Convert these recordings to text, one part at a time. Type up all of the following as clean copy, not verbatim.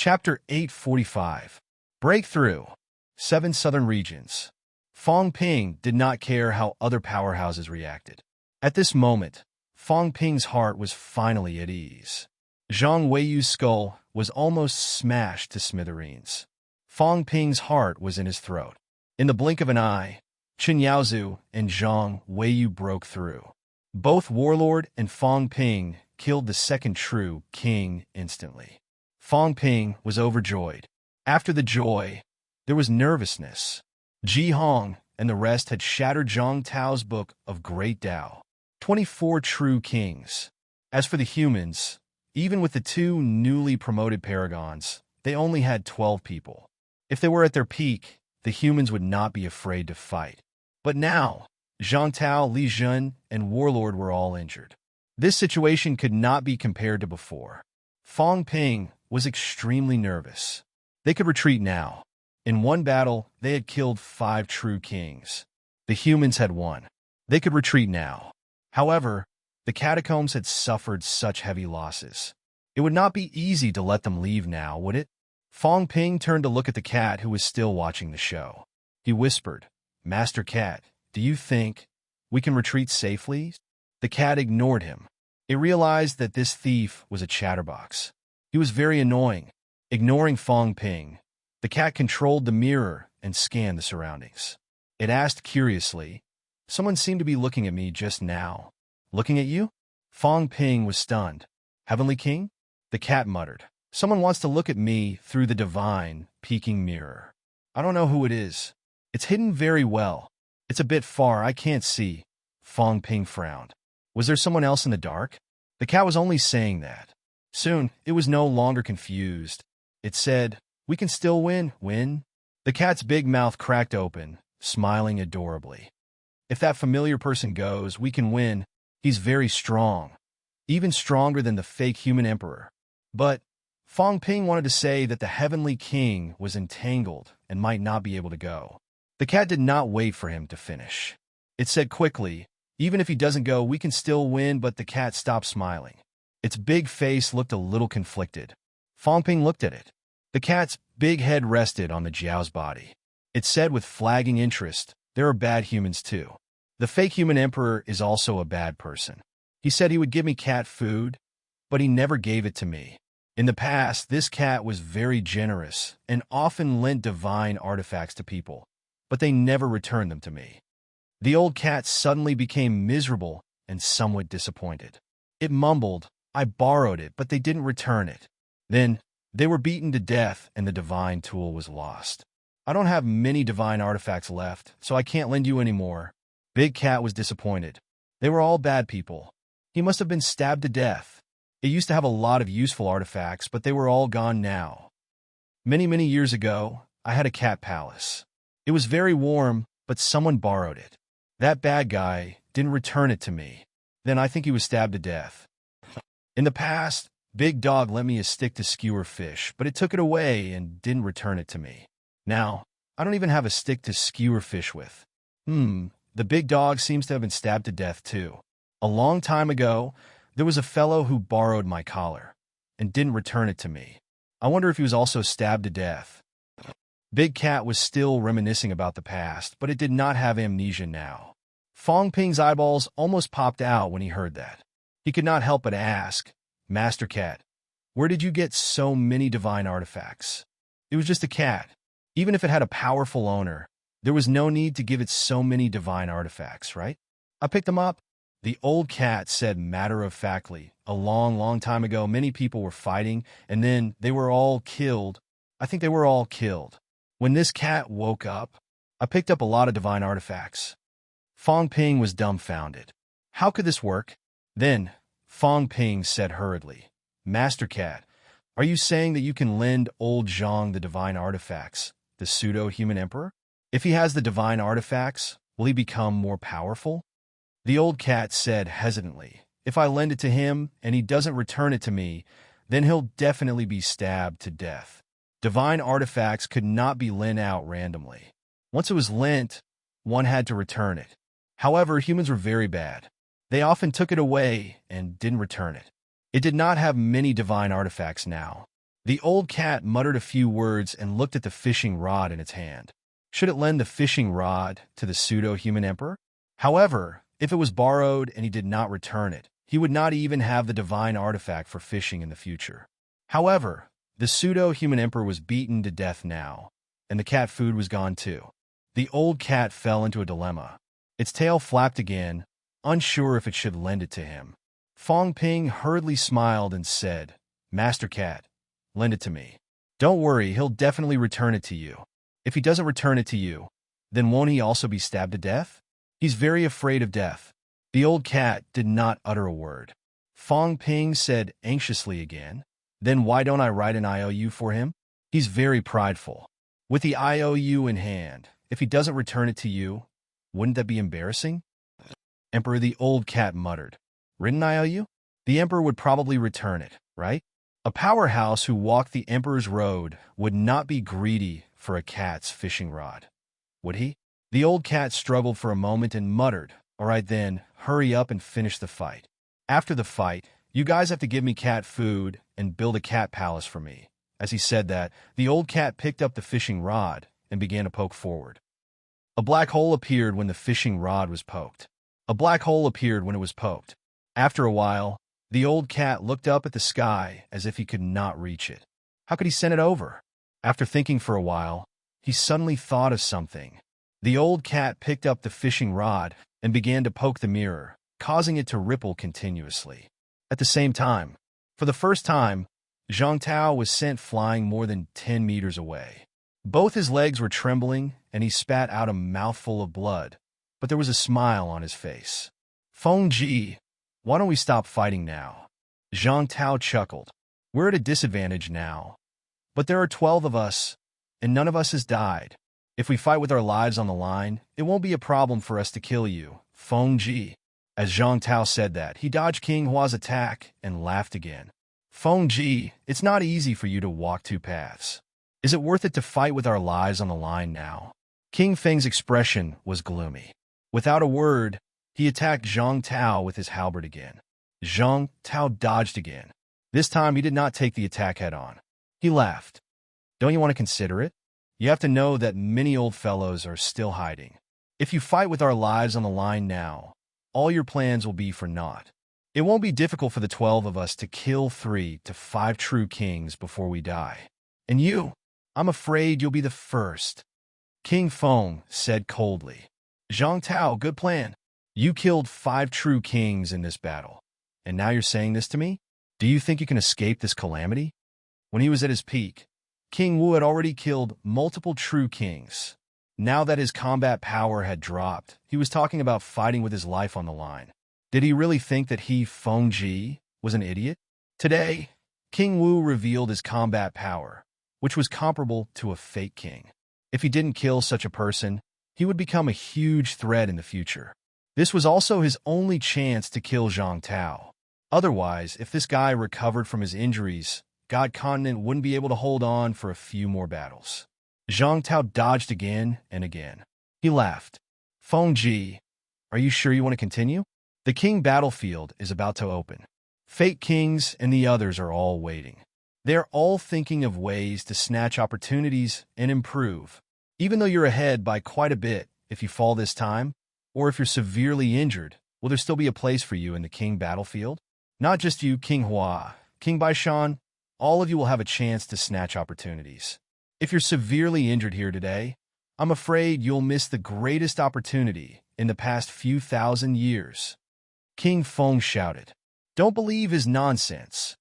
Chapter 845. Breakthrough. 7 Southern Regions. Fong Ping did not care how other powerhouses reacted. At this moment, Fong Ping's heart was finally at ease. Zhang Weiyu's skull was almost smashed to smithereens. Fong Ping's heart was in his throat. In the blink of an eye, Chen Yaozu and Zhang Weiyu broke through. Both Warlord and Fong Ping killed the second true king instantly. Fong Ping was overjoyed. After the joy, there was nervousness. Ji Hong and the rest had shattered Zhang Tao's book of Great Tao. 24 true kings. As for the humans, even with the 2 newly promoted paragons, they only had 12 people. If they were at their peak, the humans would not be afraid to fight. But now, Zhang Tao, Li Jun, and Warlord were all injured. This situation could not be compared to before. Fong Ping was extremely nervous. They could retreat now. In one battle, they had killed 5 true kings. The humans had won. They could retreat now. However, the catacombs had suffered such heavy losses. It would not be easy to let them leave now, would it? Fong Ping turned to look at the cat who was still watching the show. He whispered, "Master Cat, do you think we can retreat safely?" The cat ignored him. It realized that this thief was a chatterbox. He was very annoying. Ignoring Fong Ping, the cat controlled the mirror and scanned the surroundings. It asked curiously, "Someone seemed to be looking at me just now." "Looking at you?" Fong Ping was stunned. "Heavenly King?" The cat muttered. "Someone wants to look at me through the divine, peeking mirror. I don't know who it is. It's hidden very well. It's a bit far, I can't see." Fong Ping frowned. Was there someone else in the dark? The cat was only saying that. Soon, it was no longer confused. It said, "We can still win." The cat's big mouth cracked open, smiling adorably. "If that familiar person goes, we can win. He's very strong. Even stronger than the fake human emperor." But Fong Ping wanted to say that the Heavenly King was entangled and might not be able to go. The cat did not wait for him to finish. It said quickly, "Even if he doesn't go, we can still win." But the cat stopped smiling. Its big face looked a little conflicted. Fong Ping looked at it. The cat's big head rested on the Jiao's body. It said with flagging interest, "There are bad humans too. The fake human emperor is also a bad person. He said he would give me cat food, but he never gave it to me. In the past, this cat was very generous and often lent divine artifacts to people, but they never returned them to me." The old cat suddenly became miserable and somewhat disappointed. It mumbled, "I borrowed it, but they didn't return it. Then, they were beaten to death and the divine tool was lost. I don't have many divine artifacts left, so I can't lend you any more." Big Cat was disappointed. They were all bad people. He must have been stabbed to death. It used to have a lot of useful artifacts, but they were all gone now. Many years ago, I had a cat palace. It was very warm, but someone borrowed it. That bad guy didn't return it to me. Then I think he was stabbed to death. In the past, Big Dog lent me a stick to skewer fish, but it took it away and didn't return it to me. Now, I don't even have a stick to skewer fish with. The big dog seems to have been stabbed to death too. A long time ago, there was a fellow who borrowed my collar and didn't return it to me. I wonder if he was also stabbed to death." Big Cat was still reminiscing about the past, but it did not have amnesia now. Fong Ping's eyeballs almost popped out when he heard that. He could not help but ask, "Master Cat, where did you get so many divine artifacts?" It was just a cat. Even if it had a powerful owner, there was no need to give it so many divine artifacts, right? "I picked them up," the old cat said matter-of-factly. "A long time ago, many people were fighting, and then they were all killed. I think they were all killed. When this cat woke up, I picked up a lot of divine artifacts." Fong Ping was dumbfounded. How could this work? Then, Fong Ping said hurriedly, "Master Cat, are you saying that you can lend old Zhang the divine artifacts, the pseudo-human emperor? If he has the divine artifacts, will he become more powerful?" The old cat said hesitantly, "If I lend it to him and he doesn't return it to me, then he'll definitely be stabbed to death. Divine artifacts could not be lent out randomly. Once it was lent, one had to return it. However, humans were very bad. They often took it away and didn't return it. It did not have many divine artifacts now. The old cat muttered a few words and looked at the fishing rod in its hand. Should it lend the fishing rod to the pseudo-human emperor? However, if it was borrowed and he did not return it, he would not even have the divine artifact for fishing in the future. However, the pseudo-human emperor was beaten to death now, and the cat food was gone too. The old cat fell into a dilemma. Its tail flapped again, unsure if it should lend it to him. Fong Ping hurriedly smiled and said, "Master Cat, lend it to me. Don't worry, he'll definitely return it to you. If he doesn't return it to you, then won't he also be stabbed to death? He's very afraid of death." The old cat did not utter a word. Fong Ping said anxiously again, "Then why don't I write an IOU for him? He's very prideful. With the IOU in hand, if he doesn't return it to you, wouldn't that be embarrassing?" Emperor, the old cat muttered. "Written IOU? The emperor would probably return it, right? A powerhouse who walked the emperor's road would not be greedy for a cat's fishing rod, would he?" The old cat struggled for a moment and muttered, "All right then, hurry up and finish the fight. After the fight, you guys have to give me cat food and build a cat palace for me." As he said that, the old cat picked up the fishing rod and began to poke forward. A black hole appeared when the fishing rod was poked. A black hole appeared when it was poked. After a while, the old cat looked up at the sky as if he could not reach it. How could he send it over? After thinking for a while, he suddenly thought of something. The old cat picked up the fishing rod and began to poke the mirror, causing it to ripple continuously. At the same time, for the first time, Zhang Tao was sent flying more than 10 meters away. Both his legs were trembling, and he spat out a mouthful of blood, but there was a smile on his face. "Feng Ji, why don't we stop fighting now?" Zhang Tao chuckled. "We're at a disadvantage now, but there are 12 of us, and none of us has died. If we fight with our lives on the line, it won't be a problem for us to kill you, Feng Ji." As Zhang Tao said that, he dodged King Hua's attack and laughed again. "Feng Ji, it's not easy for you to walk two paths. Is it worth it to fight with our lives on the line now?" King Feng's expression was gloomy. Without a word, he attacked Zhang Tao with his halberd again. Zhang Tao dodged again. This time he did not take the attack head-on. He laughed. "Don't you want to consider it? You have to know that many old fellows are still hiding. If you fight with our lives on the line now, all your plans will be for naught. It won't be difficult for the 12 of us to kill 3 to 5 true kings before we die. And you, I'm afraid you'll be the first." King Feng said coldly. "Zhang Tao, good plan. You killed 5 true kings in this battle, and now you're saying this to me? Do you think you can escape this calamity?" When he was at his peak, King Wu had already killed multiple true kings. Now that his combat power had dropped, he was talking about fighting with his life on the line. Did he really think that he, Feng Ji, was an idiot? Today, King Wu revealed his combat power, which was comparable to a fake king. If he didn't kill such a person, he would become a huge threat in the future. This was also his only chance to kill Zhang Tao. Otherwise, if this guy recovered from his injuries, God Continent wouldn't be able to hold on for a few more battles. Zhang Tao dodged again and again. He laughed. "Feng Ji, are you sure you want to continue? The king battlefield is about to open. Fake kings and the others are all waiting. They're all thinking of ways to snatch opportunities and improve. Even though you're ahead by quite a bit, if you fall this time, or if you're severely injured, will there still be a place for you in the king battlefield? Not just you, King Hua, King Baishan, all of you will have a chance to snatch opportunities. If you're severely injured here today, I'm afraid you'll miss the greatest opportunity in the past few thousand years." King Feng shouted. "Don't believe his nonsense."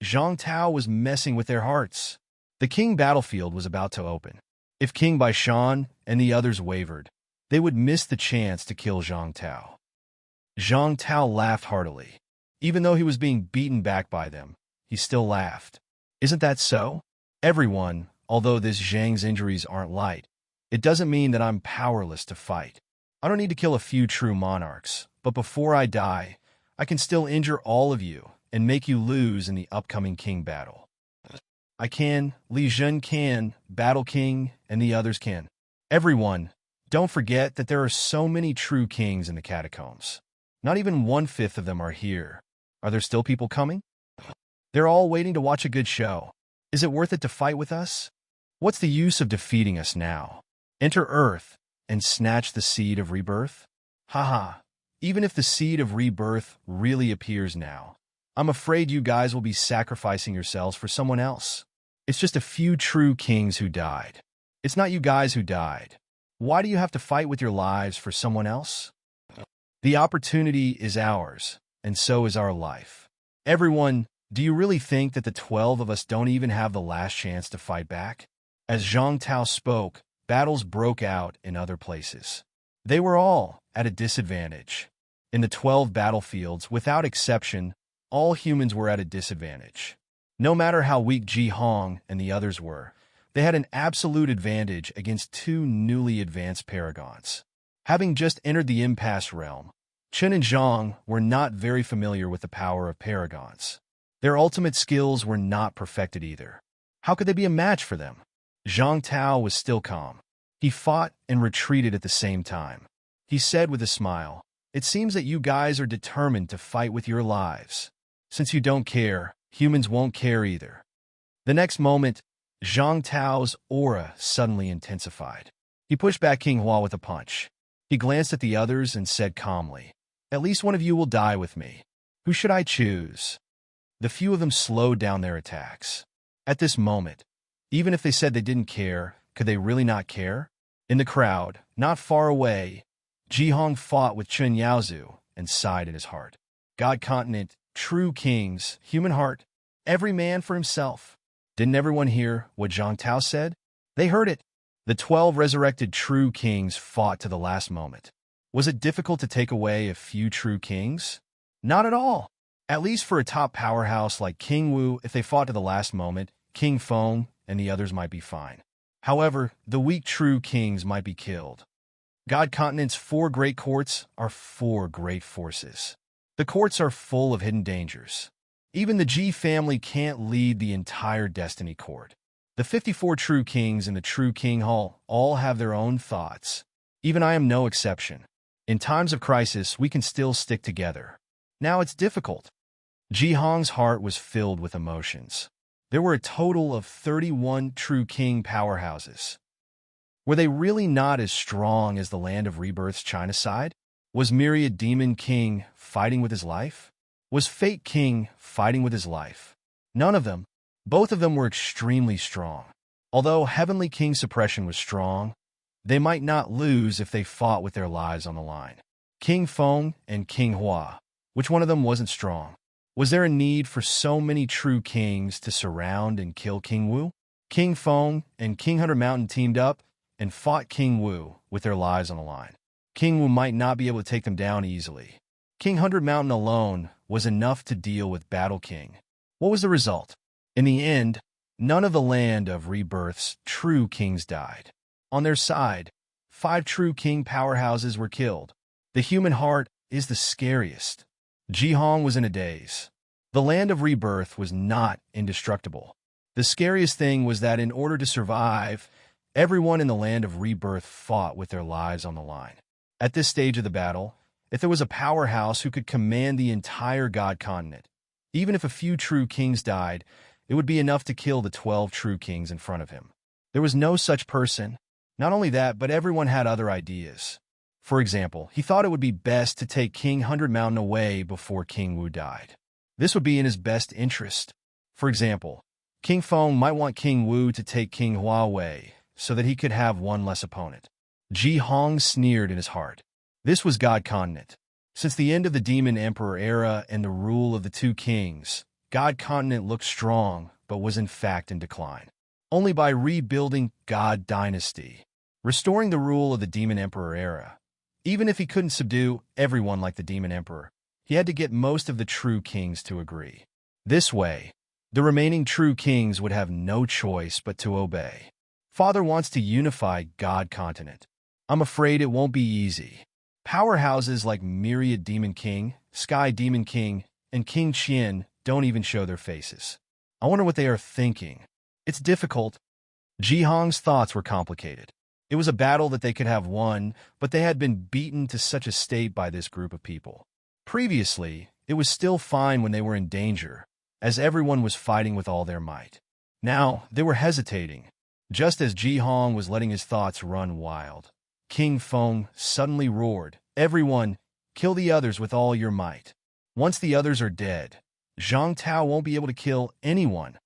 Zhang Tao was messing with their hearts. The king battlefield was about to open. If King Baishan and the others wavered, they would miss the chance to kill Zhang Tao. Zhang Tao laughed heartily. Even though he was being beaten back by them, he still laughed. "Isn't that so? Everyone, although this Zhang's injuries aren't light, it doesn't mean that I'm powerless to fight. I don't need to kill a few true monarchs, but before I die, I can still injure all of you and make you lose in the upcoming king battle. I can, Li Zhen can, Battle King, and the others can. Everyone, don't forget that there are so many true kings in the catacombs. Not even 1/5 of them are here. Are there still people coming? They're all waiting to watch a good show. Is it worth it to fight with us? What's the use of defeating us now? Enter Earth and snatch the seed of rebirth? Haha, even if the seed of rebirth really appears now, I'm afraid you guys will be sacrificing yourselves for someone else. It's just a few true kings who died. It's not you guys who died. Why do you have to fight with your lives for someone else? The opportunity is ours, and so is our life. Everyone, do you really think that the 12 of us don't even have the last chance to fight back? As Zhang Tao spoke, battles broke out in other places. They were all at a disadvantage. In the 12 battlefields, without exception, all humans were at a disadvantage. No matter how weak Ji Hong and the others were, they had an absolute advantage against two newly advanced paragons. Having just entered the impasse realm, Chen and Zhang were not very familiar with the power of paragons. Their ultimate skills were not perfected either. How could they be a match for them? Zhang Tao was still calm. He fought and retreated at the same time. He said with a smile, "It seems that you guys are determined to fight with your lives. Since you don't care, humans won't care either." The next moment, Zhang Tao's aura suddenly intensified. He pushed back King Hua with a punch. He glanced at the others and said calmly, "At least one of you will die with me. Who should I choose?" The few of them slowed down their attacks. At this moment, even if they said they didn't care, could they really not care? In the crowd, not far away, Ji Hong fought with Chen Yaozu and sighed in his heart. God continent, true kings, human heart, every man for himself. Didn't everyone hear what Zhang Tao said? They heard it. The 12 resurrected true kings fought to the last moment. Was it difficult to take away a few true kings? Not at all. At least for a top powerhouse like King Wu, if they fought to the last moment, King Feng and the others might be fine. However, the weak true kings might be killed. God Continent's 4 great courts are 4 great forces. The courts are full of hidden dangers. Even the Ji family can't lead the entire Destiny Court. The 54 true kings in the True King Hall all have their own thoughts. Even I am no exception. In times of crisis, we can still stick together. Now it's difficult. Ji Hong's heart was filled with emotions. There were a total of 31 true king powerhouses. Were they really not as strong as the Land of Rebirth's China side? Was Myriad Demon King fighting with his life? Was Fate King fighting with his life? None of them. Both of them were extremely strong. Although Heavenly King Suppression was strong, they might not lose if they fought with their lives on the line. King Feng and King Hua. Which one of them wasn't strong? Was there a need for so many true kings to surround and kill King Wu? King Feng and King Hunter Mountain teamed up and fought King Wu with their lives on the line. King Wu might not be able to take them down easily. King Hunter Mountain alone was enough to deal with Battle King. What was the result? In the end, none of the Land of Rebirth's true kings died. On their side, 5 true king powerhouses were killed. The human heart is the scariest. Ji Hong was in a daze. The Land of Rebirth was not indestructible. The scariest thing was that in order to survive, everyone in the Land of Rebirth fought with their lives on the line. At this stage of the battle, if there was a powerhouse who could command the entire God continent, even if a few true kings died, it would be enough to kill the 12 true kings in front of him. There was no such person. Not only that, but everyone had other ideas. For example, he thought it would be best to take King 100 Mountain away before King Wu died. This would be in his best interest. For example, King Feng might want King Wu to take King Hua away so that he could have one less opponent. Ji Hong sneered in his heart. This was God Continent. Since the end of the Demon Emperor era and the rule of the 2 kings, God Continent looked strong but was in fact in decline. Only by rebuilding God Dynasty, restoring the rule of the Demon Emperor era. Even if he couldn't subdue everyone like the Demon Emperor, he had to get most of the true kings to agree. This way, the remaining true kings would have no choice but to obey. Father wants to unify God Continent. I'm afraid it won't be easy. Powerhouses like Myriad Demon King, Sky Demon King, and King Qian don't even show their faces. I wonder what they are thinking. It's difficult. Ji Hong's thoughts were complicated. It was a battle that they could have won, but they had been beaten to such a state by this group of people. Previously, it was still fine when they were in danger, as everyone was fighting with all their might. Now, they were hesitating. Just as Ji Hong was letting his thoughts run wild, King Feng suddenly roared, "Everyone, kill the others with all your might. Once the others are dead, Zhang Tao won't be able to kill anyone."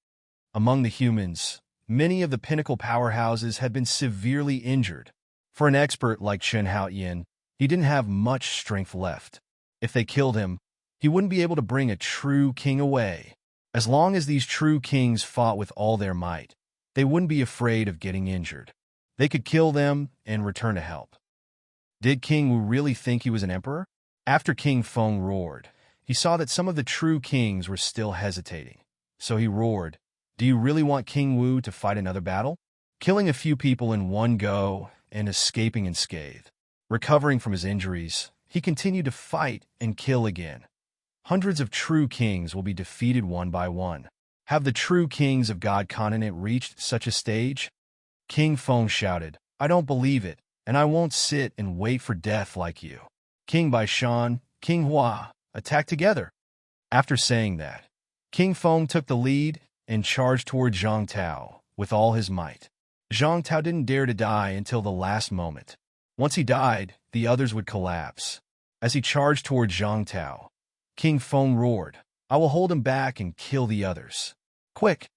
Among the humans, many of the pinnacle powerhouses had been severely injured. For an expert like Shen Haoyan, he didn't have much strength left. If they killed him, he wouldn't be able to bring a true king away. As long as these true kings fought with all their might, they wouldn't be afraid of getting injured. They could kill them and return to help. Did King Wu really think he was an emperor? After King Feng roared, he saw that some of the true kings were still hesitating. So he roared, "Do you really want King Wu to fight another battle?" Killing a few people in one go and escaping unscathed. Recovering from his injuries, he continued to fight and kill again. Hundreds of true kings will be defeated one by one. Have the true kings of God Continent reached such a stage? King Feng shouted, "I don't believe it, and I won't sit and wait for death like you." King Baishan, King Hua, attacked together. After saying that, King Feng took the lead and charged toward Zhang Tao with all his might. Zhang Tao didn't dare to die until the last moment. Once he died, the others would collapse. As he charged toward Zhang Tao, King Feng roared, "I will hold him back and kill the others. Quick!"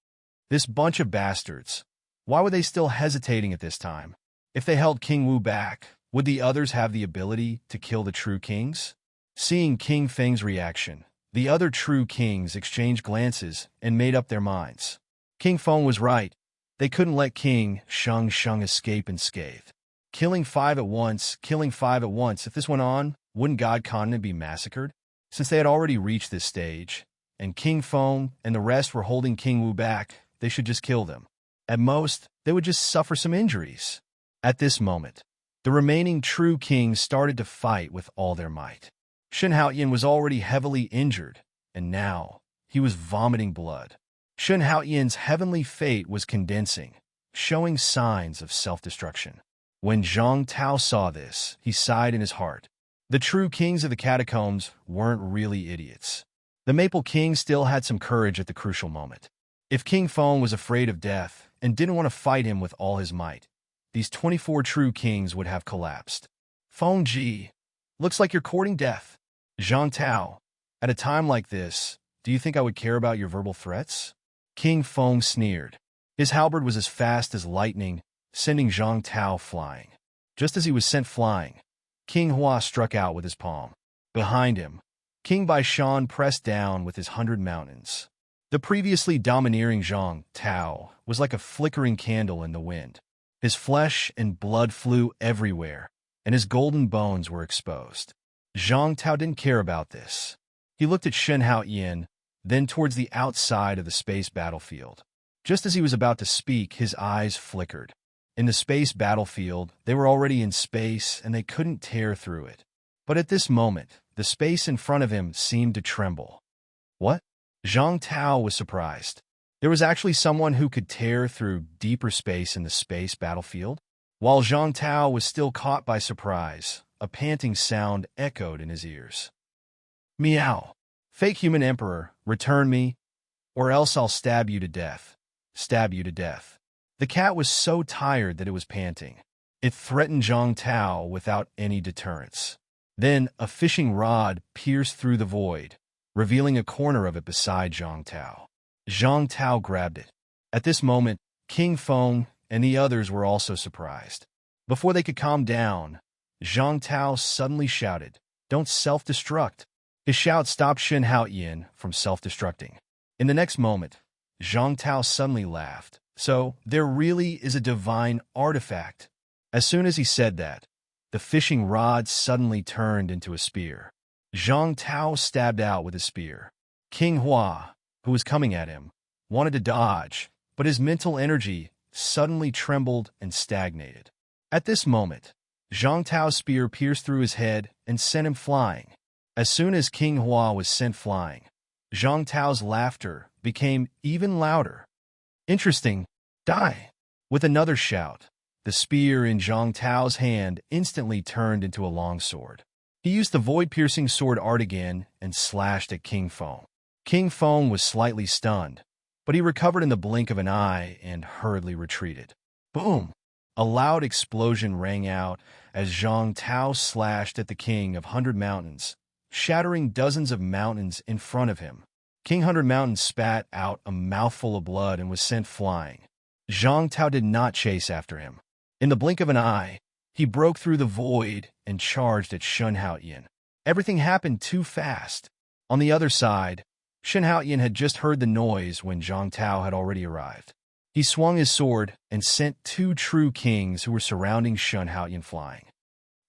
This bunch of bastards. Why were they still hesitating at this time? If they held King Wu back, would the others have the ability to kill the true kings? Seeing King Feng's reaction, the other true kings exchanged glances and made up their minds. King Feng was right. They couldn't let King Sheng escape unscathed. Killing five at once. If this went on, wouldn't God Continent be massacred? Since they had already reached this stage, and King Feng and the rest were holding King Wu back, they should just kill them. At most, they would just suffer some injuries. At this moment, the remaining true kings started to fight with all their might. Shen Haoyan was already heavily injured, and now he was vomiting blood. Shen Haoyan's heavenly fate was condensing, showing signs of self-destruction. When Zhang Tao saw this, he sighed in his heart. The true kings of the catacombs weren't really idiots. The Maple King still had some courage at the crucial moment. If King Feng was afraid of death and didn't want to fight him with all his might, these 24 true kings would have collapsed. Feng Ji, looks like you're courting death. Zhang Tao, at a time like this, do you think I would care about your verbal threats? King Feng sneered. His halberd was as fast as lightning, sending Zhang Tao flying. Just as he was sent flying, King Hua struck out with his palm. Behind him, King Baishan pressed down with his 100 mountains. The previously domineering Zhang Tao was like a flickering candle in the wind. His flesh and blood flew everywhere, and his golden bones were exposed. Zhang Tao didn't care about this. He looked at Shen Haoyan, then towards the outside of the space battlefield. Just as he was about to speak, his eyes flickered. In the space battlefield, they were already in space and they couldn't tear through it. But at this moment, the space in front of him seemed to tremble. What? Zhang Tao was surprised. There was actually someone who could tear through deeper space in the space battlefield? While Zhang Tao was still caught by surprise, a panting sound echoed in his ears. Meow. Fake human emperor, return me, or else I'll stab you to death. Stab you to death. The cat was so tired that it was panting. It threatened Zhang Tao without any deterrence. Then a fishing rod pierced through the void, revealing a corner of it beside Zhang Tao. Zhang Tao grabbed it. At this moment, King Feng and the others were also surprised. Before they could calm down, Zhang Tao suddenly shouted, "Don't self-destruct." His shout stopped Shen Haoyan from self-destructing. In the next moment, Zhang Tao suddenly laughed. So, there really is a divine artifact. As soon as he said that, the fishing rod suddenly turned into a spear. Zhang Tao stabbed out with his spear. King Hua, who was coming at him, wanted to dodge, but his mental energy suddenly trembled and stagnated. At this moment, Zhang Tao's spear pierced through his head and sent him flying. As soon as King Hua was sent flying, Zhang Tao's laughter became even louder. Interesting. Die. With another shout, the spear in Zhang Tao's hand instantly turned into a longsword. He used the void-piercing sword art again and slashed at King Feng. King Feng was slightly stunned, but he recovered in the blink of an eye and hurriedly retreated. Boom! A loud explosion rang out as Zhang Tao slashed at the King of 100 Mountains, shattering dozens of mountains in front of him. King 100 Mountains spat out a mouthful of blood and was sent flying. Zhang Tao did not chase after him. In the blink of an eye, he broke through the void and charged at Shen Haoyan. Everything happened too fast. On the other side, Shen Haoyan had just heard the noise when Zhang Tao had already arrived. He swung his sword and sent 2 true kings who were surrounding Shen Haoyan flying.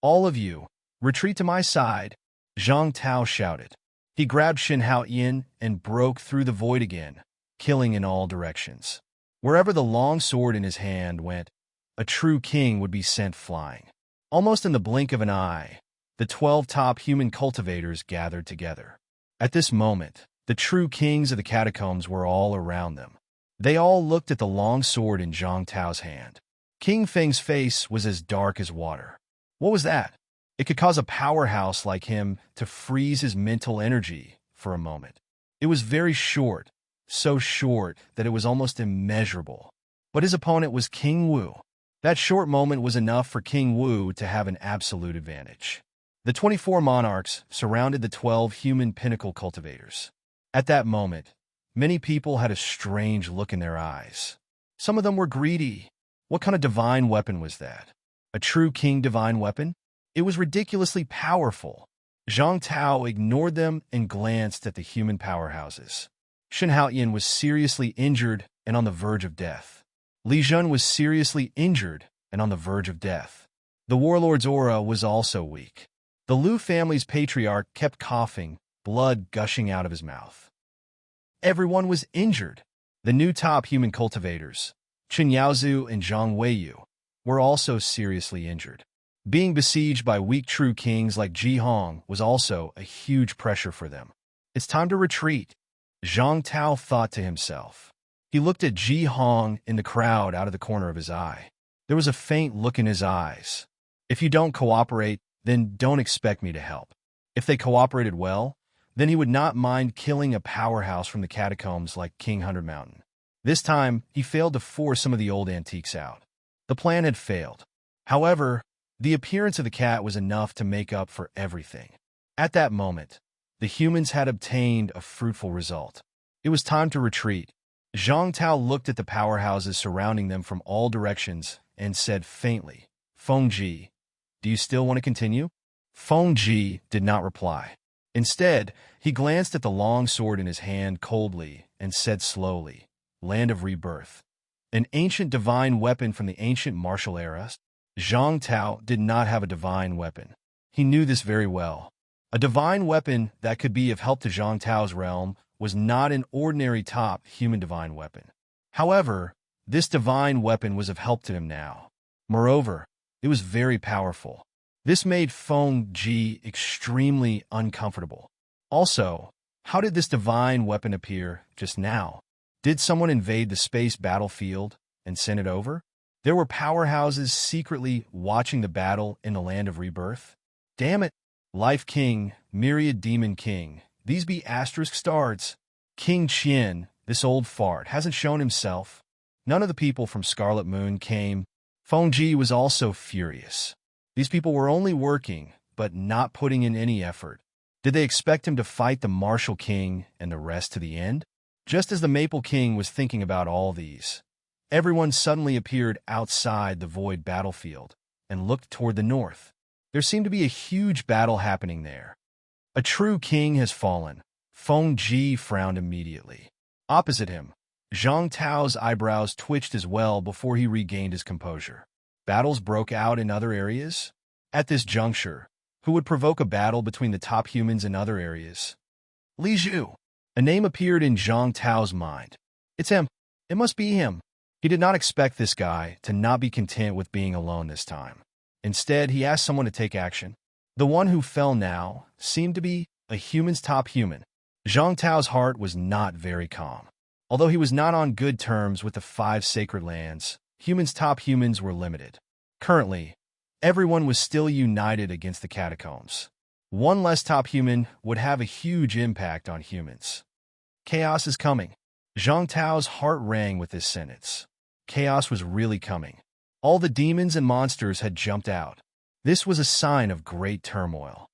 "All of you, retreat to my side," Zhang Tao shouted. He grabbed Shen Haoyan and broke through the void again, killing in all directions. Wherever the long sword in his hand went, a true king would be sent flying. Almost in the blink of an eye, the 12 top human cultivators gathered together. At this moment, the true kings of the catacombs were all around them. They all looked at the long sword in Zhang Tao's hand. King Feng's face was as dark as water. What was that? It could cause a powerhouse like him to freeze his mental energy for a moment. It was very short, so short that it was almost immeasurable. But his opponent was King Wu. That short moment was enough for King Wu to have an absolute advantage. The 24 monarchs surrounded the 12 human pinnacle cultivators. At that moment, many people had a strange look in their eyes. Some of them were greedy. What kind of divine weapon was that? A true king divine weapon? It was ridiculously powerful. Zhang Tao ignored them and glanced at the human powerhouses. Shen Haoyan was seriously injured and on the verge of death. Li Jun was seriously injured and on the verge of death. The warlord's aura was also weak. The Liu family's patriarch kept coughing, blood gushing out of his mouth. Everyone was injured. The new top human cultivators, Chen Yaozu and Zhang Weiyu, were also seriously injured. Being besieged by weak true kings like Ji Hong was also a huge pressure for them. It's time to retreat, Zhang Tao thought to himself. He looked at Ji Hong in the crowd out of the corner of his eye. There was a faint look in his eyes. If you don't cooperate, then don't expect me to help. If they cooperated well, then he would not mind killing a powerhouse from the catacombs like King 100 Mountain. This time, he failed to force some of the old antiques out. The plan had failed. However, the appearance of the cat was enough to make up for everything. At that moment, the humans had obtained a fruitful result. It was time to retreat. Zhang Tao looked at the powerhouses surrounding them from all directions and said faintly, "Feng Ji, do you still want to continue?" Feng Ji did not reply. Instead, he glanced at the long sword in his hand coldly and said slowly, "Land of Rebirth. An ancient divine weapon from the ancient martial era." Zhang Tao did not have a divine weapon. He knew this very well. A divine weapon that could be of help to Zhang Tao's realm was not an ordinary top human divine weapon. However, this divine weapon was of help to him now. Moreover, it was very powerful. This made Feng Ji extremely uncomfortable. Also, how did this divine weapon appear just now? Did someone invade the space battlefield and send it over? There were powerhouses secretly watching the battle in the Land of Rebirth. Damn it! Life King, Myriad Demon King, these be asterisk stars. King Qian, this old fart, hasn't shown himself. None of the people from Scarlet Moon came. Feng Ji was also furious. These people were only working, but not putting in any effort. Did they expect him to fight the Martial King and the rest to the end? Just as the Maple King was thinking about all these, everyone suddenly appeared outside the void battlefield and looked toward the north. There seemed to be a huge battle happening there. A true king has fallen. Feng Ji frowned immediately. Opposite him, Zhang Tao's eyebrows twitched as well before he regained his composure. Battles broke out in other areas? At this juncture, who would provoke a battle between the top humans in other areas? Li Zhu. A name appeared in Zhang Tao's mind. It's him. It must be him. He did not expect this guy to not be content with being alone this time. Instead, he asked someone to take action. The one who fell now seemed to be a human's top human. Zhang Tao's heart was not very calm. Although he was not on good terms with the 5 sacred lands, humans' top humans were limited. Currently, everyone was still united against the catacombs. One less top human would have a huge impact on humans. Chaos is coming. Zhang Tao's heart rang with this sentence. Chaos was really coming. All the demons and monsters had jumped out. This was a sign of great turmoil.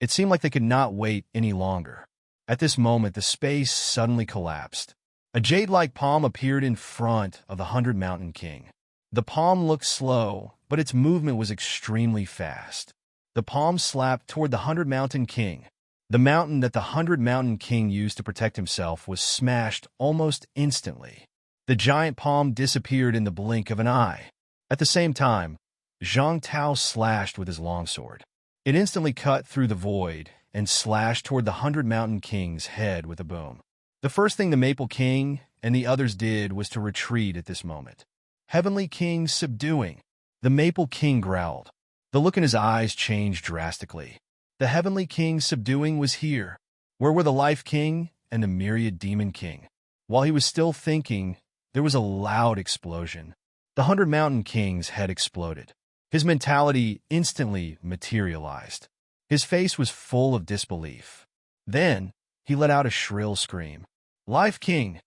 It seemed like they could not wait any longer. At this moment, the space suddenly collapsed. A jade-like palm appeared in front of the 100-Mountain King. The palm looked slow, but its movement was extremely fast. The palm slapped toward the 100-Mountain King. The mountain that the 100-Mountain King used to protect himself was smashed almost instantly. The giant palm disappeared in the blink of an eye. At the same time, Zhang Tao slashed with his longsword. It instantly cut through the void and slashed toward the 100-Mountain King's head with a boom. The first thing the Maple King and the others did was to retreat at this moment. Heavenly King subduing. The Maple King growled. The look in his eyes changed drastically. The Heavenly King subduing was here. Where were the Life King and the Myriad Demon King? While he was still thinking, there was a loud explosion. The 100-Mountain King's head exploded. His mentality instantly materialized. His face was full of disbelief. Then, he let out a shrill scream. Life King!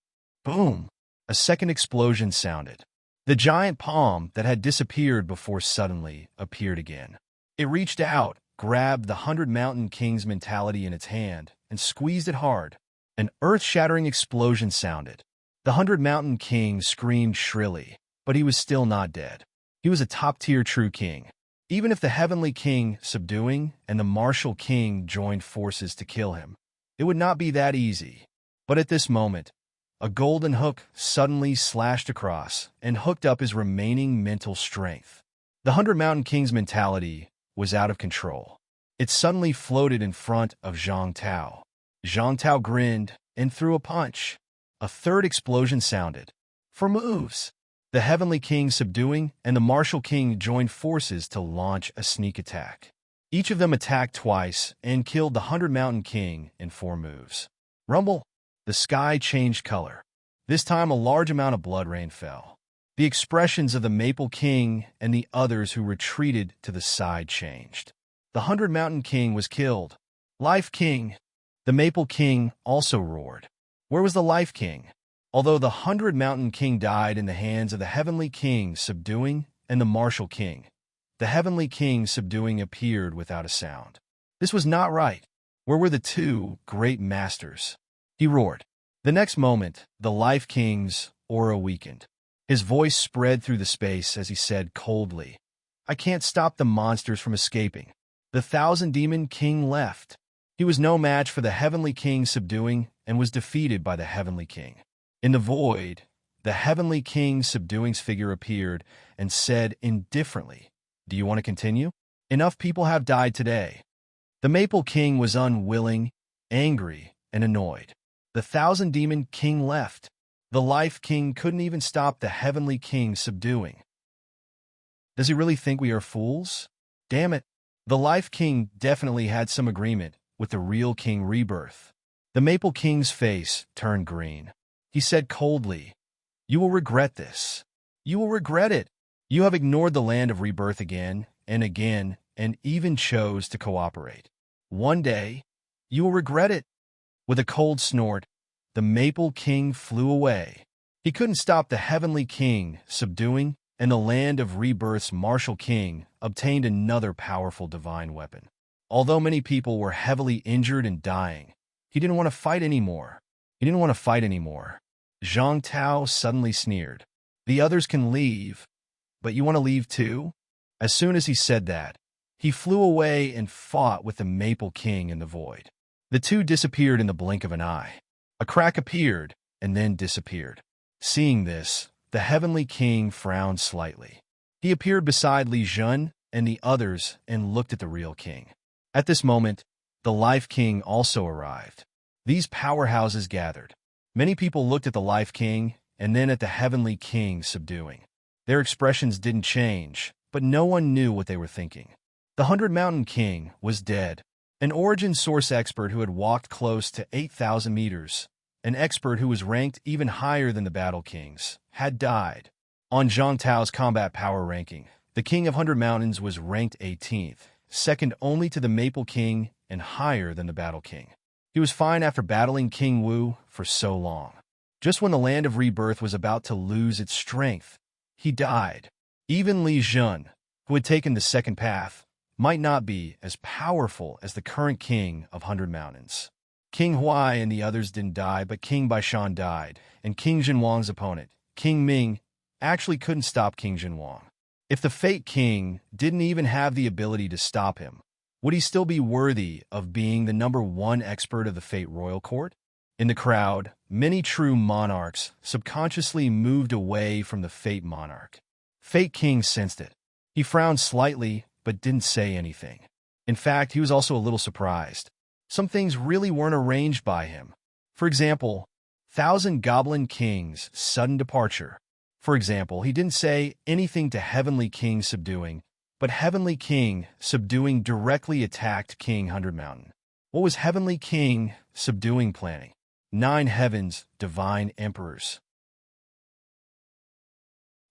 Boom! A second explosion sounded. The giant palm that had disappeared before suddenly appeared again. It reached out, grabbed the 100-Mountain King's mentality in its hand, and squeezed it hard. An earth-shattering explosion sounded. The 100-Mountain King screamed shrilly, but he was still not dead. He was a top-tier true king. Even if the Heavenly King subduing and the Martial King joined forces to kill him, it would not be that easy. But at this moment, a golden hook suddenly slashed across and hooked up his remaining mental strength. The 100-Mountain King's mentality was out of control. It suddenly floated in front of Zhang Tao. Zhang Tao grinned and threw a punch. A third explosion sounded. For moves, the Heavenly King subduing and the Martial King joined forces to launch a sneak attack. Each of them attacked twice and killed the 100-Mountain King in 4 moves. Rumble! The sky changed color. This time a large amount of blood rain fell. The expressions of the Maple King and the others who retreated to the side changed. The 100-Mountain King was killed. Life King! The Maple King also roared. Where was the Life King? Although the 100-Mountain King died in the hands of the Heavenly King subduing and the Martial King, the Heavenly King subduing appeared without a sound. This was not right. Where were the 2 great masters? He roared. The next moment, the Life King's aura weakened. His voice spread through the space as he said coldly, I can't stop the monsters from escaping. The 1,000-Demon King left. He was no match for the Heavenly King subduing and was defeated by the Heavenly King. In the void, the Heavenly King subduing's figure appeared and said indifferently, Do you want to continue? Enough people have died today. The Maple King was unwilling, angry, and annoyed. The 1,000-Demon King left. The Life King couldn't even stop the Heavenly King subduing. Does he really think we are fools? Damn it. The Life King definitely had some agreement with the real King Rebirth. The Maple King's face turned green. He said coldly, You will regret this. You will regret it. You have ignored the land of rebirth again and even chose to cooperate. One day, you will regret it. With a cold snort, the Maple King flew away. He couldn't stop the Heavenly King subduing, and the land of rebirth's Martial King obtained another powerful divine weapon. Although many people were heavily injured and dying, he didn't want to fight anymore. Zhang Tao suddenly sneered. The others can leave, but you want to leave too? As soon as he said that, he flew away and fought with the Maple King in the void. The 2 disappeared in the blink of an eye. A crack appeared and then disappeared. Seeing this, the Heavenly King frowned slightly. He appeared beside Li Jun and the others and looked at the real king. At this moment, the Life King also arrived. These powerhouses gathered. Many people looked at the Life King and then at the Heavenly King subduing. Their expressions didn't change, but no one knew what they were thinking. The 100-Mountain King was dead. An origin source expert who had walked close to 8,000 meters, an expert who was ranked even higher than the Battle Kings, had died. On Zhang Tao's combat power ranking, the King of 100 Mountains was ranked 18th, second only to the Maple King and higher than the Battle King. He was fine after battling King Wu for so long. Just when the land of rebirth was about to lose its strength, he died. Even Li Jun, who had taken the second path, might not be as powerful as the current king of 100 Mountains. King Huai and the others didn't die, but King Baishan died, and King Jinwang's opponent, King Ming, actually couldn't stop King Jinwang. If the Fate King didn't even have the ability to stop him, would he still be worthy of being the #1 expert of the Fate Royal Court? In the crowd, many true monarchs subconsciously moved away from the Fate Monarch. Fate King sensed it. He frowned slightly, but didn't say anything. In fact, he was also a little surprised. Some things really weren't arranged by him. For example, Thousand Goblin King's sudden departure. For example, he didn't say anything to Heavenly King subduing, but Heavenly King subduing directly attacked King 100 Mountain. What was Heavenly King subduing planning? 9 Heavens, Divine Emperors.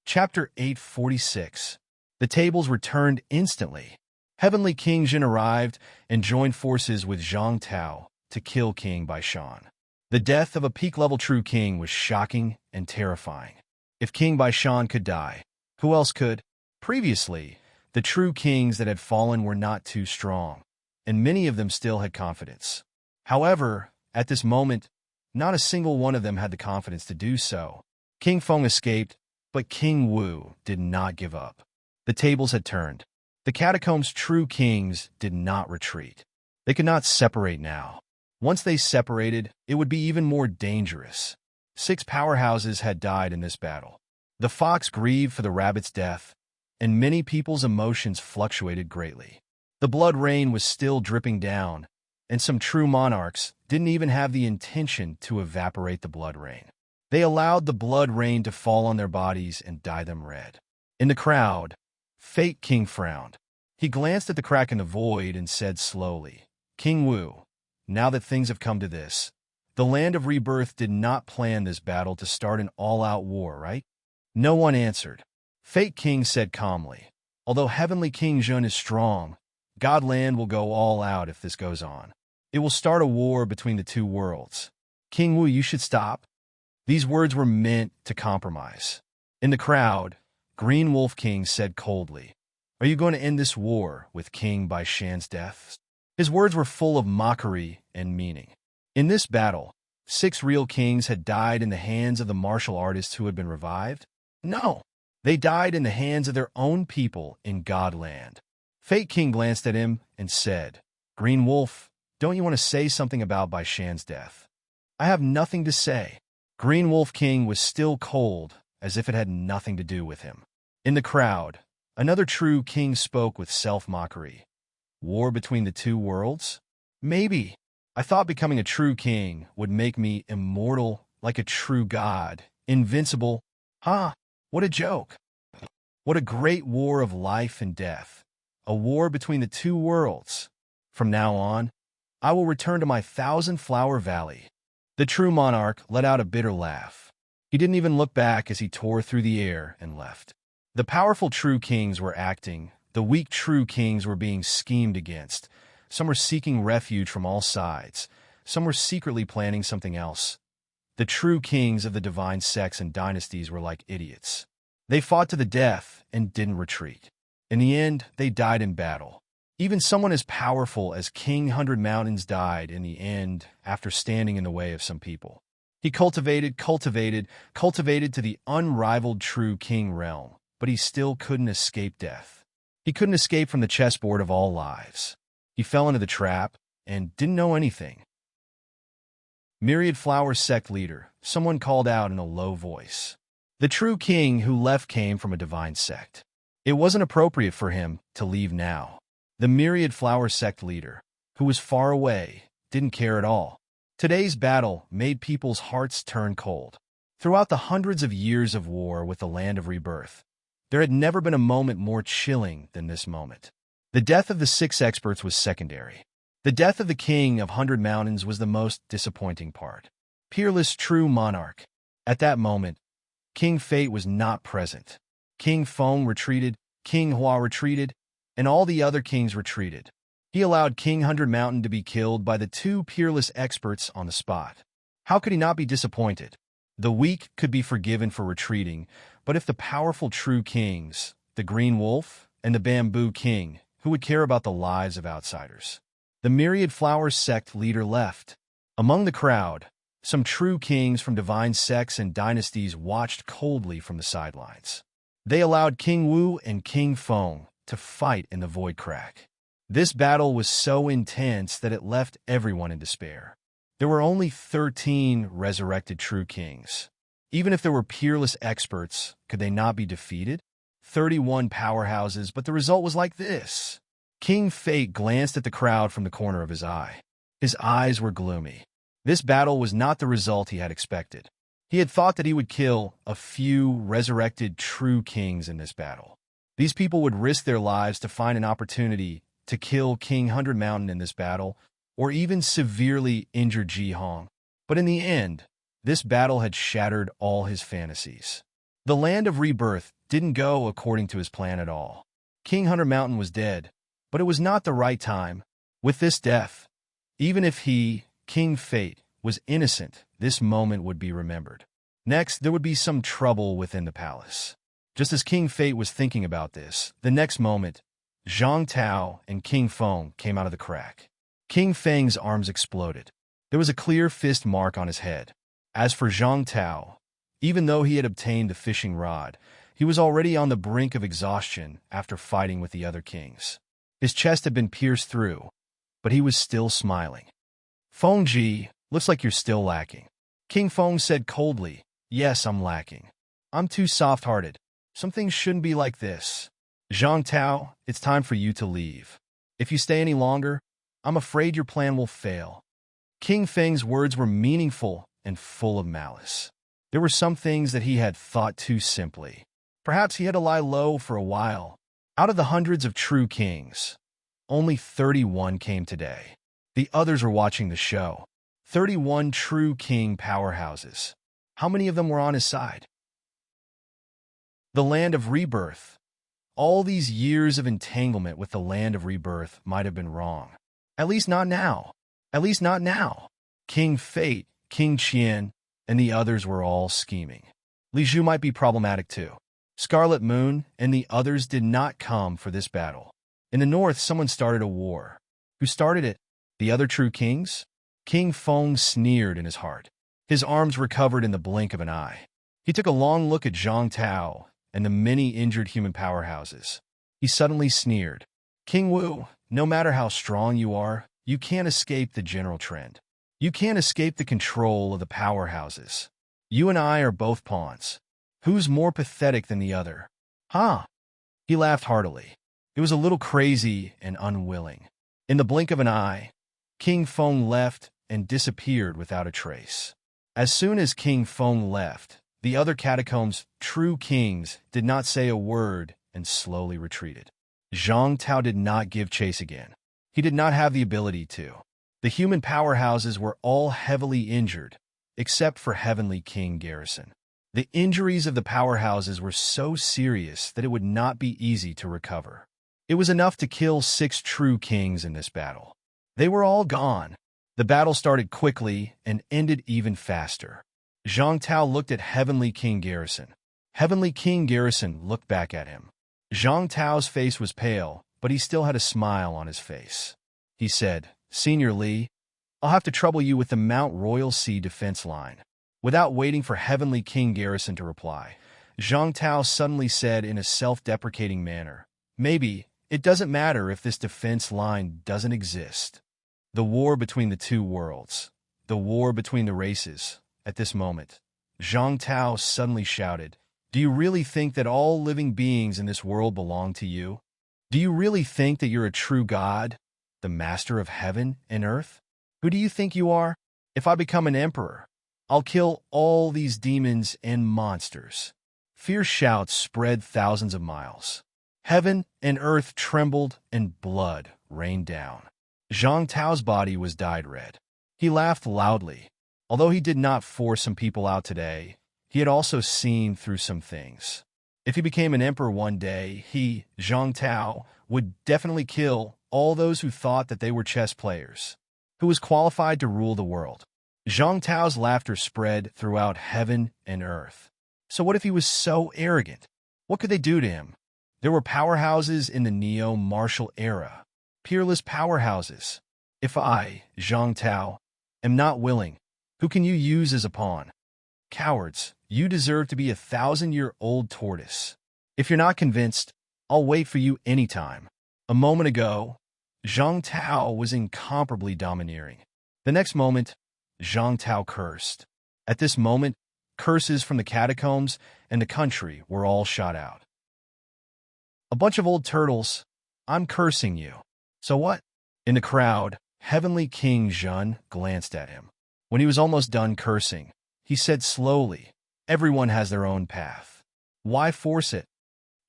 Chapter 846. The tables were turned instantly. Heavenly King Jin arrived and joined forces with Zhang Tao to kill King Baishan. The death of a peak-level true king was shocking and terrifying. If King Baishan could die, who else could? Previously, the true kings that had fallen were not too strong, and many of them still had confidence. However, at this moment, not a single one of them had the confidence to do so. King Feng escaped, but King Wu did not give up. The tables had turned. The catacombs' true kings did not retreat. They could not separate now. Once they separated, it would be even more dangerous. 6 powerhouses had died in this battle. The fox grieved for the rabbit's death, and many people's emotions fluctuated greatly. The blood rain was still dripping down, and some true monarchs didn't even have the intention to evaporate the blood rain. They allowed the blood rain to fall on their bodies and dye them red. In the crowd, Fate King frowned. He glanced at the crack in the void and said slowly, "King Wu, now that things have come to this, the land of rebirth did not plan this battle to start an all-out war, right?" No one answered. Fate King said calmly, "Although Heavenly King Jun is strong, Godland will go all out if this goes on. It will start a war between the 2 worlds. King Wu, you should stop." These words were meant to compromise. In the crowd, Green Wolf King said coldly, "Are you going to end this war with King Baishan's death?" His words were full of mockery and meaning. In this battle, 6 real kings had died in the hands of the martial artists who had been revived. No, they died in the hands of their own people in Godland. Fate King glanced at him and said, "Green Wolf, don't you want to say something about Baishan's death?" "I have nothing to say." Green Wolf King was still cold, as if it had nothing to do with him. In the crowd, another true king spoke with self-mockery. "War between the 2 worlds? Maybe. I thought becoming a true king would make me immortal like a true god, invincible. Ha! What a joke. What a great war of life and death. A war between the 2 worlds. From now on, I will return to my 1,000-flower valley." The true monarch let out a bitter laugh. He didn't even look back as he tore through the air and left. The powerful true kings were acting. The weak true kings were being schemed against. Some were seeking refuge from all sides. Some were secretly planning something else. The true kings of the divine sects and dynasties were like idiots. They fought to the death and didn't retreat. In the end, they died in battle. Even someone as powerful as King 100 Mountains died in the end after standing in the way of some people. He cultivated to the unrivaled true king realm, but he still couldn't escape death. He couldn't escape from the chessboard of all lives. He fell into the trap and didn't know anything. Myriad Flower Sect Leader, someone called out in a low voice. The true king who left came from a divine sect. It wasn't appropriate for him to leave now. The Myriad Flower Sect Leader, who was far away, didn't care at all. Today's battle made people's hearts turn cold. Throughout the hundreds of years of war with the land of rebirth, there had never been a moment more chilling than this moment. The death of the 6 experts was secondary. The death of the king of 100 Mountains was the most disappointing part. Peerless true monarch. At that moment, King Fate was not present. King Feng retreated, King Hua retreated, and all the other kings retreated. He allowed King 100 Mountain to be killed by the 2 peerless experts on the spot. How could he not be disappointed? The weak could be forgiven for retreating, but if the powerful true kings, the Green Wolf and the Bamboo King, who would care about the lives of outsiders? The Myriad Flower sect leader left. Among the crowd, some true kings from divine sects and dynasties watched coldly from the sidelines. They allowed King Wu and King Feng to fight in the void crack. This battle was so intense that it left everyone in despair. There were only 13 resurrected true kings. Even if there were peerless experts, could they not be defeated? 31 powerhouses, but the result was like this. King Fate glanced at the crowd from the corner of his eye. His eyes were gloomy. This battle was not the result he had expected. He had thought that he would kill a few resurrected true kings in this battle. These people would risk their lives to find an opportunity to kill King 100 Mountain in this battle, or even severely injure Ji Hong. But in the end, this battle had shattered all his fantasies. The Land of Rebirth didn't go according to his plan at all. King 100 Mountain was dead, but it was not the right time. With this death, even if he, King Fate, was innocent, this moment would be remembered. Next, there would be some trouble within the palace. Just as King Fate was thinking about this, the next moment, Zhang Tao and King Feng came out of the crack. King Feng's arms exploded. There was a clear fist mark on his head. As for Zhang Tao, even though he had obtained the fishing rod, he was already on the brink of exhaustion after fighting with the other kings. His chest had been pierced through, but he was still smiling. Feng Ji, looks like you're still lacking. King Feng said coldly, yes, I'm lacking. I'm too soft-hearted. Some things shouldn't be like this. Zhang Tao, it's time for you to leave. If you stay any longer, I'm afraid your plan will fail. King Feng's words were meaningful and full of malice. There were some things that he had thought too simply. Perhaps he had to lie low for a while. Out of the hundreds of true kings, only 31 came today. The others were watching the show. 31 true king powerhouses. How many of them were on his side? The Land of Rebirth. All these years of entanglement with the Land of Rebirth might have been wrong. At least not now. At least not now. King Fate, King Qian, and the others were all scheming. Li Zhu might be problematic too. Scarlet Moon and the others did not come for this battle. In the north, someone started a war. Who started it? The other true kings? King Feng sneered in his heart. His arms recovered in the blink of an eye. He took a long look at Zhang Tao and the many injured human powerhouses. He suddenly sneered. King Wu, no matter how strong you are, you can't escape the general trend. You can't escape the control of the powerhouses. You and I are both pawns. Who's more pathetic than the other? Huh? He laughed heartily. It was a little crazy and unwilling. In the blink of an eye, King Feng left and disappeared without a trace. As soon as King Feng left, the other catacombs' true kings did not say a word and slowly retreated. Zhang Tao did not give chase again. He did not have the ability to. The human powerhouses were all heavily injured, except for Heavenly King Garrison. The injuries of the powerhouses were so serious that it would not be easy to recover. It was enough to kill 6 true kings in this battle. They were all gone. The battle started quickly and ended even faster. Zhang Tao looked at Heavenly King Garrison. Heavenly King Garrison looked back at him. Zhang Tao's face was pale, but he still had a smile on his face. He said, Senior Li, I'll have to trouble you with the Mount Royal Sea defense line. Without waiting for Heavenly King Garrison to reply, Zhang Tao suddenly said in a self-deprecating manner, Maybe it doesn't matter if this defense line doesn't exist. The war between the two worlds, the war between the races. At this moment, Zhang Tao suddenly shouted, Do you really think that all living beings in this world belong to you? Do you really think that you're a true God, the master of heaven and earth? Who do you think you are? If I become an emperor, I'll kill all these demons and monsters. Fierce shouts spread thousands of miles. Heaven and earth trembled and blood rained down. Zhang Tao's body was dyed red. He laughed loudly. Although he did not force some people out today, he had also seen through some things. If he became an emperor one day, he, Zhang Tao, would definitely kill all those who thought that they were chess players. Who was qualified to rule the world? Zhang Tao's laughter spread throughout heaven and earth. So what if he was so arrogant? What could they do to him? There were powerhouses in the neo-martial era. Peerless powerhouses. If I, Zhang Tao, am not willing, who can you use as a pawn? Cowards, you deserve to be a 1,000-year-old tortoise. If you're not convinced, I'll wait for you anytime. A moment ago, Zhang Tao was incomparably domineering. The next moment, Zhang Tao cursed. At this moment, curses from the catacombs and the country were all shot out. A bunch of old turtles, I'm cursing you. So what? In the crowd, Heavenly King Zhun glanced at him. When he was almost done cursing, he said slowly, everyone has their own path. Why force it?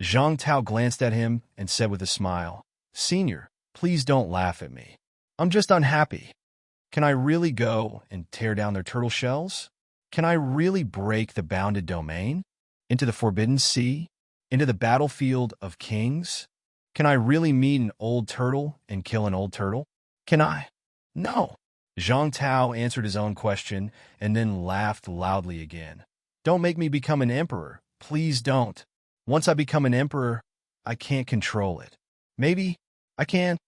Zhang Tao glanced at him and said with a smile, Senior, please don't laugh at me. I'm just unhappy. Can I really go and tear down their turtle shells? Can I really break the bounded domain? Into the forbidden sea? Into the battlefield of kings? Can I really meet an old turtle and kill an old turtle? Can I? No. Zhang Tao answered his own question and then laughed loudly again. Don't make me become an emperor. Please don't. Once I become an emperor, I can't control it. Maybe I can.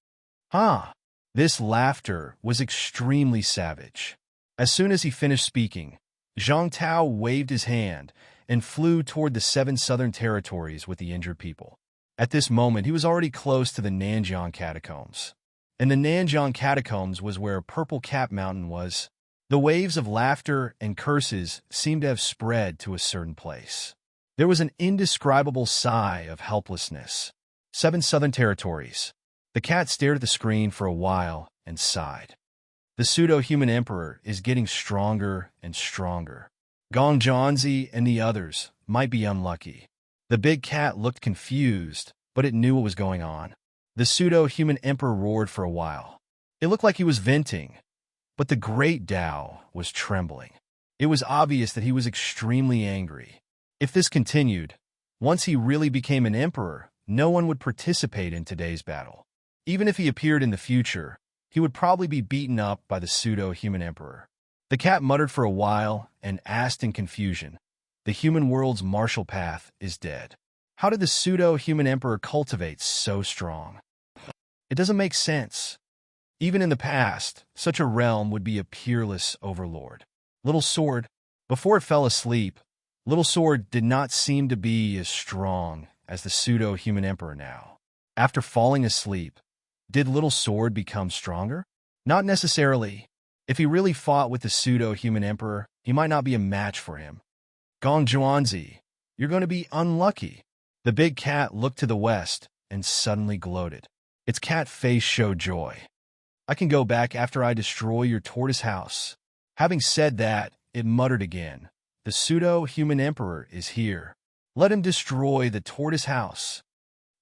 This laughter was extremely savage. As soon as he finished speaking, Zhang Tao waved his hand and flew toward the 7 southern territories with the injured people. At this moment, he was already close to the Nanjiang catacombs. And the Nanjiang catacombs was where Purple Cap Mountain was. The waves of laughter and curses seemed to have spread to a certain place. There was an indescribable sigh of helplessness. 7 southern territories. The cat stared at the screen for a while and sighed. The pseudo-human emperor is getting stronger and stronger. Gong Zhanzi and the others might be unlucky. The big cat looked confused, but it knew what was going on. The pseudo-human emperor roared for a while. It looked like he was venting, but the great Tao was trembling. It was obvious that he was extremely angry. If this continued, once he really became an emperor, no one would participate in today's battle. Even if he appeared in the future, he would probably be beaten up by the pseudo-human emperor. The cat muttered for a while and asked in confusion, the human world's martial path is dead. How did the pseudo-human emperor cultivate so strong? It doesn't make sense. Even in the past, such a realm would be a peerless overlord. Little Sword, before it fell asleep, Little Sword did not seem to be as strong as the pseudo-human emperor now. After falling asleep, did Little Sword become stronger? Not necessarily. If he really fought with the pseudo-human emperor, he might not be a match for him. Gong Zhuanzi, you're going to be unlucky. The big cat looked to the west and suddenly gloated. Its cat face showed joy. I can go back after I destroy your tortoise house. Having said that, it muttered again. The pseudo-human emperor is here. Let him destroy the tortoise house.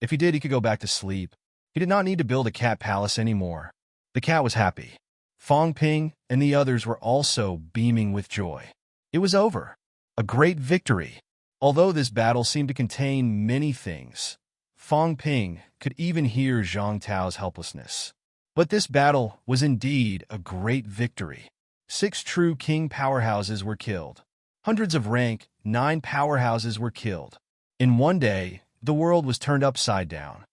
If he did, he could go back to sleep. He did not need to build a cat palace anymore. The cat was happy. Fong Ping and the others were also beaming with joy. It was over. A great victory. Although this battle seemed to contain many things, Fong Ping could even hear Zhang Tao's helplessness. But this battle was indeed a great victory. 6 true king powerhouses were killed. Hundreds of rank 9 powerhouses were killed. In one day, the world was turned upside down.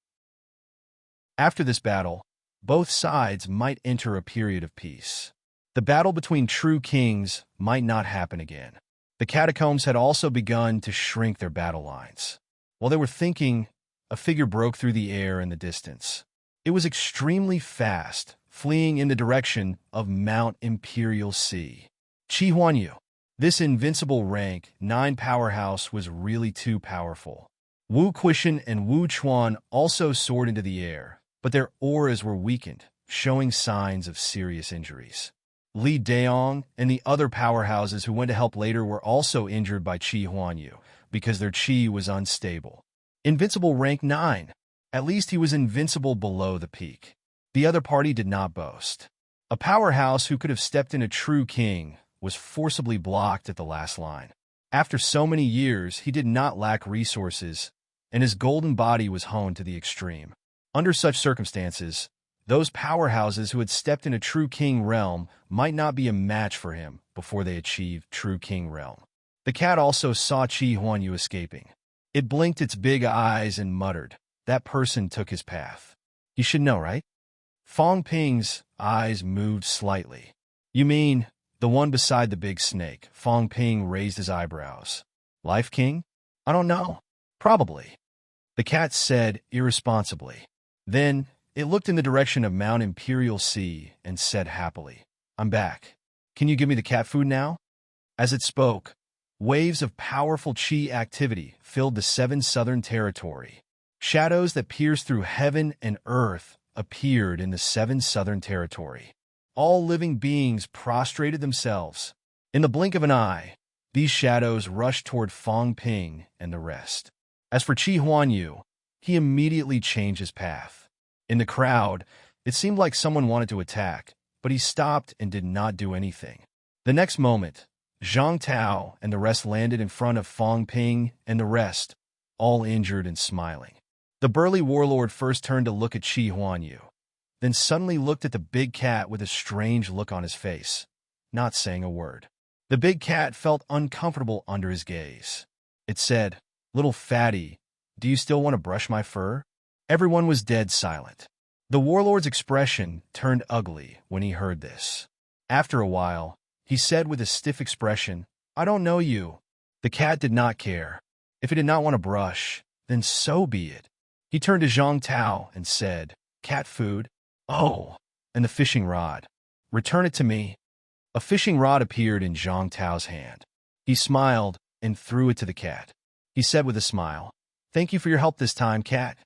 After this battle, both sides might enter a period of peace. The battle between true kings might not happen again. The catacombs had also begun to shrink their battle lines. While they were thinking, a figure broke through the air in the distance. It was extremely fast, fleeing in the direction of Mount Imperial Sea. Qi Huanyu. This invincible rank 9 powerhouse was really too powerful. Wu Quishan and Wu Chuan also soared into the air, but their auras were weakened, showing signs of serious injuries. Li Daong and the other powerhouses who went to help later were also injured by Qi Huanyu because their qi was unstable. Invincible rank 9. At least he was invincible below the peak. The other party did not boast. A powerhouse who could have stepped in a true king was forcibly blocked at the last line. After so many years, he did not lack resources, and his golden body was honed to the extreme. Under such circumstances, those powerhouses who had stepped in a true king realm might not be a match for him, before they achieved true king realm. The cat also saw Qi Huanyu escaping. It blinked its big eyes and muttered, "That person took his path. You should know, right?" Fong Ping's eyes moved slightly. "You mean the one beside the big snake?" Fong Ping raised his eyebrows. "Life King? I don't know. Probably," the cat said irresponsibly. Then it looked in the direction of Mount Imperial Sea and said happily, "I'm back. Can you give me the cat food now?" As it spoke, waves of powerful Qi activity filled the seven southern territory. Shadows that pierced through heaven and earth appeared in the seven southern territory. All living beings prostrated themselves. In the blink of an eye, these shadows rushed toward Fong Ping and the rest. As for Qi Huanyu, he immediately changed his path. In the crowd, it seemed like someone wanted to attack, but he stopped and did not do anything. The next moment, Zhang Tao and the rest landed in front of Fong Ping and the rest, all injured and smiling. The burly warlord first turned to look at Qi Huanyu, then suddenly looked at the big cat with a strange look on his face, not saying a word. The big cat felt uncomfortable under his gaze. It said, "Little fatty, do you still want to brush my fur?" Everyone was dead silent. The warlord's expression turned ugly when he heard this. After a while, he said with a stiff expression, "I don't know you." The cat did not care. If he did not want to brush, then so be it. He turned to Zhang Tao and said, "Cat food? Oh, and the fishing rod. Return it to me." A fishing rod appeared in Zhang Tao's hand. He smiled and threw it to the cat. He said with a smile, "Thank you for your help this time, cat.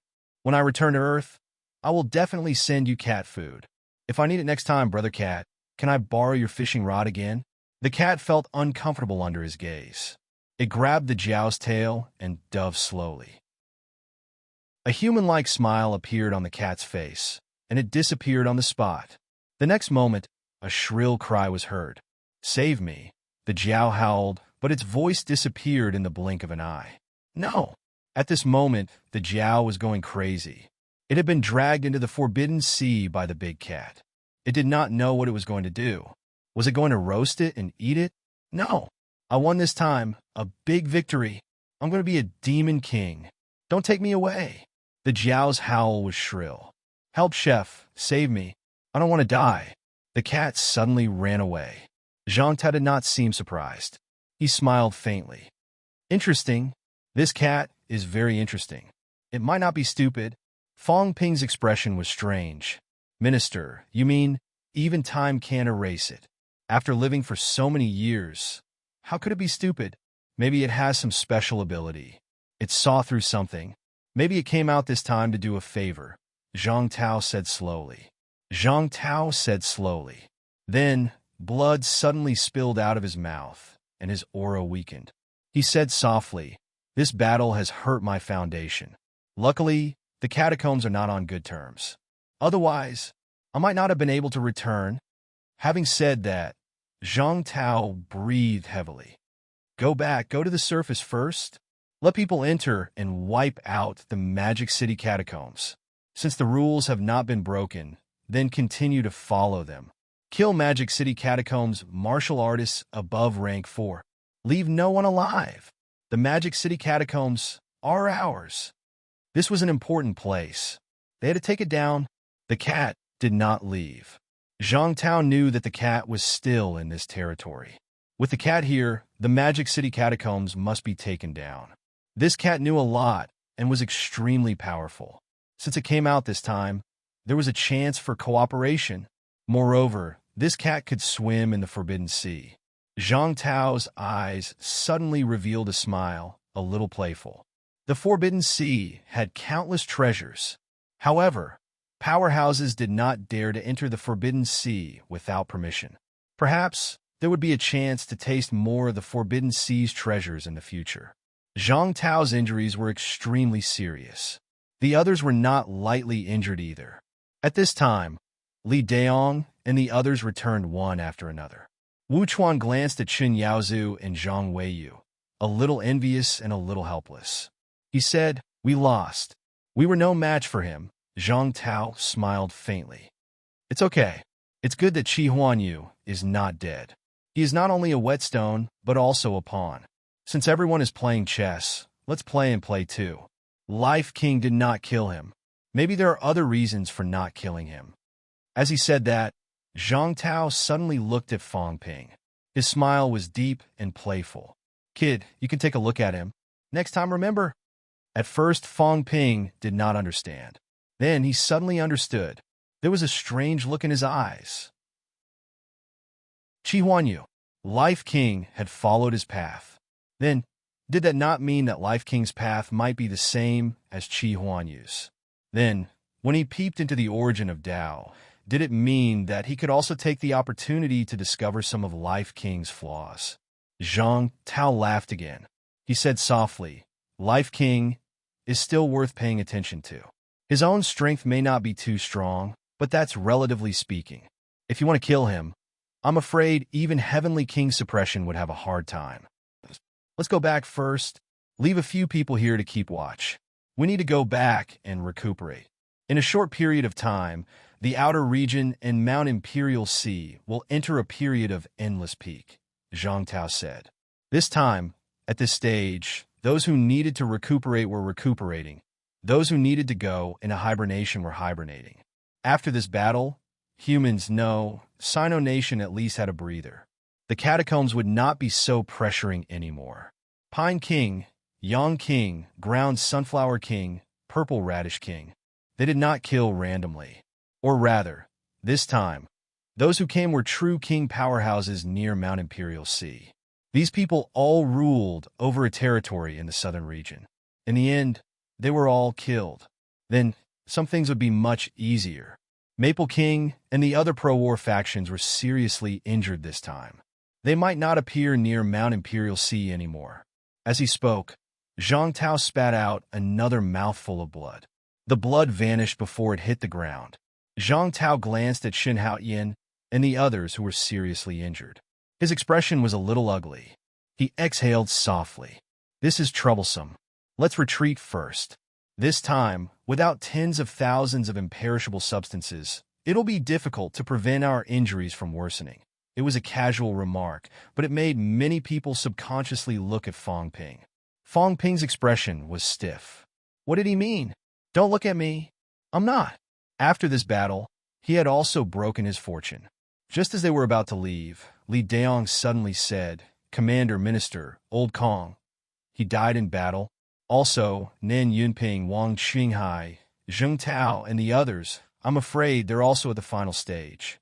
When I return to Earth, I will definitely send you cat food. If I need it next time, brother cat, can I borrow your fishing rod again?" The cat felt uncomfortable under his gaze. It grabbed the Jiao's tail and dove slowly. A human-like smile appeared on the cat's face, and it disappeared on the spot. The next moment, a shrill cry was heard. "Save me!" The Jiao howled, but its voice disappeared in the blink of an eye. No! At this moment, the Jiao was going crazy. It had been dragged into the forbidden sea by the big cat. It did not know what it was going to do. Was it going to roast it and eat it? No! I won this time. A big victory. I'm going to be a demon king. Don't take me away. The Jiao's howl was shrill. "Help, chef. Save me. I don't want to die." The cat suddenly ran away. Zhang Tao did not seem surprised. He smiled faintly. "Interesting. This cat is very interesting. It might not be stupid." Fong Ping's expression was strange. "Minister, you mean even time can't erase it? After living for so many years, how could it be stupid? Maybe it has some special ability. It saw through something. Maybe it came out this time to do a favor," Zhang Tao said slowly. Zhang Tao said slowly. Then, blood suddenly spilled out of his mouth, and his aura weakened. He said softly, "This battle has hurt my foundation. Luckily, the catacombs are not on good terms. Otherwise, I might not have been able to return." Having said that, Zhang Tao breathed heavily. Go to the surface first. Let people enter and wipe out the Magic City catacombs. Since the rules have not been broken, then continue to follow them. Kill Magic City catacombs martial artists above rank 4. Leave no one alive. The Magic City catacombs are ours. This was an important place. They had to take it down. The cat did not leave. Zhang Tao knew that the cat was still in this territory. With the cat here, the Magic City catacombs must be taken down. This cat knew a lot and was extremely powerful. Since it came out this time, there was a chance for cooperation. Moreover, this cat could swim in the Forbidden Sea. Zhang Tao's eyes suddenly revealed a smile, a little playful. The Forbidden Sea had countless treasures. However, powerhouses did not dare to enter the Forbidden Sea without permission. Perhaps there would be a chance to taste more of the Forbidden Sea's treasures in the future. Zhang Tao's injuries were extremely serious. The others were not lightly injured either. At this time, Li Daong and the others returned one after another. Wu Chuan glanced at Chen Yaozu and Zhang Weiyu, a little envious and a little helpless. He said, "We lost. We were no match for him." Zhang Tao smiled faintly. "It's okay. It's good that Qi Huanyu is not dead. He is not only a whetstone, but also a pawn. Since everyone is playing chess, let's play and play too. Life King did not kill him. Maybe there are other reasons for not killing him. As he said that, Zhang Tao suddenly looked at Fong Ping. His smile was deep and playful. Kid, you can take a look at him. Next time, remember? At first, Fong Ping did not understand. Then he suddenly understood. There was a strange look in his eyes. Qi Huanyu, Life King, had followed his path. Then, did that not mean that Life King's path might be the same as Qi Huanyu's? Then, when he peeped into the origin of Tao, did it mean that he could also take the opportunity to discover some of Life King's flaws? Zhang Tao laughed again. He said softly, Life King is still worth paying attention to. His own strength may not be too strong, but that's relatively speaking. If you want to kill him, I'm afraid even Heavenly King Suppression would have a hard time. Let's go back first. Leave a few people here to keep watch. We need to go back and recuperate. In a short period of time, the outer region and Mount Imperial Sea will enter a period of endless peak, Zhang Tao said. This time, at this stage, those who needed to recuperate were recuperating. Those who needed to go into hibernation were hibernating. After this battle, humans know Sino Nation at least had a breather. The catacombs would not be so pressuring anymore. Pine King, Yang King, Ground Sunflower King, Purple Radish King. They did not kill randomly. Or rather, this time, those who came were true king powerhouses near Mount Imperial Sea. These people all ruled over a territory in the southern region. In the end, they were all killed. Then, some things would be much easier. Maple King and the other pro-war factions were seriously injured this time. They might not appear near Mount Imperial Sea anymore. As he spoke, Zhang Tao spat out another mouthful of blood. The blood vanished before it hit the ground. Zhang Tao glanced at Shin Haoyan and the others who were seriously injured. His expression was a little ugly. He exhaled softly. This is troublesome. Let's retreat first. This time, without tens of thousands of imperishable substances, it'll be difficult to prevent our injuries from worsening. It was a casual remark, but it made many people subconsciously look at Fong Ping. Fong Ping's expression was stiff. What did he mean? Don't look at me. I'm not. After this battle, he had also broken his fortune. Just as they were about to leave, Li Daong suddenly said, Commander Minister, Old Kong. He died in battle. Also, Nen Yunping, Wang Qinghai, Zheng Tao, and the others, I'm afraid they're also at the final stage.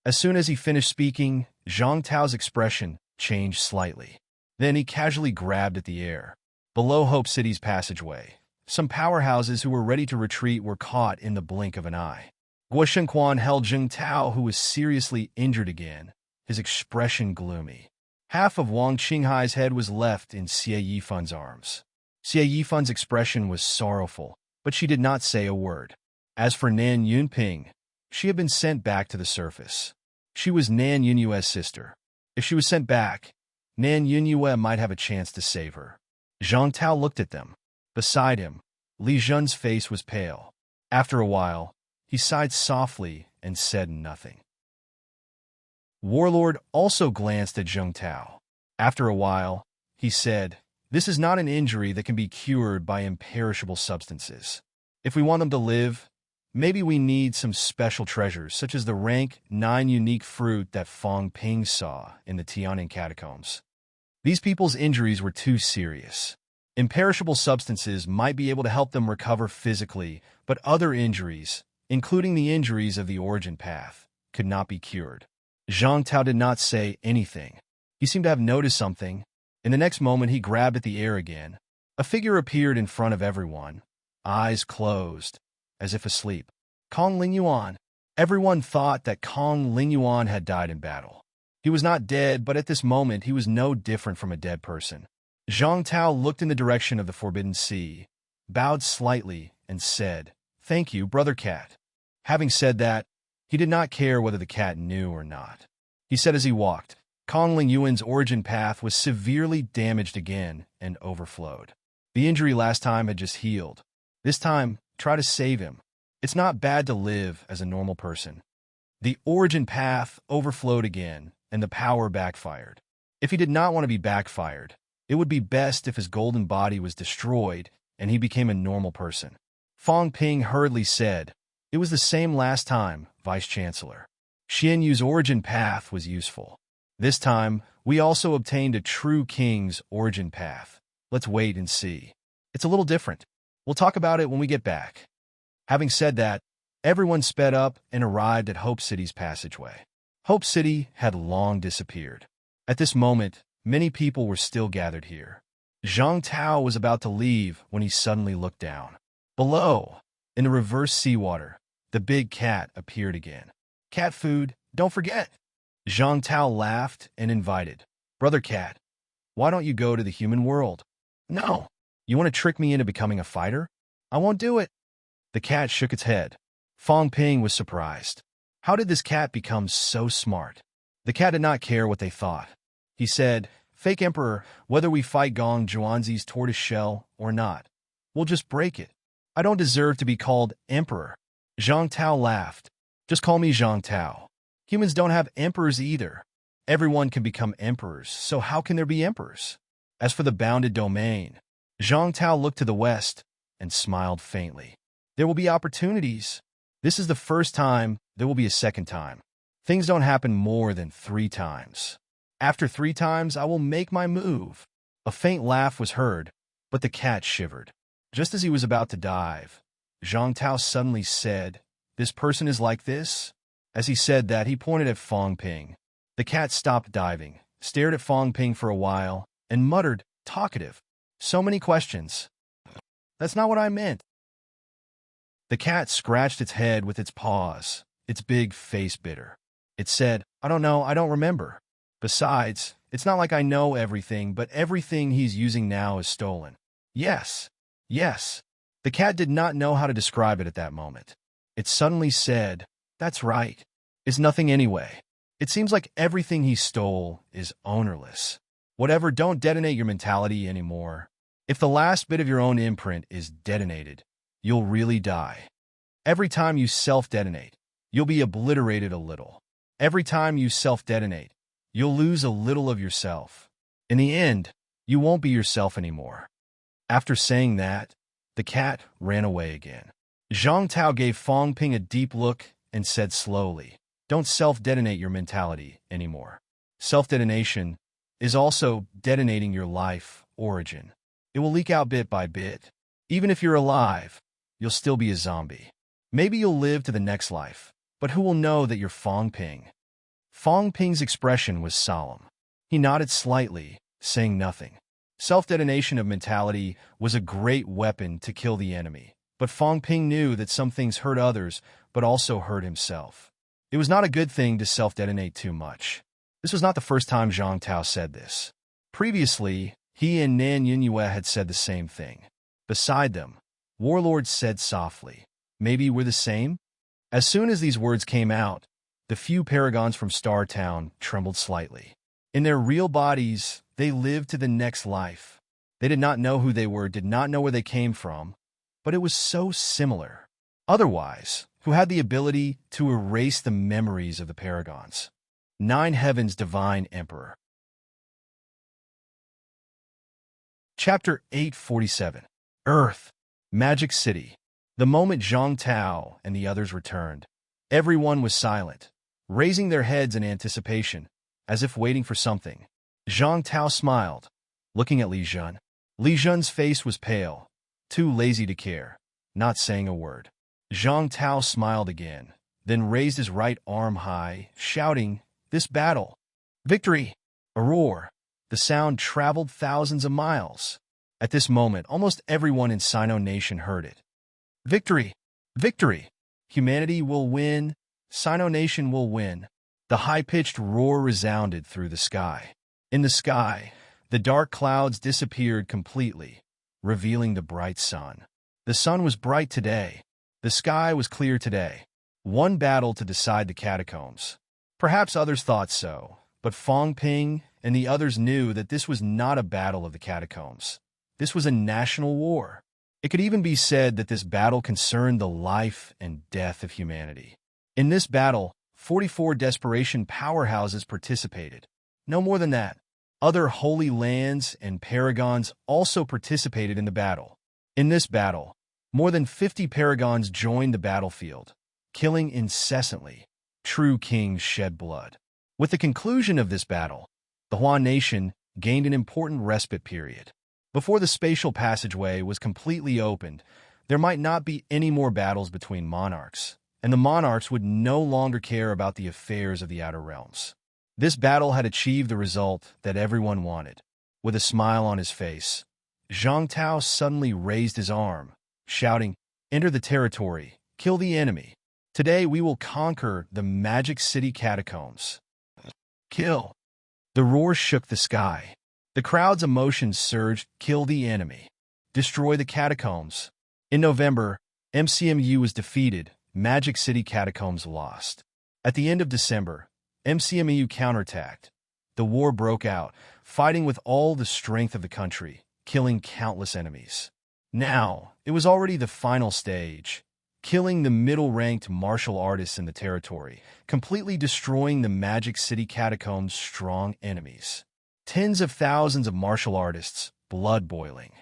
As soon as he finished speaking, Zhang Tao's expression changed slightly. Then he casually grabbed at the air. Below Hope City's passageway, some powerhouses who were ready to retreat were caught in the blink of an eye. Guo Shenquan held Zheng Tao, who was seriously injured again, his expression gloomy. Half of Wang Qinghai's head was left in Xie Yifun's arms. Xie Yifun's expression was sorrowful, but she did not say a word. As for Nan Yunping, she had been sent back to the surface. She was Nan Yunyue's sister. If she was sent back, Nan Yunyue might have a chance to save her. Zhang Tao looked at them. Beside him, Li Zhen's face was pale. After a while, he sighed softly and said nothing. Warlord also glanced at Zheng Tao. After a while, he said, This is not an injury that can be cured by imperishable substances. If we want them to live, maybe we need some special treasures, such as the rank 9 unique fruit that Fong Ping saw in the Tiananmen catacombs. These people's injuries were too serious. Imperishable substances might be able to help them recover physically, but other injuries, including the injuries of the origin path, could not be cured. Zhang Tao did not say anything. He seemed to have noticed something. In the next moment, he grabbed at the air again. A figure appeared in front of everyone, eyes closed, as if asleep. Kong Lingyuan. Everyone thought that Kong Lingyuan had died in battle. He was not dead, but at this moment he was no different from a dead person. Zhang Tao looked in the direction of the Forbidden Sea, bowed slightly, and said, Thank you, Brother Cat. Having said that, he did not care whether the cat knew or not. He said as he walked, Kong Lingyuan's origin path was severely damaged again and overflowed. The injury last time had just healed. This time, try to save him. It's not bad to live as a normal person. The origin path overflowed again, and the power backfired. If he did not want to be backfired, it would be best if his golden body was destroyed and he became a normal person. Fong Ping hurriedly said, "It was the same last time, Vice Chancellor. Xian Yu's origin path was useful. This time, we also obtained a true king's origin path. Let's wait and see. It's a little different. We'll talk about it when we get back." Having said that, everyone sped up and arrived at Hope City's passageway. Hope City had long disappeared. At this moment, many people were still gathered here. Zhang Tao was about to leave when he suddenly looked down. Below, in the reverse seawater, the big cat appeared again. "Cat food, don't forget." Zhang Tao laughed and invited, "Brother Cat, why don't you go to the human world?" "No. You want to trick me into becoming a fighter? I won't do it." The cat shook its head. Fong Ping was surprised. How did this cat become so smart? The cat did not care what they thought. He said, "Fake Emperor, whether we fight Gong Zhuanzi's tortoise shell or not, we'll just break it. I don't deserve to be called Emperor." Zhang Tao laughed. "Just call me Zhang Tao. Humans don't have emperors either. Everyone can become emperors, so how can there be emperors?" As for the bounded domain, Zhang Tao looked to the west and smiled faintly. "There will be opportunities. This is the first time, there will be a second time. Things don't happen more than 3 times. After 3 times, I will make my move." A faint laugh was heard, but the cat shivered. Just as he was about to dive, Zhang Tao suddenly said, "This person is like this?" As he said that, he pointed at Fong Ping. The cat stopped diving, stared at Fong Ping for a while, and muttered, "Talkative. So many questions. That's not what I meant." The cat scratched its head with its paws, its big face bitter. It said, "I don't know, I don't remember. Besides, it's not like I know everything, but everything he's using now is stolen." Yes. The cat did not know how to describe it at that moment. It suddenly said, "That's right. It's nothing anyway. It seems like everything he stole is ownerless. Whatever, don't detonate your mentality anymore. If the last bit of your own imprint is detonated, you'll really die. Every time you self-detonate, you'll be obliterated a little. Every time you self-detonate, you'll lose a little of yourself. In the end, you won't be yourself anymore." After saying that, the cat ran away again. Zhang Tao gave Fong Ping a deep look and said slowly, "Don't self-detonate your mentality anymore. Self-detonation is also detonating your life origin. It will leak out bit by bit. Even if you're alive, you'll still be a zombie. Maybe you'll live to the next life, but who will know that you're Fong Ping?" Fong Ping's expression was solemn. He nodded slightly, saying nothing. Self-detonation of mentality was a great weapon to kill the enemy, but Fong Ping knew that some things hurt others, but also hurt himself. It was not a good thing to self-detonate too much. This was not the first time Zhang Tao said this. Previously, he and Nan Yunyue had said the same thing. Beside them, Warlord said softly, "Maybe we're the same?" As soon as these words came out, the few paragons from Star Town trembled slightly. In their real bodies, they lived to the next life. They did not know who they were, did not know where they came from, but it was so similar. Otherwise, who had the ability to erase the memories of the paragons? 9 Heavens Divine Emperor. Chapter 847. Earth. Magic City. The moment Zhang Tao and the others returned, everyone was silent, raising their heads in anticipation, as if waiting for something. Zhang Tao smiled, looking at Li Jun. Li Jun's face was pale, too lazy to care, not saying a word. Zhang Tao smiled again, then raised his right arm high, shouting, "This battle! Victory!" A roar. The sound traveled thousands of miles. At this moment, almost everyone in Sino Nation heard it. "Victory! Victory! Humanity will win! Sino Nation will win!" The high-pitched roar resounded through the sky. In the sky, the dark clouds disappeared completely, revealing the bright sun. The sun was bright today. The sky was clear today. One battle to decide the catacombs. Perhaps others thought so, but Fong Ping and the others knew that this was not a battle of the catacombs. This was a national war. It could even be said that this battle concerned the life and death of humanity. In this battle, 44 desperation powerhouses participated. No more than that. Other holy lands and paragons also participated in the battle. In this battle, more than 50 paragons joined the battlefield, killing incessantly. True kings shed blood. With the conclusion of this battle, the Huan nation gained an important respite period. Before the spatial passageway was completely opened, there might not be any more battles between monarchs, and the monarchs would no longer care about the affairs of the outer realms. This battle had achieved the result that everyone wanted. With a smile on his face, Zhang Tao suddenly raised his arm, shouting, "Enter the territory, kill the enemy. Today we will conquer the Magic City catacombs." Kill. The roar shook the sky. The crowd's emotions surged, kill the enemy. Destroy the catacombs. In November, MCMU was defeated, Magic City catacombs lost. At the end of December, MCMU counterattacked. The war broke out, fighting with all the strength of the country, killing countless enemies. Now, it was already the final stage, killing the middle-ranked martial artists in the territory, completely destroying the Magic City catacombs' strong enemies. Tens of thousands of martial artists, blood boiling.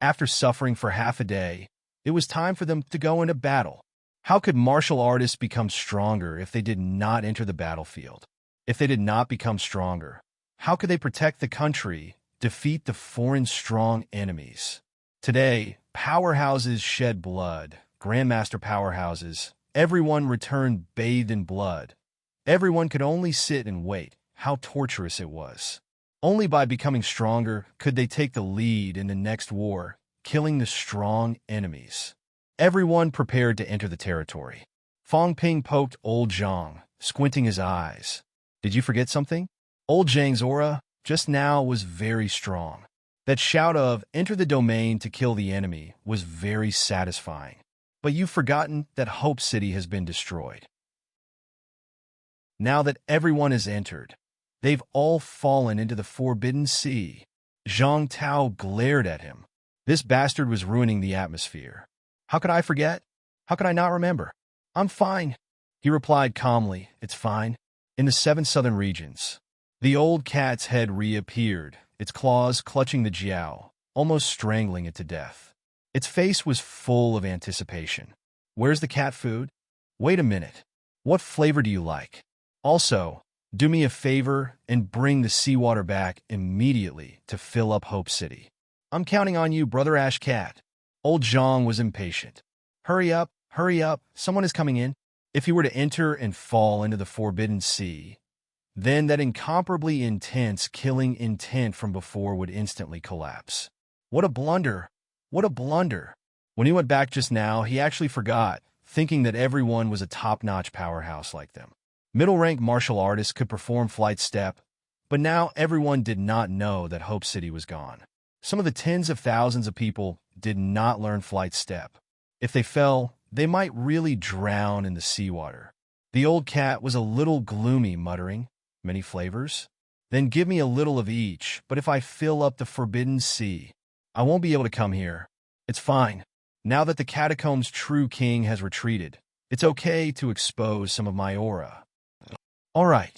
After suffering for half a day, it was time for them to go into battle. How could martial artists become stronger if they did not enter the battlefield? If they did not become stronger, how could they protect the country, defeat the foreign strong enemies? Today, powerhouses shed blood, grandmaster powerhouses. Everyone returned bathed in blood. Everyone could only sit and wait. How torturous it was. Only by becoming stronger could they take the lead in the next war, killing the strong enemies. Everyone prepared to enter the territory. Fong Ping poked old Zhang, squinting his eyes. Did you forget something? Old Zhang's aura, just now, was very strong. That shout of, "Enter the domain to kill the enemy," was very satisfying. But you've forgotten that Hope City has been destroyed. Now that everyone has entered, they've all fallen into the Forbidden Sea. Zhang Tao glared at him. This bastard was ruining the atmosphere. How could I forget? How could I not remember? I'm fine, he replied calmly. It's fine. In the 7 southern regions, the old cat's head reappeared, its claws clutching the Jiao, almost strangling it to death. Its face was full of anticipation. Where's the cat food? Wait a minute. What flavor do you like? Also, do me a favor and bring the seawater back immediately to fill up Hope City. I'm counting on you, Brother Ash Cat. Old Zhang was impatient. Hurry up, someone is coming in. If he were to enter and fall into the Forbidden Sea, then that incomparably intense killing intent from before would instantly collapse. What a blunder! What a blunder! When he went back just now, he actually forgot, thinking that everyone was a top-notch powerhouse like them. Middle-rank martial artists could perform flight step, but now everyone did not know that Hope City was gone. Some of the tens of thousands of people did not learn flight step. If they fell, they might really drown in the seawater. The old cat was a little gloomy, muttering, "Many flavors? Then give me a little of each, but if I fill up the Forbidden Sea, I won't be able to come here. It's fine. Now that the catacomb's true king has retreated, it's okay to expose some of my aura." All right.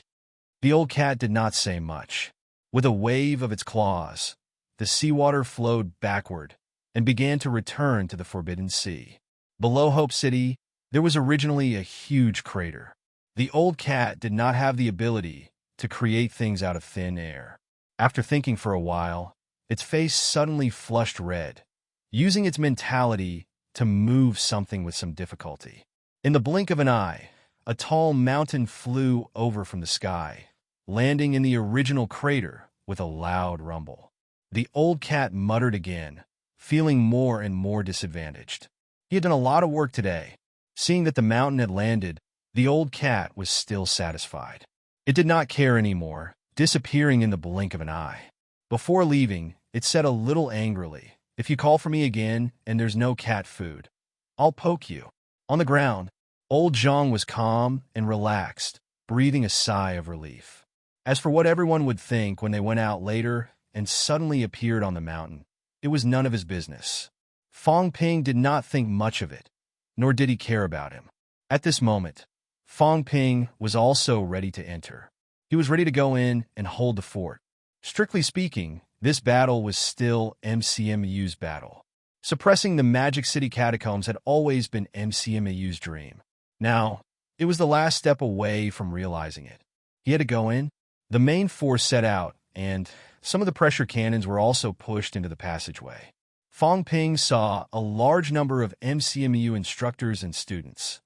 The old cat did not say much. With a wave of its claws, the seawater flowed backward and began to return to the Forbidden Sea. Below Hope City, there was originally a huge crater. The old cat did not have the ability to create things out of thin air. After thinking for a while, its face suddenly flushed red, using its mentality to move something with some difficulty. In the blink of an eye, a tall mountain flew over from the sky, landing in the original crater with a loud rumble. The old cat muttered again, feeling more and more disadvantaged. He had done a lot of work today. Seeing that the mountain had landed, the old cat was still satisfied. It did not care anymore, disappearing in the blink of an eye. Before leaving, it said a little angrily, "If you call for me again and there's no cat food, I'll poke you." On the ground, old Zhang was calm and relaxed, breathing a sigh of relief. As for what everyone would think when they went out later and suddenly appeared on the mountain, it was none of his business. Fong Ping did not think much of it, nor did he care about him. At this moment, Fong Ping was also ready to enter. He was ready to go in and hold the fort. Strictly speaking, this battle was still MCMU's battle. Suppressing the Magic City catacombs had always been MCMU's dream. Now, it was the last step away from realizing it. He had to go in. The main force set out, and some of the pressure cannons were also pushed into the passageway. Fong Ping saw a large number of MCMU instructors and students.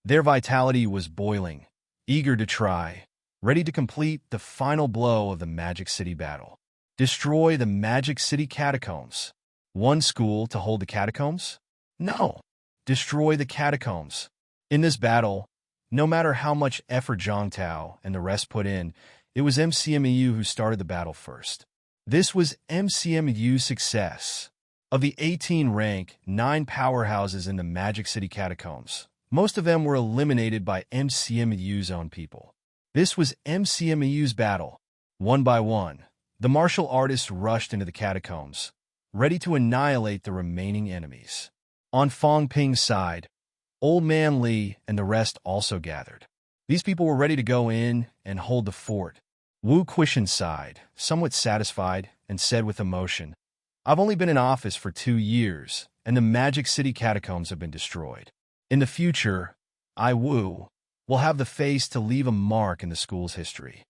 Their vitality was boiling, eager to try, ready to complete the final blow of the Magic City battle. Destroy the Magic City catacombs. One school to hold the catacombs? No. Destroy the catacombs. In this battle, no matter how much effort Zhang Tao and the rest put in, it was MCMU who started the battle first. This was MCMU's success. Of the 18 9 powerhouses in the Magic City catacombs, most of them were eliminated by MCMU's own people. This was MCMU's battle. One by one, the martial artists rushed into the catacombs, ready to annihilate the remaining enemies. On Fong Ping's side, Old Man Li and the rest also gathered. These people were ready to go in and hold the fort. Wu Quishan sighed, somewhat satisfied, and said with emotion, "I've only been in office for 2 years, and the Magic City catacombs have been destroyed. In the future, I, Wu, will have the face to leave a mark in the school's history."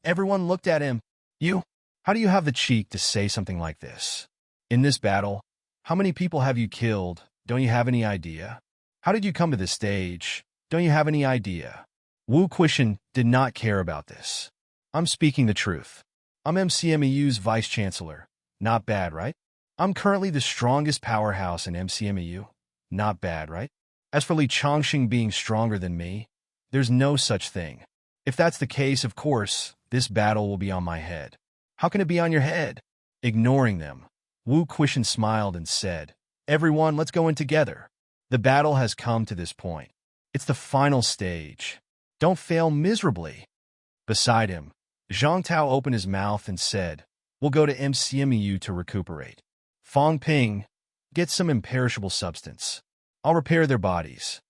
Everyone looked at him. "You? How do you have the cheek to say something like this? In this battle, how many people have you killed? Don't you have any idea? How did you come to this stage? Don't you have any idea?" Wu Quishan did not care about this. "I'm speaking the truth. I'm MCMU's vice-chancellor. Not bad, right? I'm currently the strongest powerhouse in MCMU. Not bad, right? As for Li Chongqing being stronger than me, there's no such thing. If that's the case, of course, this battle will be on my head." "How can it be on your head?" Ignoring them, Wu Quishan smiled and said, "Everyone, let's go in together. The battle has come to this point. It's the final stage. Don't fail miserably." Beside him, Zhang Tao opened his mouth and said, "We'll go to MCMU to recuperate. Fong Ping, get some imperishable substance. I'll repair their bodies."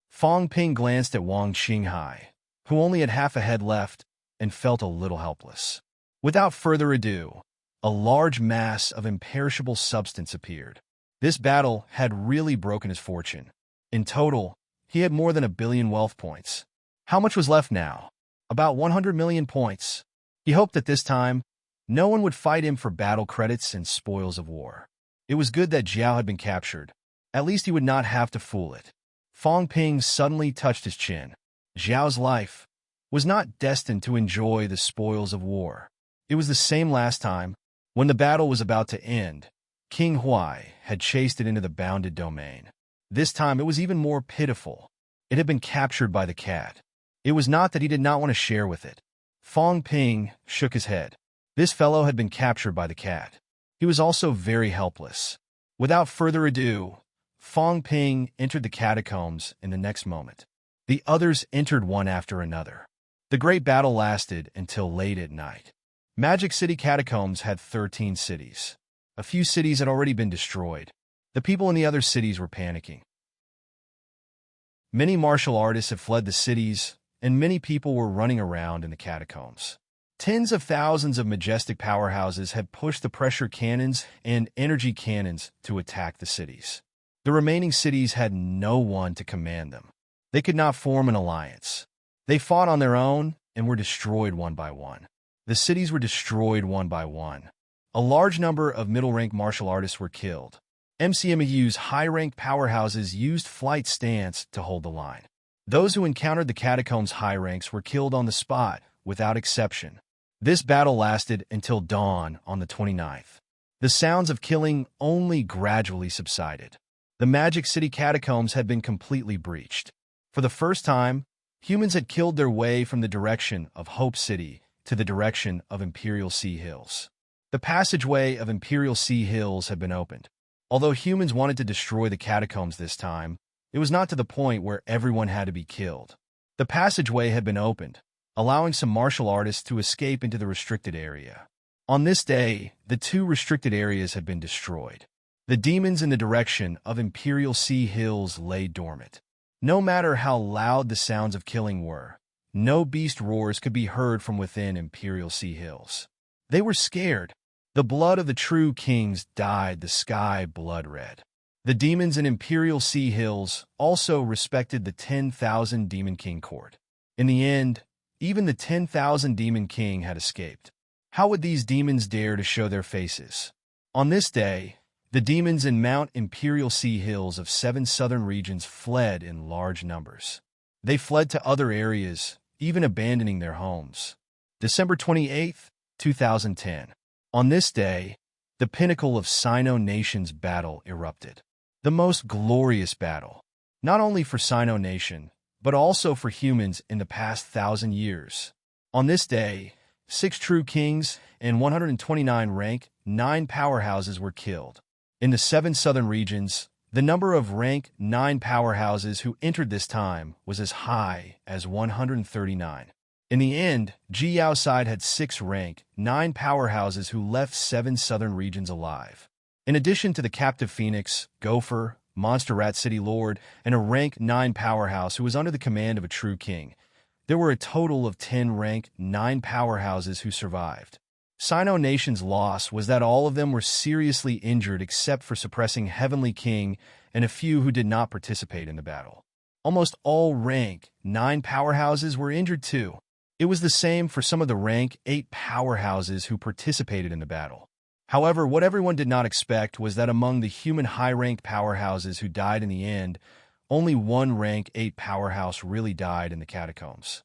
Fong Ping glanced at Wang Qinghai, who only had half a head left, and felt a little helpless. Without further ado, a large mass of imperishable substance appeared. This battle had really broken his fortune. In total, he had more than 1 billion wealth points. How much was left now? About 100 million points. He hoped that this time, no one would fight him for battle credits and spoils of war. It was good that Jiao had been captured. At least he would not have to fool it. Fong Ping suddenly touched his chin. Jiao's life was not destined to enjoy the spoils of war. It was the same last time. When the battle was about to end, King Huai had chased it into the bounded domain. This time it was even more pitiful. It had been captured by the cat. It was not that he did not want to share with it. Fong Ping shook his head. This fellow had been captured by the cat. He was also very helpless. Without further ado, Fong Ping entered the catacombs in the next moment. The others entered one after another. The great battle lasted until late at night. Magic City catacombs had 13 cities. A few cities had already been destroyed. The people in the other cities were panicking. Many martial artists had fled the cities, and many people were running around in the catacombs. Tens of thousands of majestic powerhouses had pushed the pressure cannons and energy cannons to attack the cities. The remaining cities had no one to command them. They could not form an alliance. They fought on their own and were destroyed one by one. The cities were destroyed one by one. A large number of middle-rank martial artists were killed. MCMU's high-ranked powerhouses used flight stance to hold the line. Those who encountered the catacombs' high ranks were killed on the spot, without exception. This battle lasted until dawn on the 29th. The sounds of killing only gradually subsided. The Magic City catacombs had been completely breached. For the first time, humans had killed their way from the direction of Hope City to the direction of Imperial Sea Hills. The passageway of Imperial Sea Hills had been opened. Although humans wanted to destroy the catacombs this time, it was not to the point where everyone had to be killed. The passageway had been opened, allowing some martial artists to escape into the restricted area. On this day, the 2 restricted areas had been destroyed. The demons in the direction of Imperial Sea Hills lay dormant. No matter how loud the sounds of killing were, no beast roars could be heard from within Imperial Sea Hills. They were scared. The blood of the true kings dyed the sky blood red. The demons in Imperial Sea Hills also respected the 10,000 Demon King court. In the end, even the 10,000 Demon King had escaped. How would these demons dare to show their faces? On this day, the demons in Mount Imperial Sea Hills of 7 southern regions fled in large numbers. They fled to other areas, even abandoning their homes. December 28, 2010. On this day, the pinnacle of Sino Nation's battle erupted. The most glorious battle, not only for Sino Nation, but also for humans in the past 1,000 years. On this day, 6 true kings and 129 rank 9 powerhouses were killed. In the 7 southern regions, the number of rank 9 powerhouses who entered this time was as high as 139. In the end, Jiao side had 6 rank 9 powerhouses who left 7 southern regions alive. In addition to the captive Phoenix, Gopher, Monster Rat City Lord, and a rank 9 powerhouse who was under the command of a true king, there were a total of 10 rank 9 powerhouses who survived. Sino Nation's loss was that all of them were seriously injured except for suppressing Heavenly King and a few who did not participate in the battle. Almost all rank 9 powerhouses were injured too. It was the same for some of the rank 8 powerhouses who participated in the battle. However, what everyone did not expect was that among the human high-ranked powerhouses who died in the end, only one rank 8 powerhouse really died in the catacombs.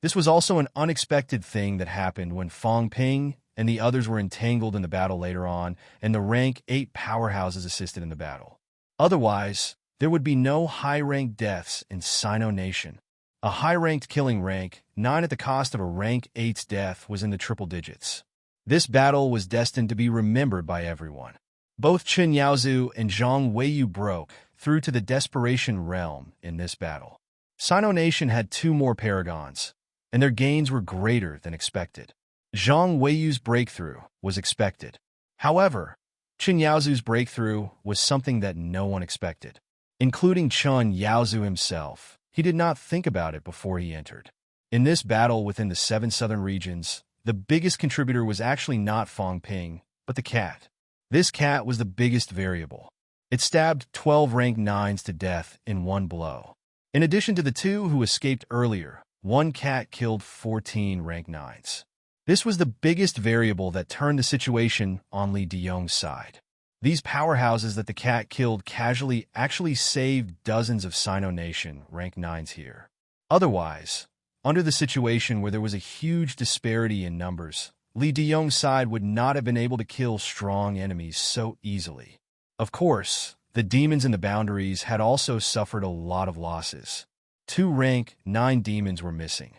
This was also an unexpected thing that happened when Fong Ping and the others were entangled in the battle later on, and the rank 8 powerhouses assisted in the battle. Otherwise, there would be no high-ranked deaths in Sino Nation. A high-ranked killing rank 9 at the cost of a rank 8's death was in the triple digits. This battle was destined to be remembered by everyone. Both Chen Yaozu and Zhang Weiyu broke through to the desperation realm in this battle. Sino Nation had 2 more paragons, and their gains were greater than expected. Zhang Weiyu's breakthrough was expected. However, Chen Yaozu's breakthrough was something that no one expected, including Chen Yaozu himself. He did not think about it before he entered. In this battle within the 7 southern regions, the biggest contributor was actually not Fong Ping, but the cat. This cat was the biggest variable. It stabbed 12 rank 9s to death in one blow. In addition to the 2 who escaped earlier, one cat killed 14 rank 9s. This was the biggest variable that turned the situation on Li Diyong's side. These powerhouses that the cat killed casually actually saved dozens of Sino Nation rank 9s here. Otherwise, under the situation where there was a huge disparity in numbers, Li Diyong's side would not have been able to kill strong enemies so easily. Of course, the demons in the boundaries had also suffered a lot of losses. 2 rank 9 demons were missing.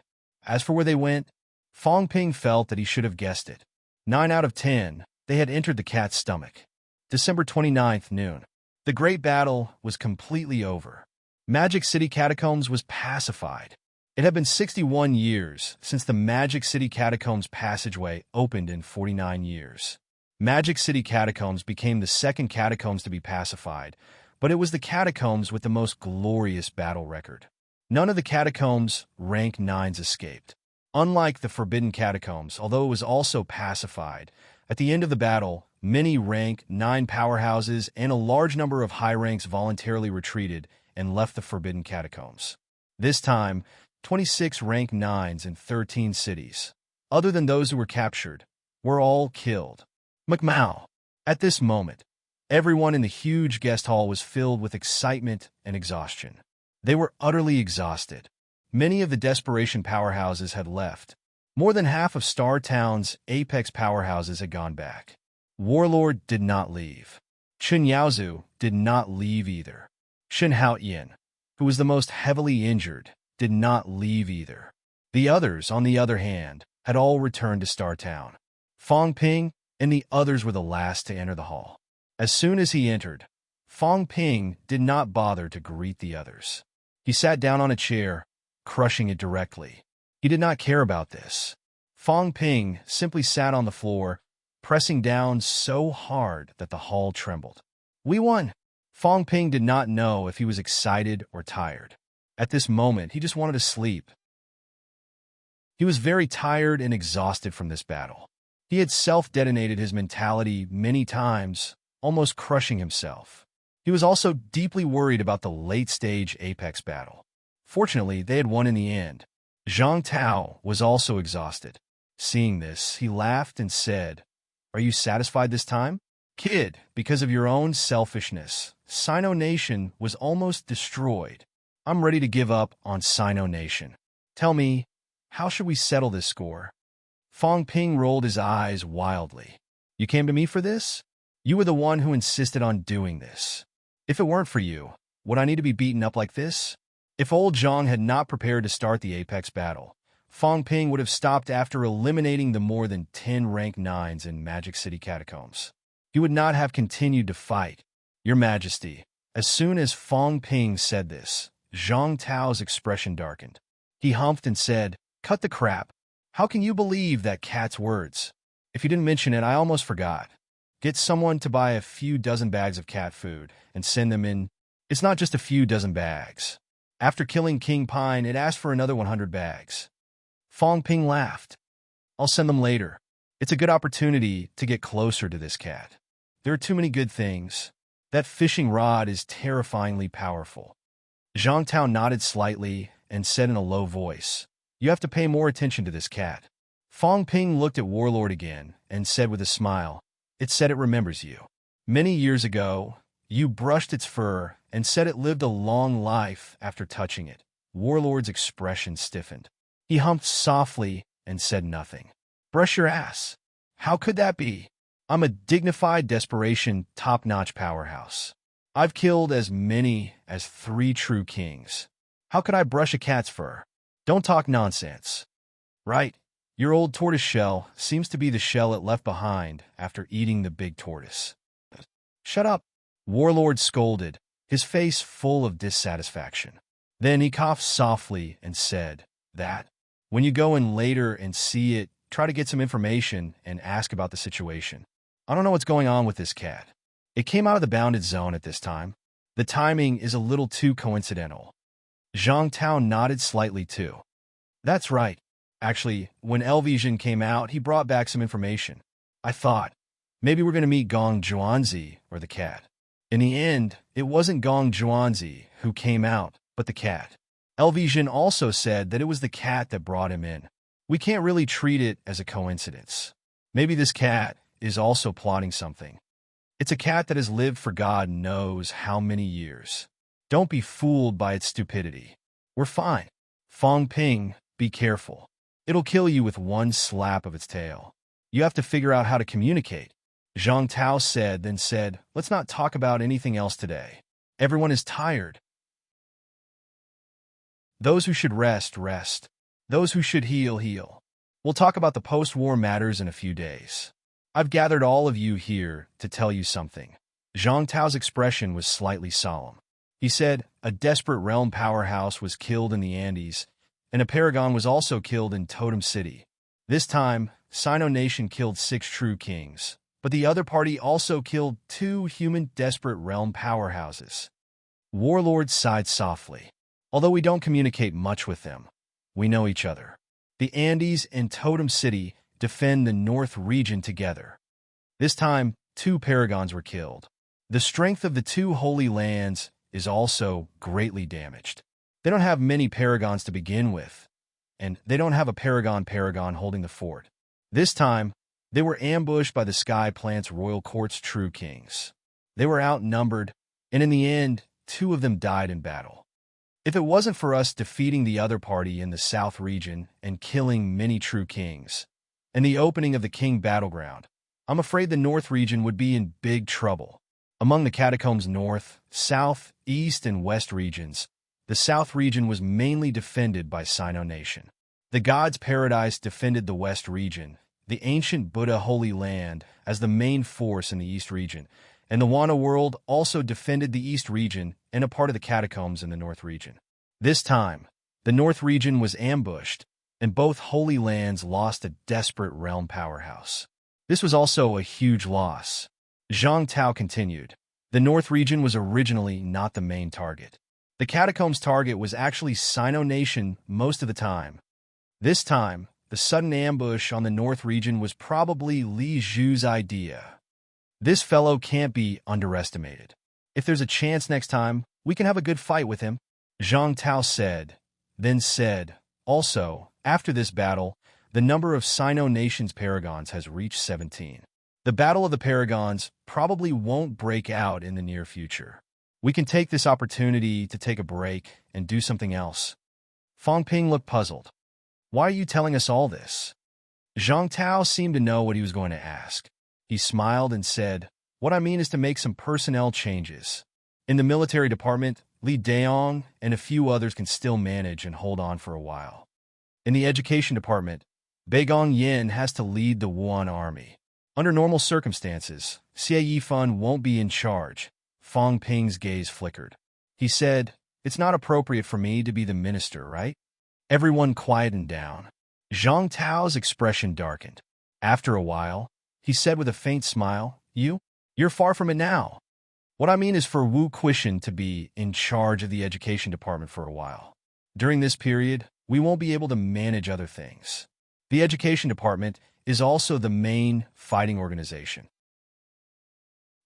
As for where they went, Fong Ping felt that he should have guessed it. 9 out of 10, they had entered the cat's stomach. December 29th, noon. The great battle was completely over. Magic City Catacombs was pacified. It had been 61 years since the Magic City Catacombs passageway opened in 49 years. Magic City Catacombs became the second catacombs to be pacified, but it was the catacombs with the most glorious battle record. None of the catacombs rank 9s escaped. Unlike the Forbidden Catacombs, although it was also pacified, at the end of the battle, many rank 9 powerhouses and a large number of high ranks voluntarily retreated and left the Forbidden Catacombs. This time, 26 rank 9s in 13 cities, other than those who were captured, were all killed. McMao. At this moment, everyone in the huge guest hall was filled with excitement and exhaustion. They were utterly exhausted. Many of the desperation powerhouses had left. More than half of Star Town's apex powerhouses had gone back. Warlord did not leave. Chen Yaozu did not leave either. Shen Haoyan, who was the most heavily injured, did not leave either. The others, on the other hand, had all returned to Star Town. Fong Ping and the others were the last to enter the hall. As soon as he entered, Fong Ping did not bother to greet the others. He sat down on a chair, crushing it directly. He did not care about this. Fong Ping simply sat on the floor, pressing down so hard that the hall trembled. "We won!" Fong Ping did not know if he was excited or tired. At this moment, he just wanted to sleep. He was very tired and exhausted from this battle. He had self-detonated his mentality many times, almost crushing himself. He was also deeply worried about the late-stage apex battle. Fortunately, they had won in the end. Zhang Tao was also exhausted. Seeing this, he laughed and said, "Are you satisfied this time? Kid, because of your own selfishness, Sino Nation was almost destroyed. I'm ready to give up on Sino Nation. Tell me, how should we settle this score?" Fong Ping rolled his eyes wildly. "You came to me for this? You were the one who insisted on doing this. If it weren't for you, would I need to be beaten up like this?" If old Zhang had not prepared to start the apex battle, Fong Ping would have stopped after eliminating the more than 10 rank 9s in Magic City catacombs. He would not have continued to fight. "Your Majesty." As soon as Fong Ping said this, Zhang Tao's expression darkened. He humphed and said, "Cut the crap. How can you believe that cat's words? If you didn't mention it, I almost forgot. Get someone to buy a few dozen bags of cat food and send them in. It's not just a few dozen bags. After killing King Pine, it asked for another 100 bags. Fong Ping laughed. "I'll send them later. It's a good opportunity to get closer to this cat. There are too many good things. That fishing rod is terrifyingly powerful." Zhang Tao nodded slightly and said in a low voice, "You have to pay more attention to this cat." Fong Ping looked at Warlord again and said with a smile, "It said it remembers you. Many years ago, you brushed its fur and said it lived a long life after touching it." Warlord's expression stiffened. He humped softly and said nothing. "Brush your ass. How could that be? I'm a dignified desperation, top-notch powerhouse. I've killed as many as 3 true kings. How could I brush a cat's fur? Don't talk nonsense." "Right. Your old tortoise shell seems to be the shell it left behind after eating the big tortoise." "Shut up," Warlord scolded, his face full of dissatisfaction. Then he coughed softly and said, "That, when you go in later and see it, try to get some information and ask about the situation. I don't know what's going on with this cat. It came out of the bounded zone at this time. The timing is a little too coincidental." Zhang Tao nodded slightly too. "That's right. Actually, when Elvision came out, he brought back some information. I thought, maybe we're going to meet Gong Zhuanzi or the cat. In the end, it wasn't Gong Zhuanzi who came out, but the cat. Elvision also said that it was the cat that brought him in. We can't really treat it as a coincidence. Maybe this cat is also plotting something. It's a cat that has lived for God knows how many years. Don't be fooled by its stupidity. We're fine. Fong Ping, be careful. It'll kill you with one slap of its tail. You have to figure out how to communicate." Zhang Tao said, then said, "Let's not talk about anything else today. Everyone is tired. Those who should rest, rest. Those who should heal, heal. We'll talk about the post-war matters in a few days. I've gathered all of you here to tell you something." Zhang Tao's expression was slightly solemn. He said, "A desperate realm powerhouse was killed in the Andes, and a paragon was also killed in Totem City. This time, Sino Nation killed 6 true kings, but the other party also killed 2 human desperate realm powerhouses." Warlord sighed softly. "Although we don't communicate much with them, we know each other. The Andes and Totem City defend the North region together. This time, 2 paragons were killed. The strength of the 2 holy lands is also greatly damaged. They don't have many paragons to begin with, and they don't have a paragon holding the fort. This time, they were ambushed by the Sky Plant's Royal Court's true kings. They were outnumbered, and in the end, 2 of them died in battle. If it wasn't for us defeating the other party in the South region and killing many true kings, and the opening of the King Battleground, I'm afraid the North region would be in big trouble. Among the catacombs North, South, East, and West regions, the South region was mainly defended by Sino Nation. The God's Paradise defended the West region, the ancient Buddha Holy Land as the main force in the East region, and the Wana world also defended the East region and a part of the catacombs in the North region. This time, the North region was ambushed, and both Holy Lands lost a desperate realm powerhouse. This was also a huge loss." Zhang Tao continued. The North region was originally not the main target. The catacombs' target was actually Sino Nation most of the time. This time, the sudden ambush on the North region was probably Li Zhu's idea. This fellow can't be underestimated. If there's a chance next time, we can have a good fight with him, Zhang Tao said. Then said, also, after this battle, the number of Sino Nation's paragons has reached 17. The Battle of the Paragons probably won't break out in the near future. We can take this opportunity to take a break and do something else. Fang Ping looked puzzled. Why are you telling us all this? Zhang Tao seemed to know what he was going to ask. He smiled and said, what I mean is to make some personnel changes. In the military department, Li Daong and a few others can still manage and hold on for a while. In the education department, Beigong Yin has to lead the Wuan army. Under normal circumstances, Xie Yifan won't be in charge. Fang Ping's gaze flickered. He said, it's not appropriate for me to be the minister, right? Everyone quietened down. Zhang Tao's expression darkened. After a while, he said with a faint smile, You're far from it now. What I mean is for Wu Quishan to be in charge of the education department for a while. During this period, we won't be able to manage other things. The education department is also the main fighting organization.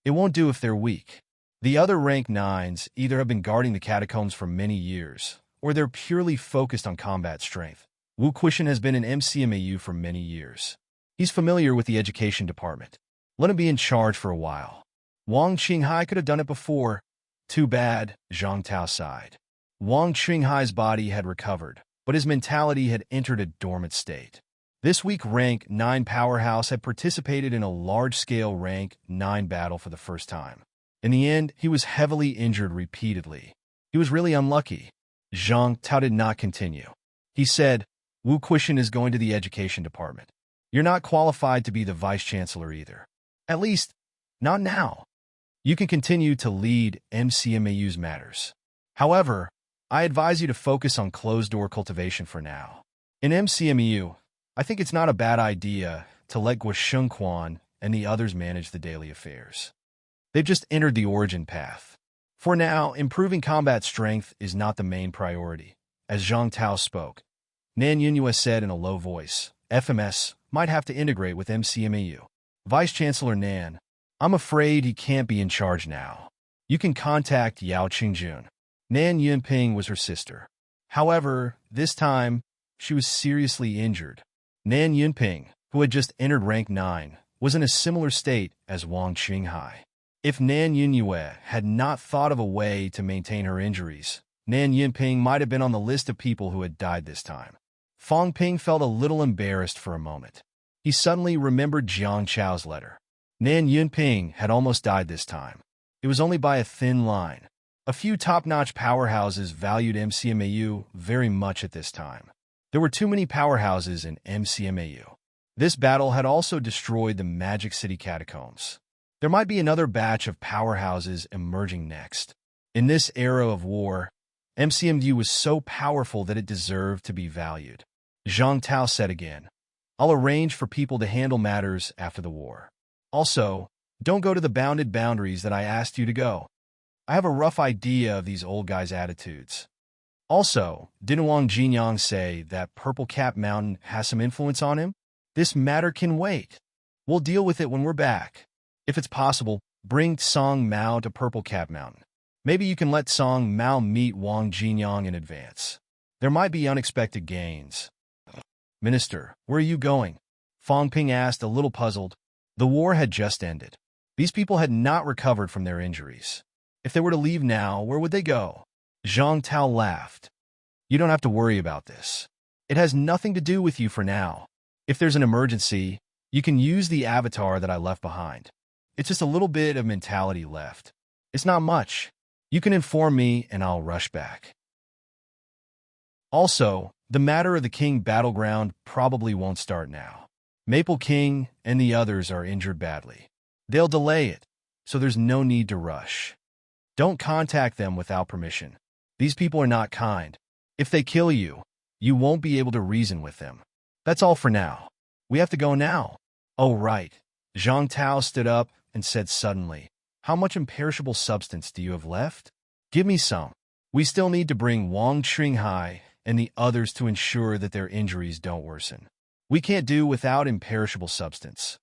It won't do if they're weak. The other rank 9s either have been guarding the catacombs for many years, or they're purely focused on combat strength. Wu Quishan has been an MCMAU for many years. He's familiar with the education department. Let him be in charge for a while. Wang Qinghai could have done it before. Too bad, Zhang Tao sighed. Wang Qinghai's body had recovered, but his mentality had entered a dormant state. This week, Rank 9 Powerhouse had participated in a large-scale Rank 9 battle for the first time. In the end, he was heavily injured repeatedly. He was really unlucky. Zhang Tao did not continue. He said, Wu Quishan is going to the education department. You're not qualified to be the vice-chancellor either. At least, not now. You can continue to lead MCMAU's matters. However, I advise you to focus on closed-door cultivation for now. In MCMAU, I think it's not a bad idea to let Guo Shengquan and the others manage the daily affairs. They've just entered the origin path. For now, improving combat strength is not the main priority. As Zhang Tao spoke, Nan Yunyue said in a low voice, FMS might have to integrate with MCMAU. Vice-Chancellor Nan, I'm afraid he can't be in charge now. You can contact Yao Qingjun. Nan Yunping was her sister. However, this time, she was seriously injured. Nan Yunping, who had just entered rank 9, was in a similar state as Wang Qinghai. If Nan Yunyue had not thought of a way to maintain her injuries, Nan Yunping might have been on the list of people who had died this time. Fang Ping felt a little embarrassed for a moment. He suddenly remembered Jiang Chao's letter. Nan Yunping had almost died this time. It was only by a thin line. A few top-notch powerhouses valued MCMAU very much at this time. There were too many powerhouses in MCMAU. This battle had also destroyed the Magic City catacombs. There might be another batch of powerhouses emerging next. In this era of war, MCMAU was so powerful that it deserved to be valued. Zhang Tao said again, I'll arrange for people to handle matters after the war. Also, don't go to the bounded boundaries that I asked you to go. I have a rough idea of these old guys' attitudes. Also, didn't Wang Jinyang say that Purple Cap Mountain has some influence on him? This matter can wait. We'll deal with it when we're back. If it's possible, bring Song Mao to Purple Cap Mountain. Maybe you can let Song Mao meet Wang Jinyang in advance. There might be unexpected gains. Minister, where are you going? Fang Ping asked, a little puzzled. The war had just ended. These people had not recovered from their injuries. If they were to leave now, where would they go? Zhang Tao laughed. You don't have to worry about this. It has nothing to do with you for now. If there's an emergency, you can use the avatar that I left behind. It's just a little bit of mentality left. It's not much. You can inform me and I'll rush back. Also, the matter of the King battleground probably won't start now. Maple King and the others are injured badly. They'll delay it, so there's no need to rush. Don't contact them without permission. These people are not kind. If they kill you, you won't be able to reason with them. That's all for now. We have to go now. Oh, right. Zhang Tao stood up and said suddenly, How much imperishable substance do you have left? Give me some. We still need to bring Wang Qinghai and the others to ensure that their injuries don't worsen. We can't do without imperishable substance.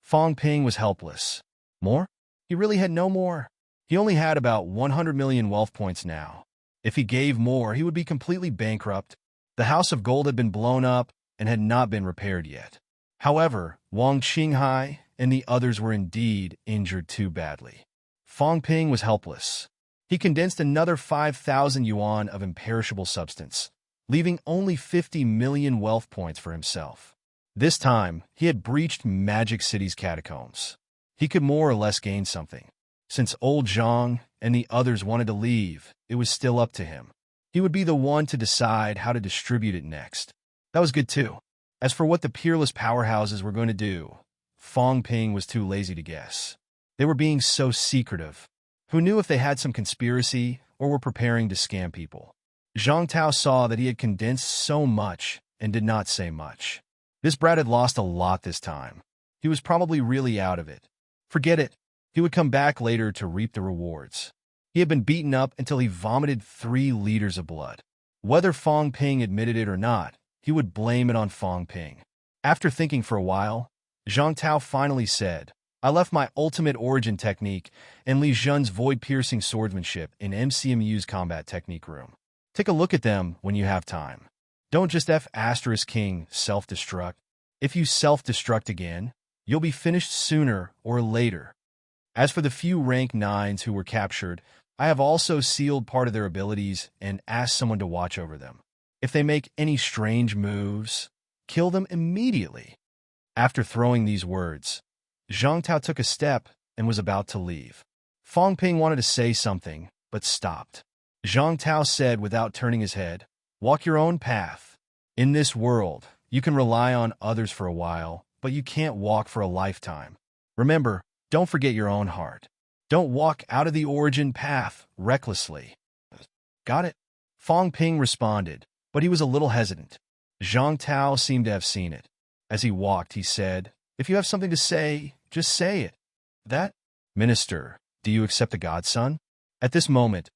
Fong Ping was helpless. More? He really had no more. He only had about 100 million wealth points now. If he gave more, he would be completely bankrupt. The House of Gold had been blown up and had not been repaired yet. However, Wang Qinghai and the others were indeed injured too badly. Fong Ping was helpless. He condensed another 5,000 yuan of imperishable substance, leaving only 50 million wealth points for himself. This time, he had breached Magic City's catacombs. He could more or less gain something. Since old Zhang and the others wanted to leave, it was still up to him. He would be the one to decide how to distribute it next. That was good too. As for what the peerless powerhouses were going to do, Fong Ping was too lazy to guess. They were being so secretive. Who knew if they had some conspiracy or were preparing to scam people? Zhang Tao saw that he had condensed so much and did not say much. This brat had lost a lot this time. He was probably really out of it. Forget it. He would come back later to reap the rewards. He had been beaten up until he vomited 3 liters of blood. Whether Fong Ping admitted it or not, he would blame it on Fong Ping. After thinking for a while, Zhang Tao finally said, I left my ultimate origin technique and Li Zhen's void-piercing swordsmanship in MCMU's combat technique room. Take a look at them when you have time. Don't just F***king self-destruct. If you self-destruct again, you'll be finished sooner or later. As for the few rank 9s who were captured, I have also sealed part of their abilities and asked someone to watch over them. If they make any strange moves, kill them immediately. After throwing these words, Zhang Tao took a step and was about to leave. Fong Ping wanted to say something, but stopped. Zhang Tao said without turning his head, walk your own path. In this world, you can rely on others for a while, but you can't walk for a lifetime. Remember, don't forget your own heart. Don't walk out of the origin path recklessly. Got it? Fong Ping responded, but he was a little hesitant. Zhang Tao seemed to have seen it. As he walked, he said, if you have something to say, just say it. That? Minister, do you accept the godson? At this moment,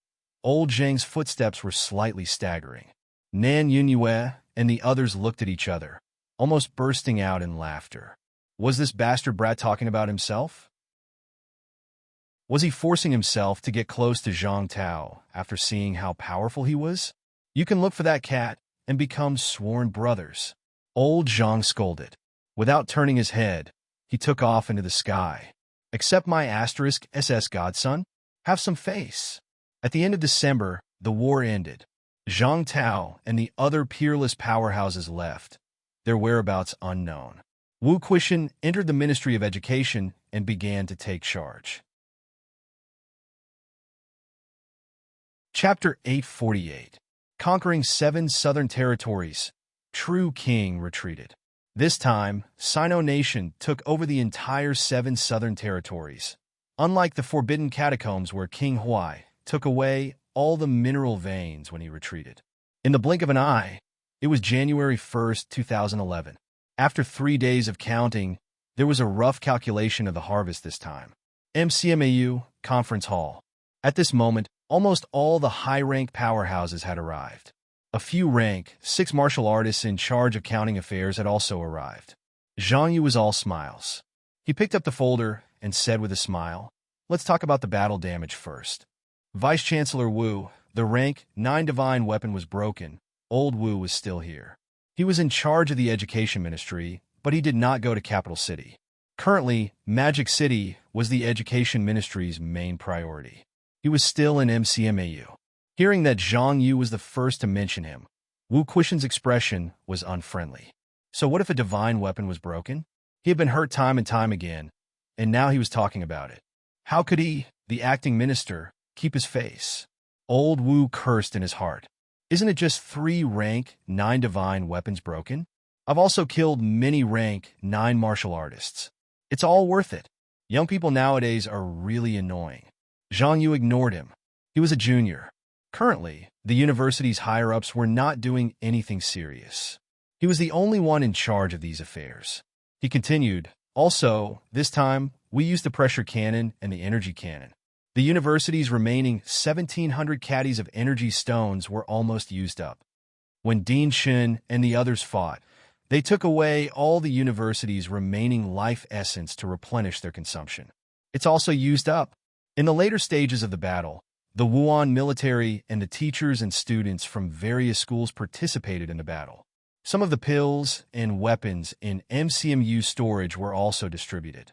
old Zhang's footsteps were slightly staggering. Nan Yunyue and the others looked at each other, almost bursting out in laughter. Was this bastard brat talking about himself? Was he forcing himself to get close to Zhang Tao after seeing how powerful he was? You can look for that cat and become sworn brothers. Old Zhang scolded. Without turning his head, he took off into the sky. Accept my *SS godson? Have some face. At the end of December, the war ended. Zhang Tao and the other peerless powerhouses left, their whereabouts unknown. Wu Quishan entered the Ministry of Education and began to take charge. Chapter 848. Conquering 7 southern territories, True King retreated. This time, Sino Nation took over the entire 7 southern territories. Unlike the Forbidden Catacombs where King Huai took away all the mineral veins when he retreated. In the blink of an eye, it was January 1st, 2011. After 3 days of counting, there was a rough calculation of the harvest this time. MCMAU Conference Hall. At this moment, almost all the high-rank powerhouses had arrived. A few rank 6 martial artists in charge of counting affairs had also arrived. Zhang Yu was all smiles. He picked up the folder and said with a smile, let's talk about the battle damage first. Vice-Chancellor Wu, the rank 9 divine weapon was broken. Old Wu was still here. He was in charge of the Education Ministry, but he did not go to Capital City. Currently, Magic City was the Education Ministry's main priority. He was still in MCMAU. Hearing that Zhang Yu was the first to mention him, Wu Quishan's expression was unfriendly. So what if a divine weapon was broken? He had been hurt time and time again, and now he was talking about it. How could he, the acting minister, keep his face? Old Wu cursed in his heart. Isn't it just 3 rank 9 divine weapons broken? I've also killed many rank 9 martial artists. It's all worth it. Young people nowadays are really annoying. Zhang Yu ignored him. He was a junior. Currently, the university's higher-ups were not doing anything serious. He was the only one in charge of these affairs. He continued, also, this time, we used the pressure cannon and the energy cannon. The university's remaining 1,700 caddies of energy stones were almost used up. When Dean Shin and the others fought, they took away all the university's remaining life essence to replenish their consumption. It's also used up. In the later stages of the battle, the Wuan military and the teachers and students from various schools participated in the battle. Some of the pills and weapons in MCMU storage were also distributed.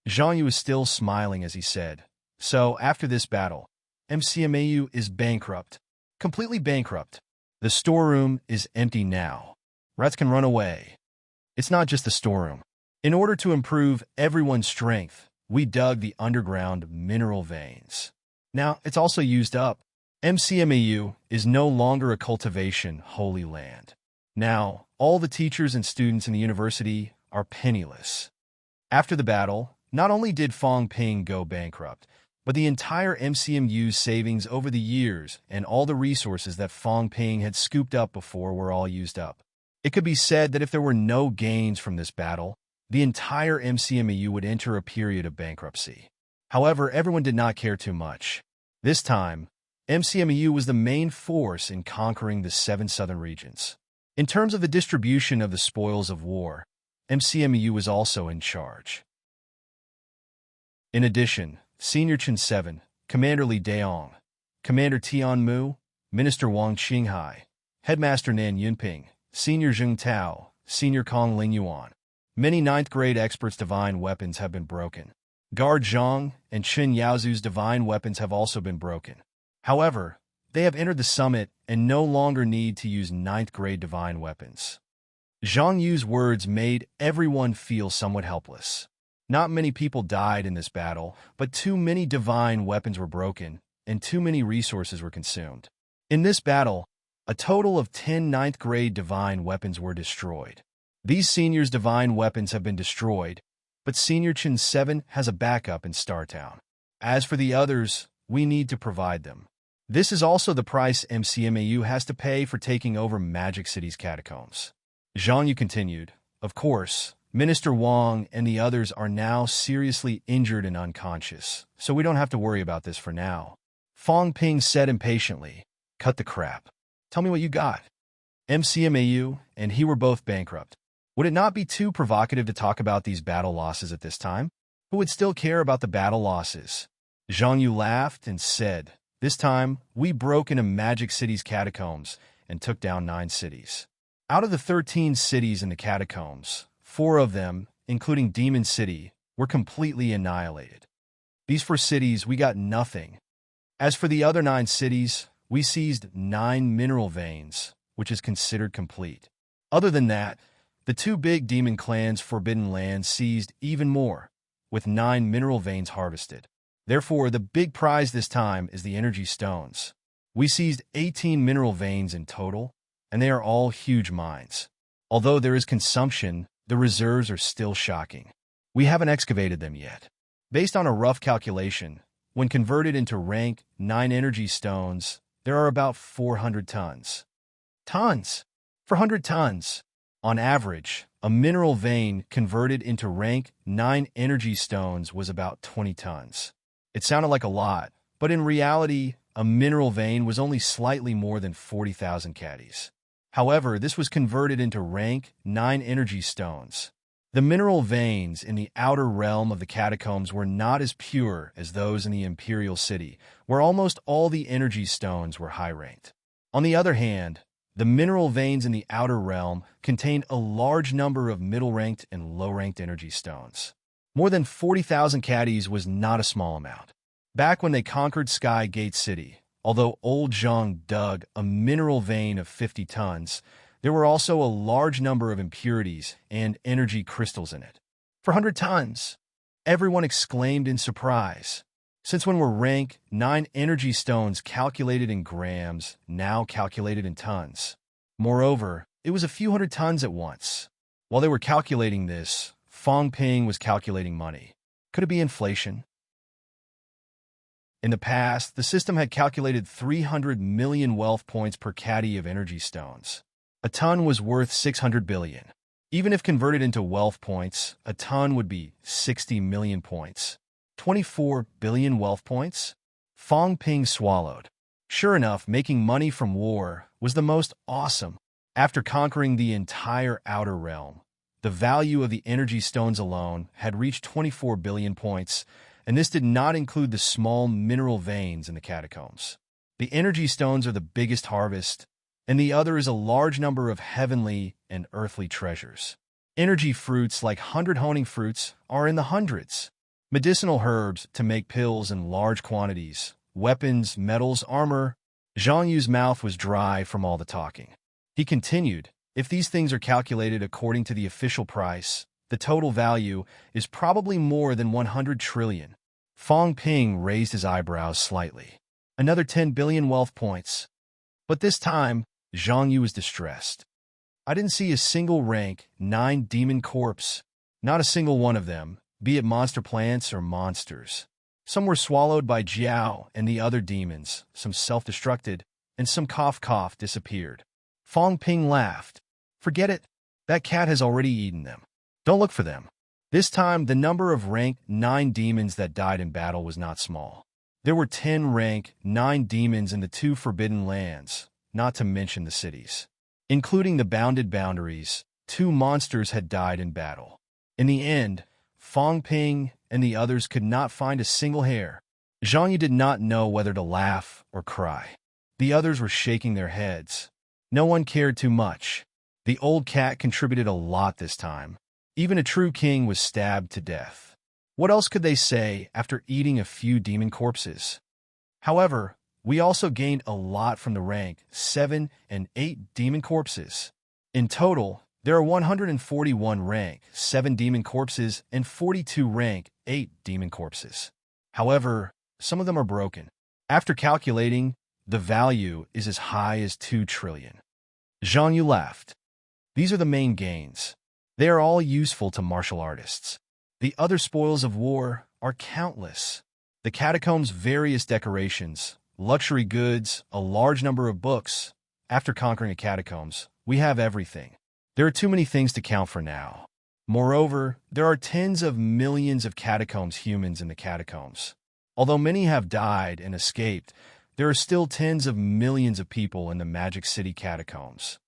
Zhang Yu was still smiling as he said, "So, after this battle, MCMAU is bankrupt. Completely bankrupt. The storeroom is empty now. Rats can run away." It's not just the storeroom. In order to improve everyone's strength, we dug the underground mineral veins. Now, it's also used up. MCMAU is no longer a cultivation holy land. Now, all the teachers and students in the university are penniless. After the battle, not only did Fong Ping go bankrupt, but the entire MCMU's savings over the years and all the resources that Fong Ping had scooped up before were all used up. It could be said that if there were no gains from this battle, the entire MCMU would enter a period of bankruptcy. However, everyone did not care too much. This time, MCMU was the main force in conquering the 7 southern regions. In terms of the distribution of the spoils of war, MCMU was also in charge. In addition, Senior Chen 7, Commander Li Daong, Commander Tian Mu, Minister Wang Qinghai, Headmaster Nan Yunping, Senior Zheng Tao, Senior Kong Lingyuan. Many 9th grade experts' divine weapons have been broken. Guard Zhang and Chen Yaozu's divine weapons have also been broken. However, they have entered the summit and no longer need to use 9th grade divine weapons. Zhang Yu's words made everyone feel somewhat helpless. Not many people died in this battle, but too many divine weapons were broken, and too many resources were consumed. In this battle, a total of 10 9th grade divine weapons were destroyed. These seniors' divine weapons have been destroyed, but Senior Chen 7 has a backup in Startown. As for the others, we need to provide them. This is also the price MCMAU has to pay for taking over Magic City's catacombs. Zhang Yu continued, "Of course, Minister Wang and the others are now seriously injured and unconscious, so we don't have to worry about this for now." Fong Ping said impatiently, "Cut the crap. Tell me what you got." MCMAU and he were both bankrupt. Would it not be too provocative to talk about these battle losses at this time? Who would still care about the battle losses? Zhang Yu laughed and said, "This time, we broke into Magic City's catacombs and took down 9 cities. Out of the 13 cities in the catacombs, 4 of them, including Demon City, were completely annihilated. These 4 cities, we got nothing. As for the other 9 cities, we seized 9 mineral veins, which is considered complete. Other than that, the 2 big demon clans' Forbidden Lands seized even more, with 9 mineral veins harvested. Therefore, the big prize this time is the energy stones. We seized 18 mineral veins in total, and they are all huge mines. Although there is consumption, the reserves are still shocking. We haven't excavated them yet. Based on a rough calculation, when converted into rank 9 energy stones, there are about 400 tons. Tons! 400 tons! On average, a mineral vein converted into rank 9 energy stones was about 20 tons. It sounded like a lot, but in reality, a mineral vein was only slightly more than 40,000 caddies. However, this was converted into rank 9 energy stones. The mineral veins in the outer realm of the catacombs were not as pure as those in the Imperial City, where almost all the energy stones were high-ranked. On the other hand, the mineral veins in the outer realm contained a large number of middle-ranked and low-ranked energy stones. More than 40,000 caddies was not a small amount. Back when they conquered Sky Gate City, although Old Zhang dug a mineral vein of 50 tons, there were also a large number of impurities and energy crystals in it. 400 tons! Everyone exclaimed in surprise. Since when were rank 9 energy stones calculated in grams, now calculated in tons? Moreover, it was a few hundred tons at once. While they were calculating this, Fong Ping was calculating money. Could it be inflation? In the past, the system had calculated 300 million wealth points per caddy of energy stones. A ton was worth 600 billion. Even if converted into wealth points, a ton would be 60 million points. 24 billion wealth points? Fong Ping swallowed. Sure enough, making money from war was the most awesome. After conquering the entire outer realm, the value of the energy stones alone had reached 24 billion points, and this did not include the small mineral veins in the catacombs. The energy stones are the biggest harvest, and the other is a large number of heavenly and earthly treasures. Energy fruits like 100 honing fruits are in the hundreds. Medicinal herbs to make pills in large quantities, weapons, metals, armor. Zhang Yu's mouth was dry from all the talking. He continued, if these things are calculated according to the official price, the total value is probably more than 100 trillion. Fong Ping raised his eyebrows slightly. Another 10 billion wealth points. But this time, Zhang Yu was distressed. I didn't see a single rank 9 demon corpse. Not a single one of them, be it monster plants or monsters. Some were swallowed by Jiao and the other demons, some self-destructed, and some cough disappeared. Fong Ping laughed. Forget it. That cat has already eaten them. Don't look for them. This time, the number of rank 9 demons that died in battle was not small. There were 10 rank 9 demons in the 2 forbidden lands, not to mention the cities. Including the bounded boundaries, 2 monsters had died in battle. In the end, Fong Ping and the others could not find a single hair. Zhang Yu did not know whether to laugh or cry. The others were shaking their heads. No one cared too much. The old cat contributed a lot this time. Even a true king was stabbed to death. What else could they say after eating a few demon corpses? However, we also gained a lot from the rank 7 and 8 demon corpses. In total, there are 141 rank 7 demon corpses and 42 rank 8 demon corpses. However, some of them are broken. After calculating, the value is as high as 2 trillion. Zhang Yu laughed. These are the main gains. They are all useful to martial artists. The other spoils of war are countless. The catacombs' various decorations, luxury goods, a large number of books. After conquering the catacombs, we have everything. There are too many things to count for now. Moreover, there are tens of millions of catacombs humans in the catacombs. Although many have died and escaped, there are still tens of millions of people in the Magic City catacombs.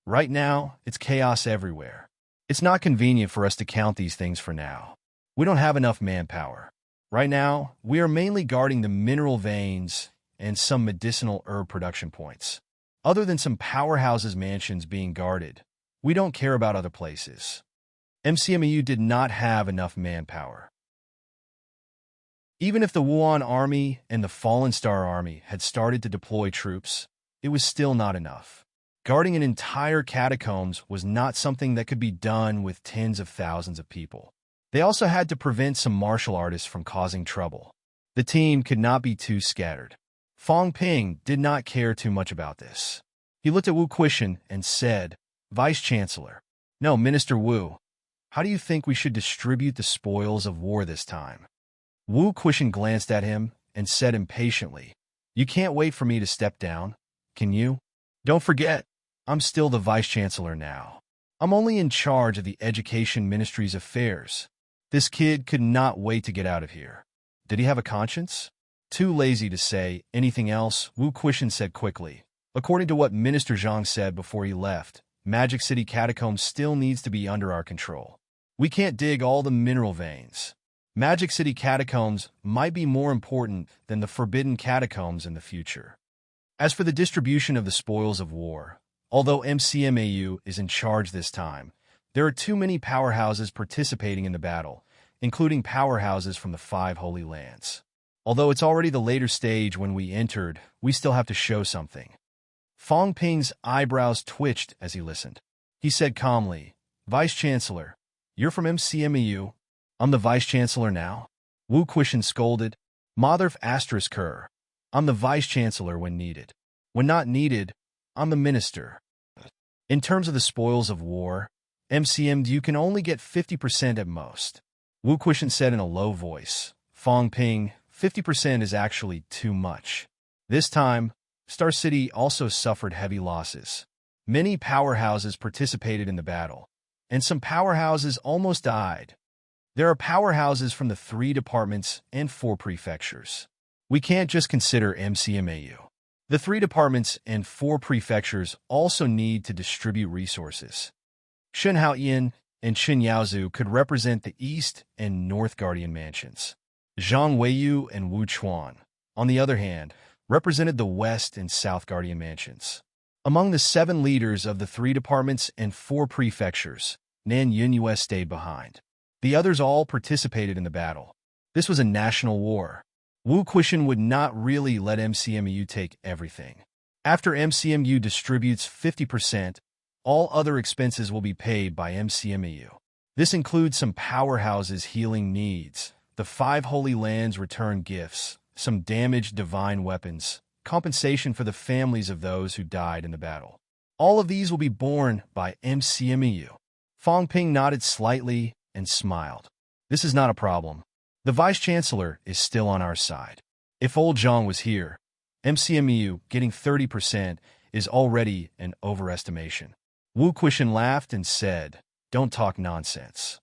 Right now, it's chaos everywhere. It's not convenient for us to count these things for now. We don't have enough manpower. Right now, we are mainly guarding the mineral veins and some medicinal herb production points. Other than some powerhouses' mansions being guarded, we don't care about other places. MCMU did not have enough manpower. Even if the Wuhan Army and the Fallen Star Army had started to deploy troops, it was still not enough. Guarding an entire catacombs was not something that could be done with tens of thousands of people. They also had to prevent some martial artists from causing trouble. The team could not be too scattered. Fong Ping did not care too much about this. He looked at Wu Quishan and said, Vice Chancellor. No, Minister Wu. How do you think we should distribute the spoils of war this time? Wu Quishan glanced at him and said impatiently, You can't wait for me to step down, can you? Don't forget, I'm still the Vice Chancellor now. I'm only in charge of the Education Ministry's affairs. This kid could not wait to get out of here. Did he have a conscience? Too lazy to say anything else, Wu Quishan said quickly. According to what Minister Zhang said before he left, Magic City Catacombs still needs to be under our control. We can't dig all the mineral veins. Magic City Catacombs might be more important than the Forbidden Catacombs in the future. As for the distribution of the spoils of war, although MCMAU is in charge this time, there are too many powerhouses participating in the battle, including powerhouses from the 5 Holy Lands. Although it's already the later stage when we entered, we still have to show something. Fong Ping's eyebrows twitched as he listened. He said calmly, Vice Chancellor, you're from MCMAU. I'm the Vice Chancellor now. Wu Quishan scolded. Motherf asterisk her. I'm the Vice Chancellor when needed. When not needed, I'm the Minister. In terms of the spoils of war, MCMU can only get 50% at most. Wu Quishan said in a low voice. Fong Ping, 50% is actually too much. This time, Star City also suffered heavy losses. Many powerhouses participated in the battle, and some powerhouses almost died. There are powerhouses from the 3 departments and 4 prefectures. We can't just consider MCMAU. The 3 departments and 4 prefectures also need to distribute resources. Shunhaoyan and Xinyaozu could represent the East and North Guardian Mansions. Zhang Weiyu and Wu Chuan, on the other hand, represented the West and South Guardian Mansions. Among the 7 leaders of the 3 departments and 4 prefectures, Nan Yunyue stayed behind. The others all participated in the battle. This was a national war. Wu Quishan would not really let MCMU take everything. After MCMU distributes 50%, all other expenses will be paid by MCMU. This includes some powerhouses' healing needs, the 5 Holy Lands return gifts, some damaged divine weapons, compensation for the families of those who died in the battle. All of these will be borne by MCMU. Fang Ping nodded slightly and smiled. This is not a problem. The Vice-Chancellor is still on our side. If old Zhang was here, MCMU getting 30% is already an overestimation. Wu Quishan laughed and said, "Don't talk nonsense.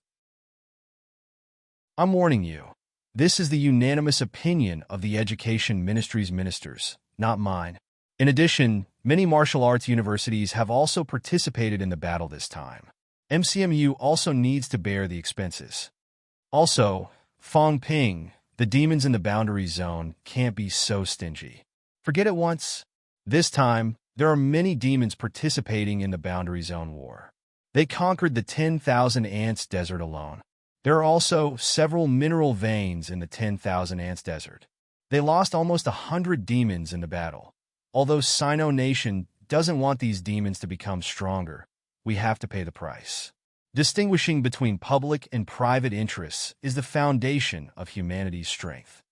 I'm warning you. This is the unanimous opinion of the Education Ministry's ministers, not mine." In addition, many martial arts universities have also participated in the battle this time. MCMU also needs to bear the expenses. Also, Fang Ping, the demons in the boundary zone, can't be so stingy. Forget it once. This time, there are many demons participating in the boundary zone war. They conquered the 10,000 Ants Desert alone. There are also several mineral veins in the 10,000 Ants Desert. They lost almost 100 demons in the battle. Although Sino Nation doesn't want these demons to become stronger, we have to pay the price. Distinguishing between public and private interests is the foundation of humanity's strength.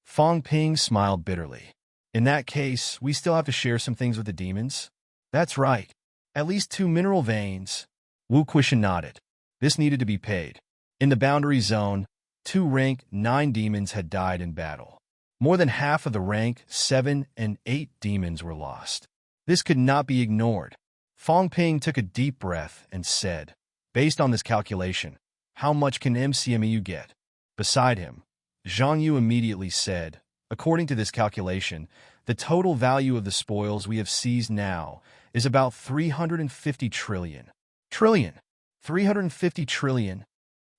Fang Ping smiled bitterly. In that case, we still have to share some things with the demons? That's right. At least 2 mineral veins. Wu Quishan nodded. This needed to be paid. In the boundary zone, 2 rank 9 demons had died in battle. More than half of the rank 7 and 8 demons were lost. This could not be ignored. Fang Ping took a deep breath and said, "Based on this calculation, how much can MCMU get?" Beside him, Zhang Yu immediately said, "According to this calculation, the total value of the spoils we have seized now is about 350 trillion. 350 trillion.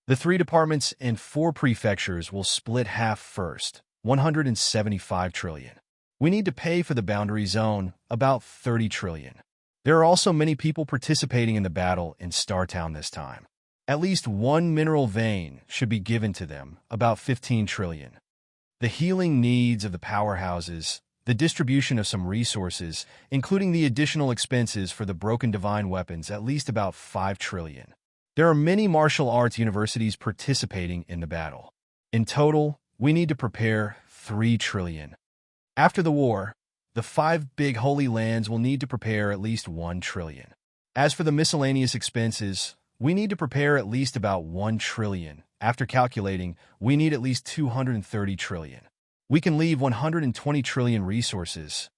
The 3 departments and 4 prefectures will split half first, 175 trillion. We need to pay for the boundary zone about 30 trillion. There are also many people participating in the battle in Startown this time. At least 1 mineral vein should be given to them, about 15 trillion. The healing needs of the powerhouses, the distribution of some resources, including the additional expenses for the broken divine weapons, at least about 5 trillion. There are many martial arts universities participating in the battle. In total, we need to prepare 3 trillion. After the war, the 5 big holy lands will need to prepare at least 1 trillion. As for the miscellaneous expenses, we need to prepare at least about 1 trillion. After calculating, we need at least 230 trillion. We can leave 120 trillion resources.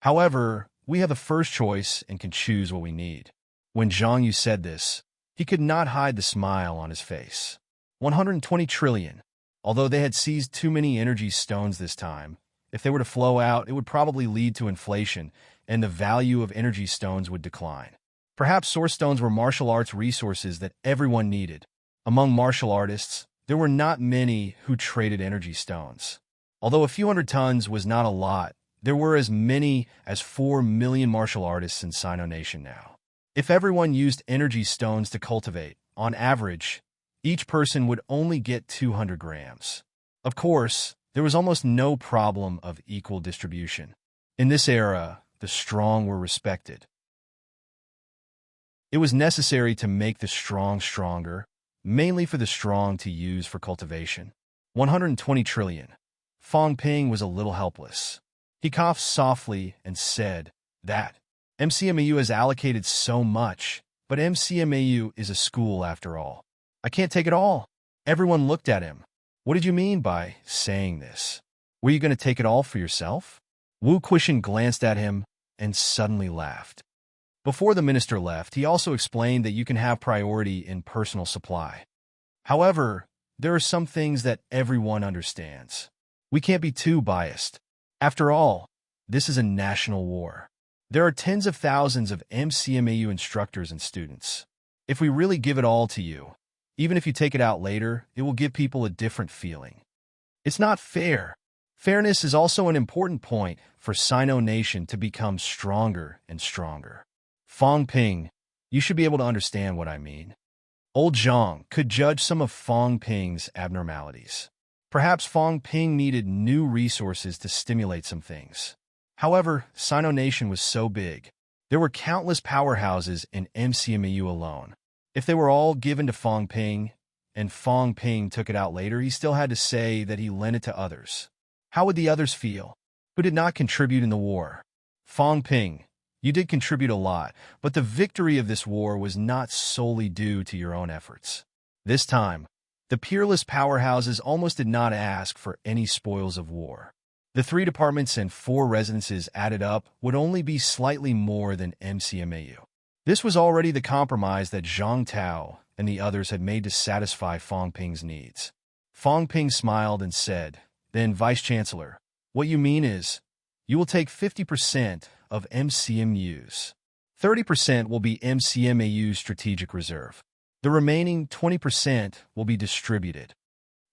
However, we have the first choice and can choose what we need. When Zhang Yu said this, he could not hide the smile on his face. 120 trillion. Although they had seized too many energy stones this time, if they were to flow out, it would probably lead to inflation, and the value of energy stones would decline. Perhaps source stones were martial arts resources that everyone needed. Among martial artists, there were not many who traded energy stones. Although a few hundred tons was not a lot, there were as many as 4 million martial artists in Sino Nation now. If everyone used energy stones to cultivate, on average, each person would only get 200 grams. Of course, there was almost no problem of equal distribution. In this era, the strong were respected. It was necessary to make the strong stronger, mainly for the strong to use for cultivation. 120 trillion. Fang Ping was a little helpless. He coughed softly and said, "That MCMAU has allocated so much, but MCMAU is a school after all. I can't take it all." Everyone looked at him. "What did you mean by saying this? Were you going to take it all for yourself?" Wu Quishan glanced at him and suddenly laughed. Before the minister left, he also explained that you can have priority in personal supply. However, there are some things that everyone understands. We can't be too biased. After all, this is a national war. There are tens of thousands of MCMAU instructors and students. If we really give it all to you, even if you take it out later, it will give people a different feeling. It's not fair. Fairness is also an important point for Sino Nation to become stronger and stronger. Fong Ping, you should be able to understand what I mean. Old Zhang could judge some of Fong Ping's abnormalities. Perhaps Fong Ping needed new resources to stimulate some things. However, Sino Nation was so big. There were countless powerhouses in MCMAU alone. If they were all given to Fong Ping, and Fong Ping took it out later, he still had to say that he lent it to others. How would the others feel, who did not contribute in the war? Fong Ping, you did contribute a lot, but the victory of this war was not solely due to your own efforts. This time, the peerless powerhouses almost did not ask for any spoils of war. The 3 departments and 4 residences added up would only be slightly more than MCMAU. This was already the compromise that Zhang Tao and the others had made to satisfy Fong Ping's needs. Fong Ping smiled and said, "Then, Vice-Chancellor, what you mean is, you will take 50% of MCMU's. 30% will be MCMAU's strategic reserve. The remaining 20% will be distributed.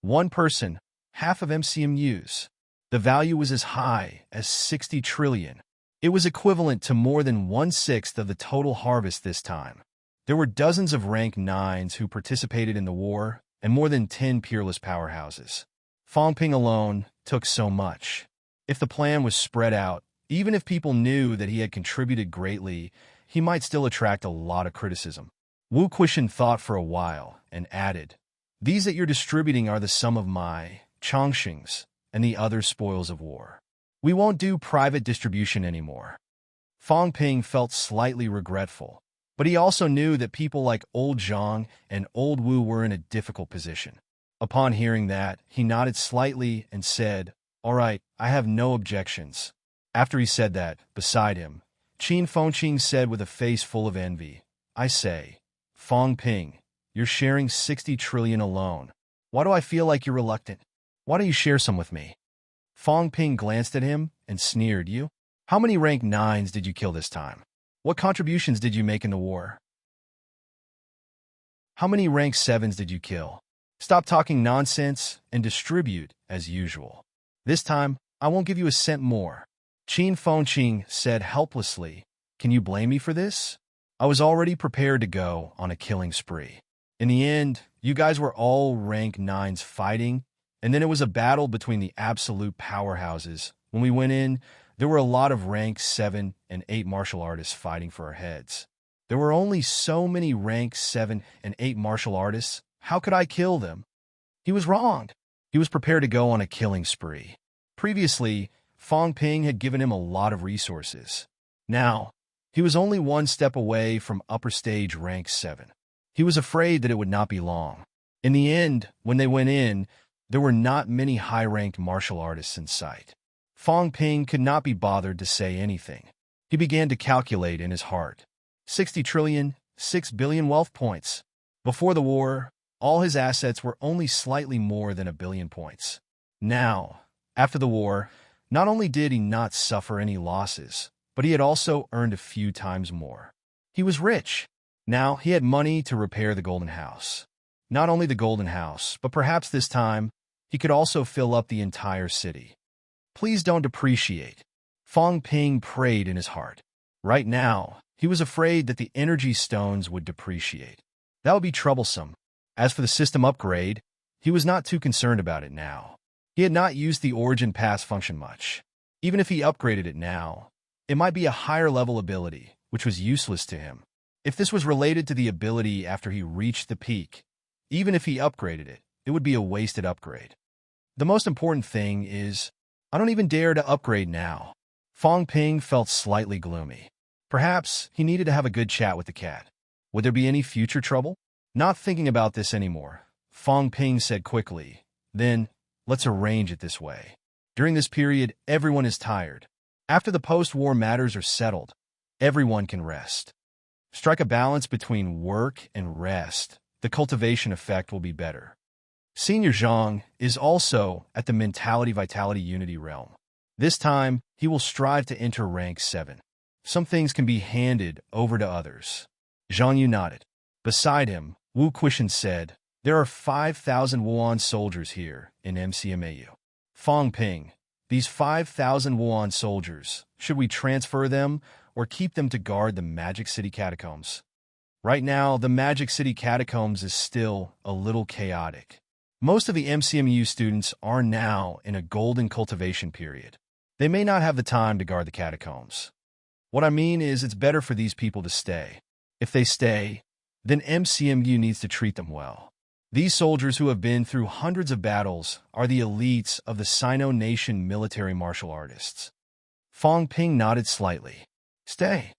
One person, half of MCMU's. The value was as high as 60 trillion. It was equivalent to more than 1/6 of the total harvest this time. There were dozens of rank 9s who participated in the war, and more than 10 peerless powerhouses. Fong Ping alone took so much. If the plan was spread out, even if people knew that he had contributed greatly, he might still attract a lot of criticism." Wu Quishan thought for a while and added, "These that you're distributing are the sum of my Chongqing's and the other spoils of war. We won't do private distribution anymore." Fong Ping felt slightly regretful, but he also knew that people like Old Zhang and Old Wu were in a difficult position. Upon hearing that, he nodded slightly and said, "All right, I have no objections." After he said that, beside him, Qin Fengqing said with a face full of envy, "I say, Fong Ping, you're sharing 60 trillion alone. Why do I feel like you're reluctant? Why don't you share some with me?" Fong Ping glanced at him and sneered, "You? How many rank 9s did you kill this time? What contributions did you make in the war? How many rank 7s did you kill? Stop talking nonsense and distribute as usual. This time, I won't give you a cent more." Qin Fengqing said helplessly, "Can you blame me for this? I was already prepared to go on a killing spree. In the end, you guys were all rank 9s fighting, and then it was a battle between the absolute powerhouses. When we went in, there were a lot of rank 7 and 8 martial artists fighting for our heads. There were only so many rank 7 and 8 martial artists. How could I kill them?" He was wrong. He was prepared to go on a killing spree. Previously, Fong Ping had given him a lot of resources. Now, he was only one step away from upper stage rank 7. He was afraid that it would not be long. In the end, when they went in, there were not many high-ranked martial artists in sight. Fong Ping could not be bothered to say anything. He began to calculate in his heart. 60 trillion, 6 billion wealth points. Before the war, all his assets were only slightly more than 1 billion points. Now, after the war, not only did he not suffer any losses, but he had also earned a few times more. He was rich. Now he had money to repair the Golden House. Not only the Golden House, but perhaps this time, he could also fill up the entire city. Please don't depreciate. Fong Ping prayed in his heart. Right now, he was afraid that the energy stones would depreciate. That would be troublesome. As for the system upgrade, he was not too concerned about it now. He had not used the Origin Pass function much. Even if he upgraded it now, it might be a higher level ability, which was useless to him. If this was related to the ability after he reached the peak, even if he upgraded it, it would be a wasted upgrade. The most important thing is, I don't even dare to upgrade now. Fong Ping felt slightly gloomy. Perhaps he needed to have a good chat with the cat. Would there be any future trouble? Not thinking about this anymore, Fong Ping said quickly, "Then, let's arrange it this way. During this period, everyone is tired. After the post-war matters are settled, everyone can rest. Strike a balance between work and rest. The cultivation effect will be better. Senior Zhang is also at the Mentality Vitality Unity realm. This time, he will strive to enter rank 7. Some things can be handed over to others. Zhang Yu nodded. Beside him, Wu Quishan said, there are 5,000 Wuan soldiers here in MCMAU. Fong Ping, these 5,000 Wuan soldiers, should we transfer them or keep them to guard the Magic City catacombs? Right now, the Magic City catacombs is still a little chaotic. Most of the MCMU students are now in a golden cultivation period. They may not have the time to guard the catacombs. What I mean is it's better for these people to stay. If they stay, then MCMU needs to treat them well. These soldiers who have been through hundreds of battles are the elites of the Sino Nation military martial artists. Fong Ping nodded slightly. Stay.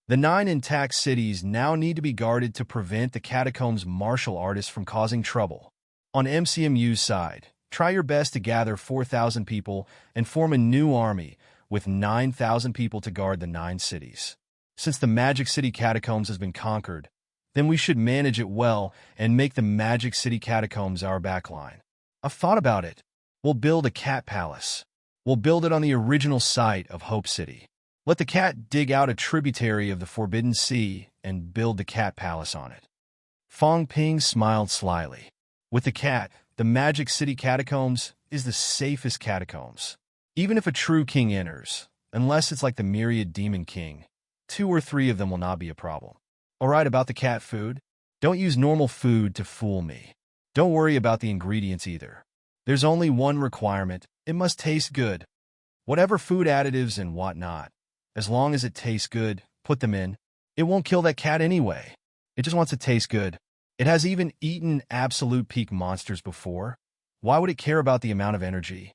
The 9 intact cities now need to be guarded to prevent the catacombs martial artists from causing trouble. On MCMU's side, try your best to gather 4,000 people and form a new army with 9,000 people to guard the 9 cities. Since the Magic City catacombs has been conquered, then we should manage it well and make the Magic City catacombs our backline. I've thought about it. We'll build a cat palace. We'll build it on the original site of Hope City. Let the cat dig out a tributary of the Forbidden Sea and build the cat palace on it. Fong Ping smiled slyly. With the cat, the Magic City catacombs is the safest catacombs. Even if a true king enters, unless it's like the Myriad Demon King, 2 or 3 of them will not be a problem. All right, about the cat food? Don't use normal food to fool me. Don't worry about the ingredients either. There's only one requirement. It must taste good. Whatever food additives and whatnot, as long as it tastes good, put them in. It won't kill that cat anyway. It just wants to taste good. It has even eaten absolute peak monsters before. Why would it care about the amount of energy?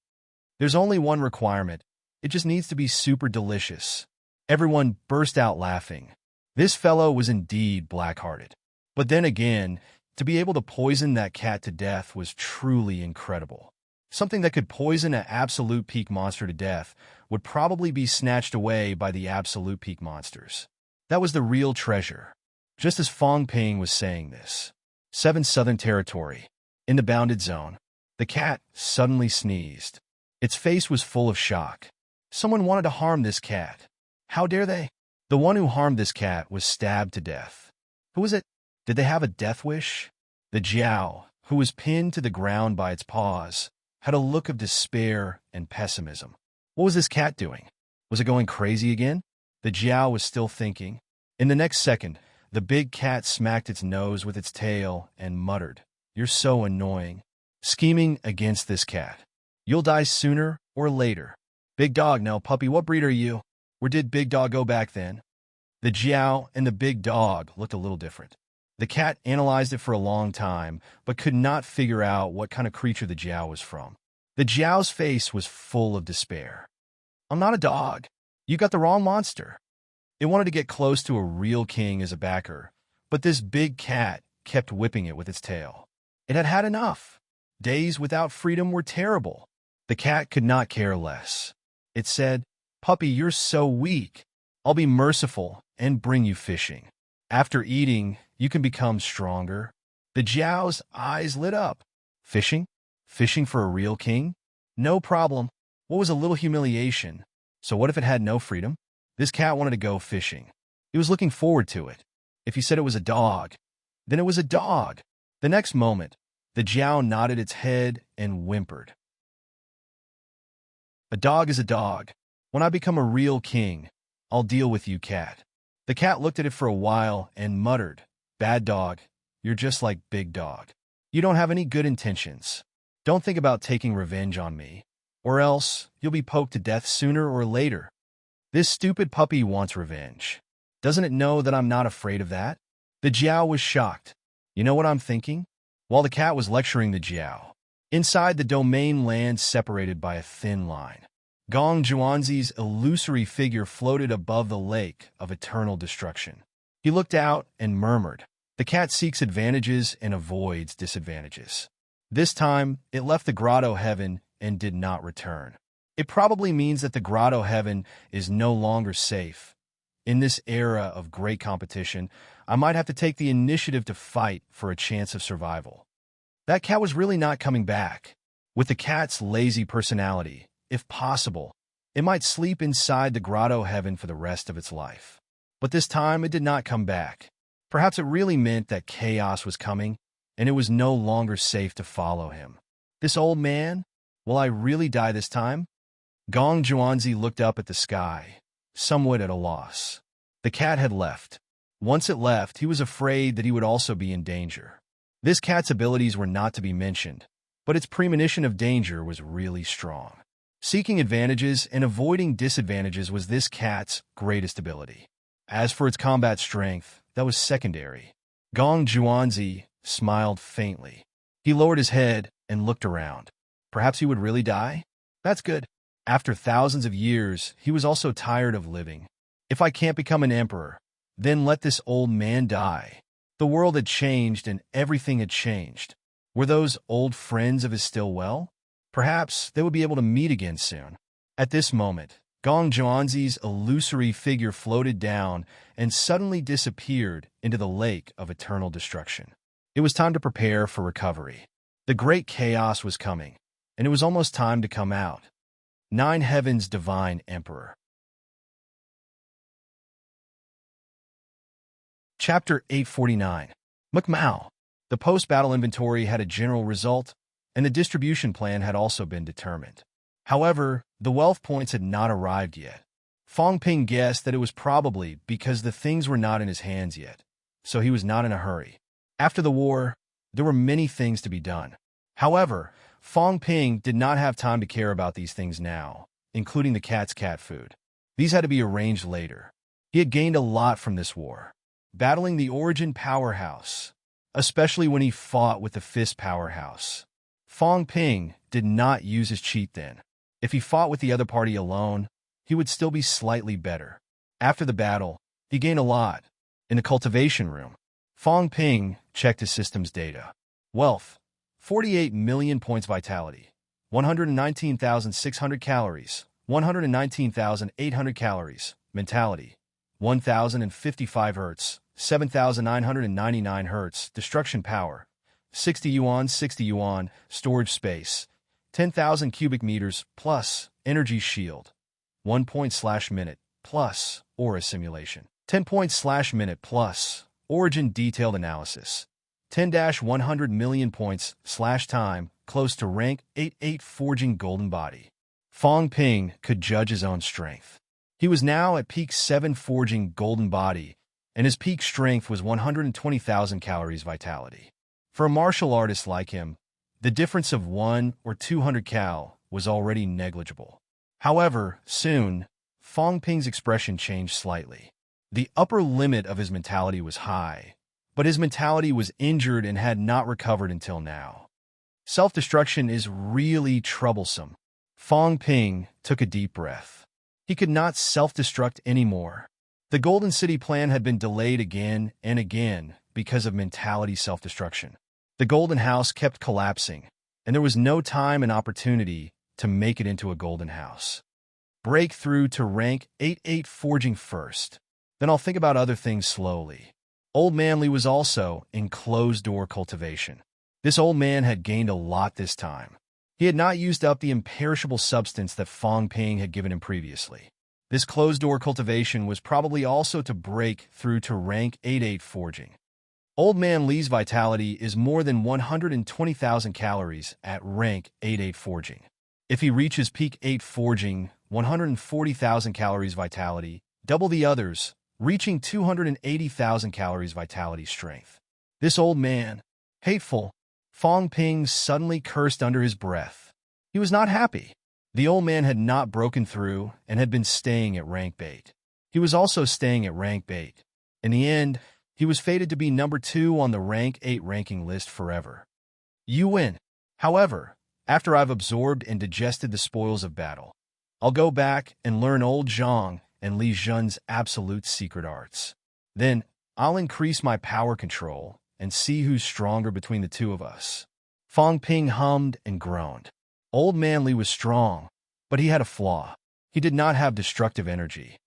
There's only one requirement. It just needs to be super delicious. Everyone burst out laughing. This fellow was indeed black-hearted. But then again, to be able to poison that cat to death was truly incredible. Something that could poison an absolute peak monster to death would probably be snatched away by the absolute peak monsters. That was the real treasure. Just as Fong Ping was saying this. 7 Southern Territory. In the bounded zone, the cat suddenly sneezed. Its face was full of shock. Someone wanted to harm this cat. How dare they? The one who harmed this cat was stabbed to death. Who was it? Did they have a death wish? The Jiao, who was pinned to the ground by its paws, had a look of despair and pessimism. What was this cat doing? Was it going crazy again? The Jiao was still thinking. In the next second, the big cat smacked its nose with its tail and muttered, "You're so annoying. Scheming against this cat. You'll die sooner or later. Big dog, now puppy, what breed are you? Where did Big Dog go back then?" The Jiao and the big dog looked a little different. The cat analyzed it for a long time, but could not figure out what kind of creature the Jiao was from. The Jiao's face was full of despair. "I'm not a dog. You got the wrong monster." It wanted to get close to a real king as a backer, but this big cat kept whipping it with its tail. It had had enough. Days without freedom were terrible. The cat could not care less. It said, "Puppy, you're so weak. I'll be merciful and bring you fishing. After eating, you can become stronger." The Jiao's eyes lit up. Fishing? Fishing for a real king? No problem. What was a little humiliation? So what if it had no freedom? This cat wanted to go fishing. He was looking forward to it. If he said it was a dog, then it was a dog. The next moment, the Jiao nodded its head and whimpered. "A dog is a dog. When I become a real king, I'll deal with you, cat." The cat looked at it for a while and muttered, "Bad dog, you're just like Big Dog. You don't have any good intentions. Don't think about taking revenge on me, or else you'll be poked to death sooner or later. This stupid puppy wants revenge. Doesn't it know that I'm not afraid of that?" The Jiao was shocked. You know what I'm thinking? While the cat was lecturing the Jiao, inside the domain land separated by a thin line, Gong Zhuanzi's illusory figure floated above the lake of eternal destruction. He looked out and murmured, "The cat seeks advantages and avoids disadvantages." This time, it left the grotto heaven and did not return. It probably means that the grotto heaven is no longer safe, In this era of great competition, I might have to take the initiative to fight for a chance of survival. That cat was really not coming back. With the cat's lazy personality, if possible, it might sleep inside the grotto heaven for the rest of its life. But this time it did not come back. Perhaps it really meant that chaos was coming, and it was no longer safe to follow him. This old man? Will I really die this time? Gong Juanzi looked up at the sky, somewhat at a loss. The cat had left. Once it left, he was afraid that he would also be in danger. This cat's abilities were not to be mentioned, but its premonition of danger was really strong. Seeking advantages and avoiding disadvantages was this cat's greatest ability. As for its combat strength, that was secondary. Gong Juanzi smiled faintly. He lowered his head and looked around. Perhaps he would really die? That's good. After thousands of years, he was also tired of living. If I can't become an emperor, then let this old man die. The world had changed and everything had changed. Were those old friends of his still well? Perhaps they would be able to meet again soon. At this moment, Gong Juanzi's illusory figure floated down and suddenly disappeared into the lake of eternal destruction. It was time to prepare for recovery. The great chaos was coming, and it was almost time to come out. Nine Heaven's Divine Emperor. Chapter 849. McMao. The post-battle inventory had a general result, and the distribution plan had also been determined. However, the wealth points had not arrived yet. Fong Ping guessed that it was probably because the things were not in his hands yet, so he was not in a hurry. After the war, there were many things to be done. However, Fong Ping did not have time to care about these things now, including the cat's cat food. These had to be arranged later. He had gained a lot from this war, battling the Origin powerhouse, especially when he fought with the Fist powerhouse. Fong Ping did not use his cheat then. If he fought with the other party alone, he would still be slightly better. After the battle, he gained a lot. In the cultivation room, Fong Ping checked his system's data. Wealth, 48 million points vitality, 119,600 calories, 119,800 calories, mentality, 1,055 hertz, 7,999 hertz, destruction power, 60 yuan, storage space, 10,000 cubic meters, plus energy shield, 1 point/minute, plus aura simulation, 10 points/minute, plus origin detailed analysis, 10-100 million points/time, close to rank 88 forging golden body. Fong Ping could judge his own strength. He was now at peak 7 forging golden body, and his peak strength was 120,000 calories vitality. For a martial artist like him, the difference of 1 or 200 cal was already negligible. However, soon, Fong Ping's expression changed slightly. The upper limit of his mentality was high, but his mentality was injured and had not recovered until now. Self-destruction is really troublesome. Fong Ping took a deep breath. He could not self-destruct anymore. The Golden City plan had been delayed again and again because of mentality self-destruction. The Golden House kept collapsing, and there was no time and opportunity to make it into a Golden House. Break through to rank 88 forging first. Then I'll think about other things slowly. Old Man Lee was also in closed-door cultivation. This old man had gained a lot this time. He had not used up the imperishable substance that Fong Ping had given him previously. This closed-door cultivation was probably also to break through to rank 88 forging. Old Man Lee's vitality is more than 120,000 calories at rank 88 forging. If he reaches peak 8 forging, 140,000 calories vitality, double the others, reaching 280,000 calories vitality strength. This old man, hateful. Fong Ping suddenly cursed under his breath. He was not happy. The old man had not broken through and had been staying at rank 8. He was also staying at rank 8. In the end, he was fated to be number 2 on the rank 8 ranking list forever. You win. However, after I've absorbed and digested the spoils of battle, I'll go back and learn old Zhang and Li Zhen's absolute secret arts. Then, I'll increase my power control and see who's stronger between the two of us. Fong Ping hummed and groaned. Old Man Li was strong, but he had a flaw. He did not have destructive energy.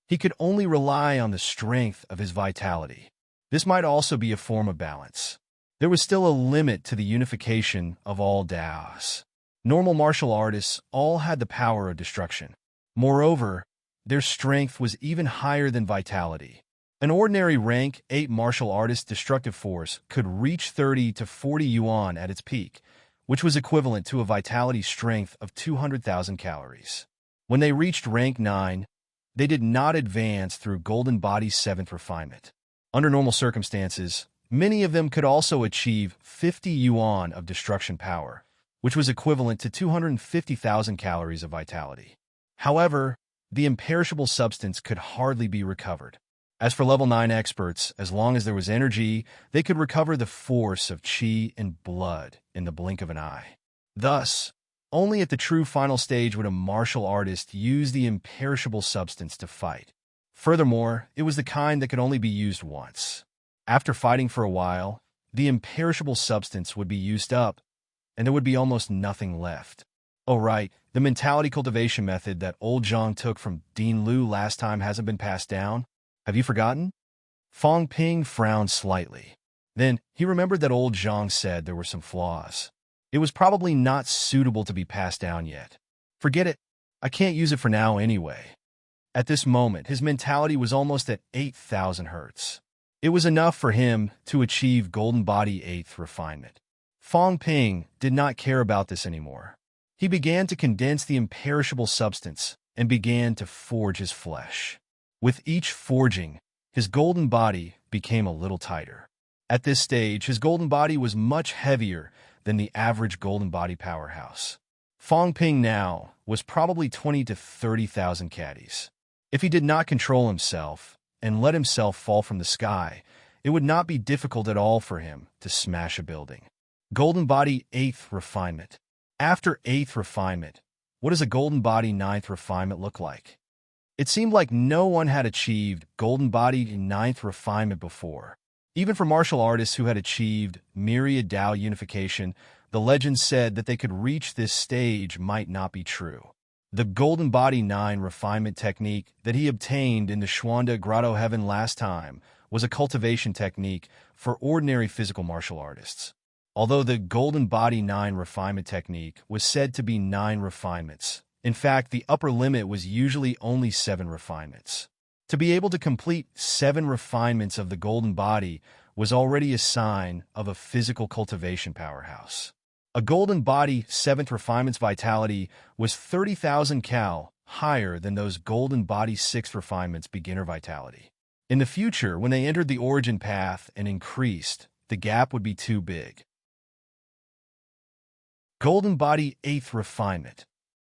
He could only rely on the strength of his vitality. This might also be a form of balance. There was still a limit to the unification of all Daos. Normal martial artists all had the power of destruction. Moreover, their strength was even higher than vitality. An ordinary rank 8 martial artist's destructive force could reach 30 to 40 yuan at its peak, which was equivalent to a vitality strength of 200,000 calories. When they reached rank 9, they did not advance through Golden Body's 7th refinement. Under normal circumstances, many of them could also achieve 50 yuan of destruction power, which was equivalent to 250,000 calories of vitality. However, the imperishable substance could hardly be recovered. As for level 9 experts, as long as there was energy, they could recover the force of qi and blood in the blink of an eye. Thus, only at the true final stage would a martial artist use the imperishable substance to fight. Furthermore, it was the kind that could only be used once. After fighting for a while, the imperishable substance would be used up, and there would be almost nothing left. Oh right, the mentality cultivation method that old Zhang took from Dean Liu last time hasn't been passed down. Have you forgotten? Fong Ping frowned slightly. Then he remembered that old Zhang said there were some flaws. It was probably not suitable to be passed down yet. Forget it. I can't use it for now anyway. At this moment, his mentality was almost at 8,000 hertz. It was enough for him to achieve Golden Body 8th refinement. Fong Ping did not care about this anymore. He began to condense the imperishable substance and began to forge his flesh. With each forging, his golden body became a little tighter. At this stage, his golden body was much heavier than the average golden body powerhouse. Fong Ping now was probably 20 to 30,000 caddies. If he did not control himself and let himself fall from the sky, it would not be difficult at all for him to smash a building. Golden Body 8th refinement. After 8th refinement, what does a Golden Body 9th refinement look like? It seemed like no one had achieved Golden Body 9th refinement before. Even for martial artists who had achieved Myriad Dao unification, the legends said that they could reach this stage might not be true. The Golden Body 9 refinement technique that he obtained in the Xuanda Grotto Heaven last time was a cultivation technique for ordinary physical martial artists. Although the Golden Body 9 refinement technique was said to be 9 refinements, in fact, the upper limit was usually only 7 refinements. To be able to complete 7 refinements of the Golden Body was already a sign of a physical cultivation powerhouse. A Golden Body 7th refinement's vitality was 30,000 cal, higher than those Golden Body 6th refinement's beginner vitality. In the future, when they entered the origin path and increased, the gap would be too big. Golden Body 8th refinement.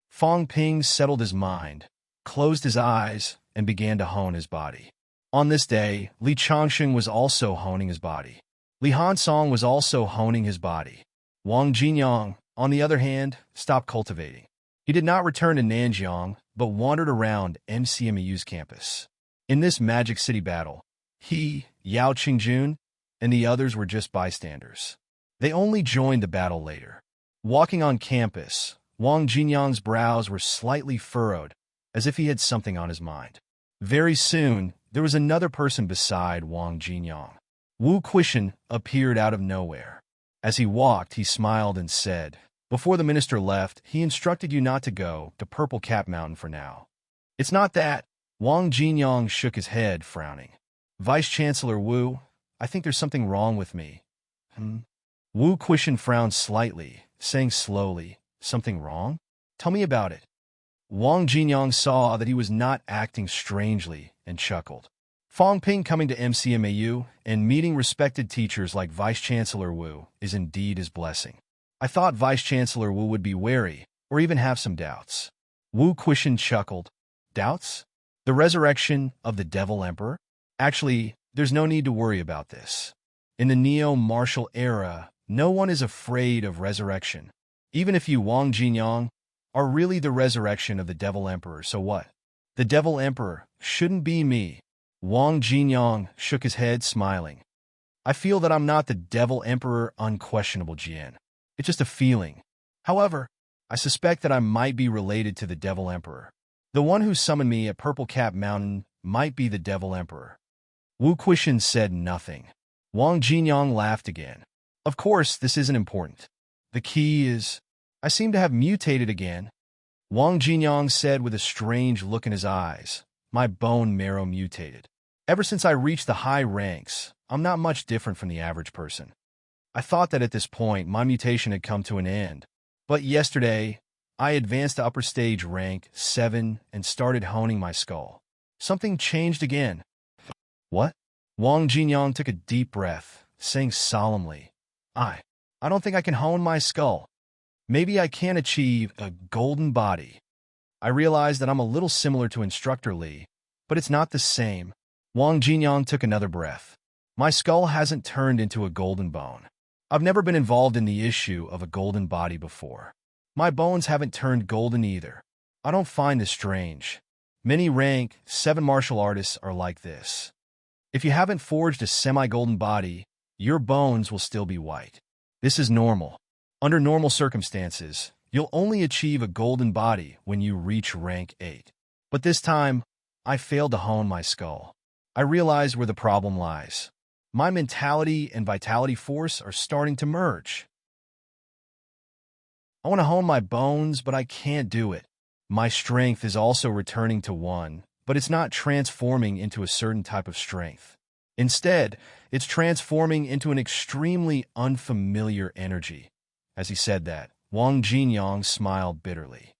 Fong Ping settled his mind, closed his eyes, and began to hone his body. On this day, Li Changsheng was also honing his body. Li Hansong was also honing his body. Wang Jinyang, on the other hand, stopped cultivating. He did not return to Nanjiang, but wandered around MCMEU's campus. In this Magic City battle, he, Yao Qingjun, and the others were just bystanders. They only joined the battle later. Walking on campus, Wang Jinyang's brows were slightly furrowed, as if he had something on his mind. Very soon, there was another person beside Wang Jinyang. Wu Quishan appeared out of nowhere. As he walked, he smiled and said, "Before the minister left, he instructed you not to go to Purple Cap Mountain for now." "It's not that." Wang Jinyang shook his head, frowning. "Vice-Chancellor Wu, I think there's something wrong with me." Wu Quishan frowned slightly, saying slowly, "Something wrong? Tell me about it." Wang Jinyang saw that he was not acting strangely and chuckled. Fong Ping coming to MCMAU and meeting respected teachers like Vice-Chancellor Wu is indeed his blessing. I thought Vice-Chancellor Wu would be wary or even have some doubts. Wu Quishan chuckled. Doubts? The resurrection of the Devil Emperor? Actually, there's no need to worry about this. In the neo-martial era, no one is afraid of resurrection. Even if you, Wang Jinyang, are really the resurrection of the Devil Emperor, so what? The Devil Emperor shouldn't be me. Wang Jinyang shook his head, smiling. I feel that I'm not the Devil Emperor, unquestionable Jian. It's just a feeling. However, I suspect that I might be related to the Devil Emperor. The one who summoned me at Purple Cap Mountain might be the Devil Emperor. Wu Quishan said nothing. Wang Jinyang laughed again. Of course, this isn't important. The key is, I seem to have mutated again. Wang Jinyang said with a strange look in his eyes. My bone marrow mutated. Ever since I reached the high ranks, I'm not much different from the average person. I thought that at this point, my mutation had come to an end. But yesterday, I advanced to upper stage rank 7 and started honing my skull. Something changed again. What? Wang Jinyang took a deep breath, saying solemnly, I don't think I can hone my skull. Maybe I can achieve a golden body. I realize that I'm a little similar to Instructor Li, but it's not the same. Wang Jinyang took another breath. My skull hasn't turned into a golden bone. I've never been involved in the issue of a golden body before. My bones haven't turned golden either. I don't find this strange. Many rank 7 martial artists are like this. If you haven't forged a semi-golden body, your bones will still be white. This is normal. Under normal circumstances, you'll only achieve a golden body when you reach rank 8. But this time, I failed to hone my skull. I realize where the problem lies. My mentality and vitality force are starting to merge. I want to hone my bones, but I can't do it. My strength is also returning to 1, but it's not transforming into a certain type of strength. Instead, it's transforming into an extremely unfamiliar energy. As he said that, Wang Jinyang smiled bitterly.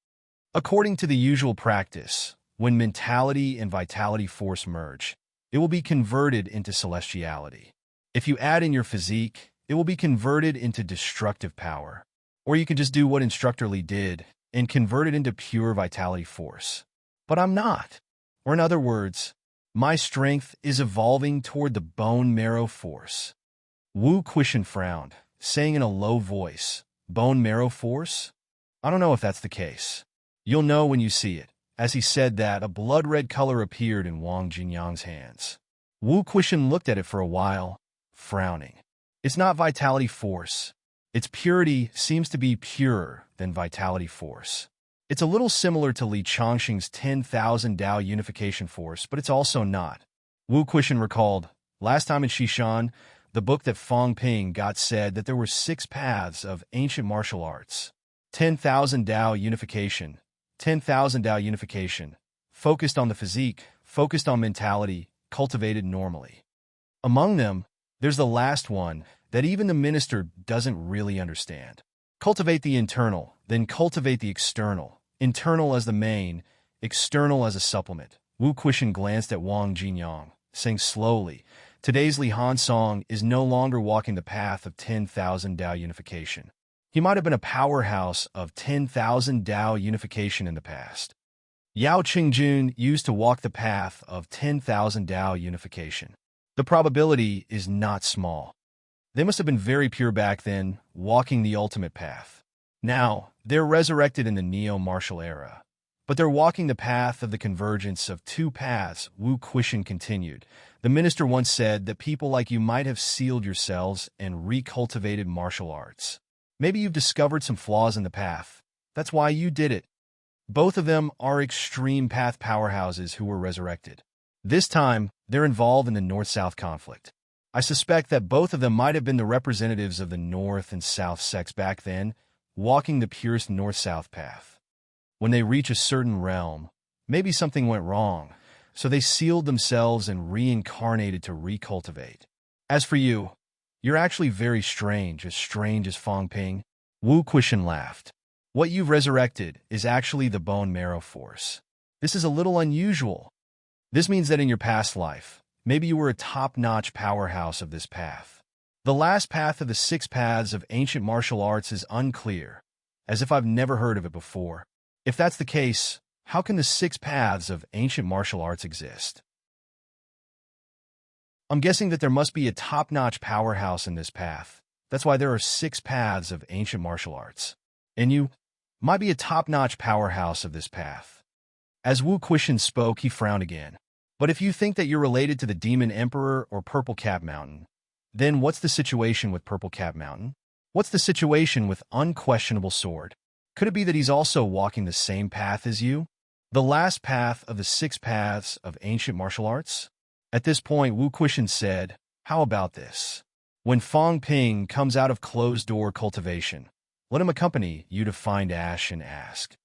According to the usual practice, when mentality and vitality force merge, it will be converted into celestiality. If you add in your physique, it will be converted into destructive power. Or you can just do what Instructor Li did and convert it into pure vitality force. But I'm not. Or in other words, my strength is evolving toward the bone marrow force. Wu Quishan frowned, saying in a low voice, Bone marrow force? I don't know if that's the case. You'll know when you see it. As he said that, a blood-red color appeared in Wang Jinyang's hands. Wu Quishan looked at it for a while, frowning. It's not vitality force. Its purity seems to be purer than vitality force. It's a little similar to Li Changxing's 10,000 Dao unification force, but it's also not. Wu Quishan recalled, last time in Shishan, the book that Fang Ping got said that there were 6 paths of ancient martial arts. 10,000 Dao unification, 10,000 Dao unification, focused on the physique, focused on mentality, cultivated normally. Among them, there's the last one that even the minister doesn't really understand. Cultivate the internal, then cultivate the external, internal as the main, external as a supplement. Wu Quishan glanced at Wang Jinyang, saying slowly, today's Li Han Song is no longer walking the path of 10,000 Dao unification. He might have been a powerhouse of 10,000 Dao unification in the past. Yao Qingjun used to walk the path of 10,000 Dao unification. The probability is not small. They must have been very pure back then, walking the ultimate path. Now, they're resurrected in the neo-martial era. But they're walking the path of the convergence of 2 paths, Wu Quishan continued. The minister once said that people like you might have sealed yourselves and recultivated martial arts. Maybe you've discovered some flaws in the path. That's why you did it. Both of them are extreme path powerhouses who were resurrected. This time, they're involved in the North-South conflict. I suspect that both of them might have been the representatives of the North and South sects back then, walking the purest North-South path. When they reach a certain realm, maybe something went wrong, so they sealed themselves and reincarnated to recultivate. As for you, you're actually very strange as Fang Ping. Wu Quishan laughed. What you've resurrected is actually the bone marrow force. This is a little unusual. This means that in your past life, maybe you were a top-notch powerhouse of this path. The last path of the 6 paths of ancient martial arts is unclear, as if I've never heard of it before. If that's the case, how can the 6 paths of ancient martial arts exist? I'm guessing that there must be a top-notch powerhouse in this path. That's why there are 6 paths of ancient martial arts. And you might be a top-notch powerhouse of this path. As Wu Quishan spoke, he frowned again. But if you think that you're related to the Demon Emperor or Purple Cap Mountain, then what's the situation with Purple Cap Mountain? What's the situation with Unquestionable Sword? Could it be that he's also walking the same path as you? The last path of the 6 paths of ancient martial arts? At this point, Wu Quishan said, "How about this? When Fong Ping comes out of closed-door cultivation, let him accompany you to find Ash and ask."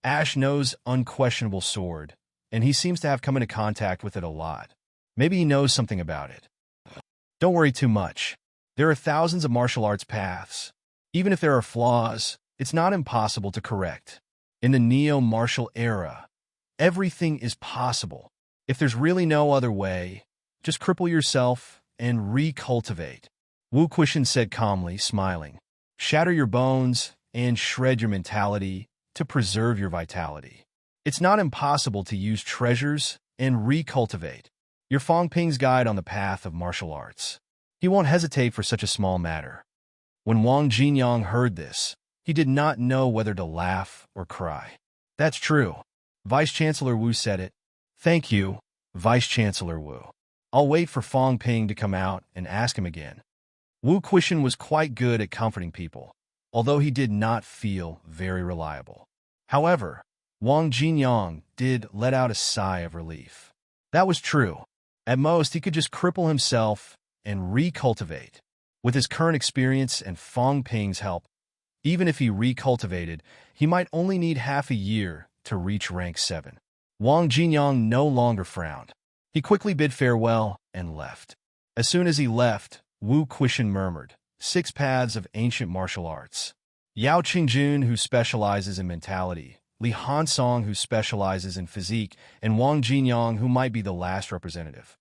Ash knows unquestionable sword, and he seems to have come into contact with it a lot. Maybe he knows something about it. Don't worry too much. There are thousands of martial arts paths. Even if there are flaws, it's not impossible to correct. In the neo-martial era, everything is possible. If there's really no other way, just cripple yourself and recultivate. Wu Quishan said calmly, smiling. Shatter your bones and shred your mentality to preserve your vitality. It's not impossible to use treasures and recultivate. Your Fong Ping's guide on the path of martial arts. He won't hesitate for such a small matter. When Wang Jinyang heard this, he did not know whether to laugh or cry. That's true. Vice-Chancellor Wu said it. Thank you, Vice-Chancellor Wu. I'll wait for Fong Ping to come out and ask him again. Wu Quishan was quite good at comforting people, although he did not feel very reliable. However, Wang Jinyang did let out a sigh of relief. That was true. At most, he could just cripple himself and recultivate. With his current experience and Fong Ping's help, even if he recultivated, he might only need half a year to reach rank 7. Wang Jinyang no longer frowned. He quickly bid farewell and left. As soon as he left, Wu Quishan murmured, 6 paths of ancient martial arts. Yao Qingjun, who specializes in mentality, Li Hansong, who specializes in physique, and Wang Jinyang, who might be the last representative.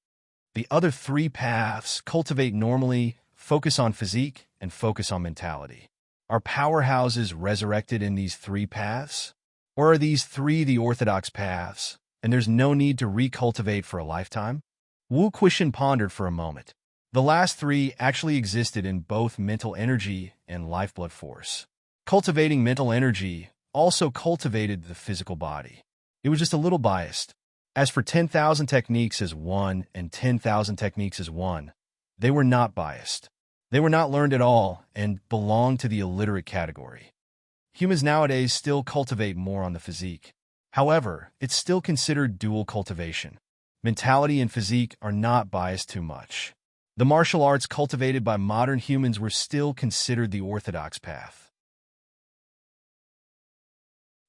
The other 3 paths cultivate normally, focus on physique, and focus on mentality. Are powerhouses resurrected in these 3 paths? Or are these 3 the orthodox paths, and there's no need to recultivate for a lifetime? Wu Quishan pondered for a moment. The last 3 actually existed in both mental energy and lifeblood force. Cultivating mental energy also cultivated the physical body. It was just a little biased. As for 10,000 techniques as 1 and 10,000 techniques as 1, they were not biased. They were not learned at all and belonged to the illiterate category. Humans nowadays still cultivate more on the physique. However, it's still considered dual cultivation. Mentality and physique are not biased too much. The martial arts cultivated by modern humans were still considered the orthodox path.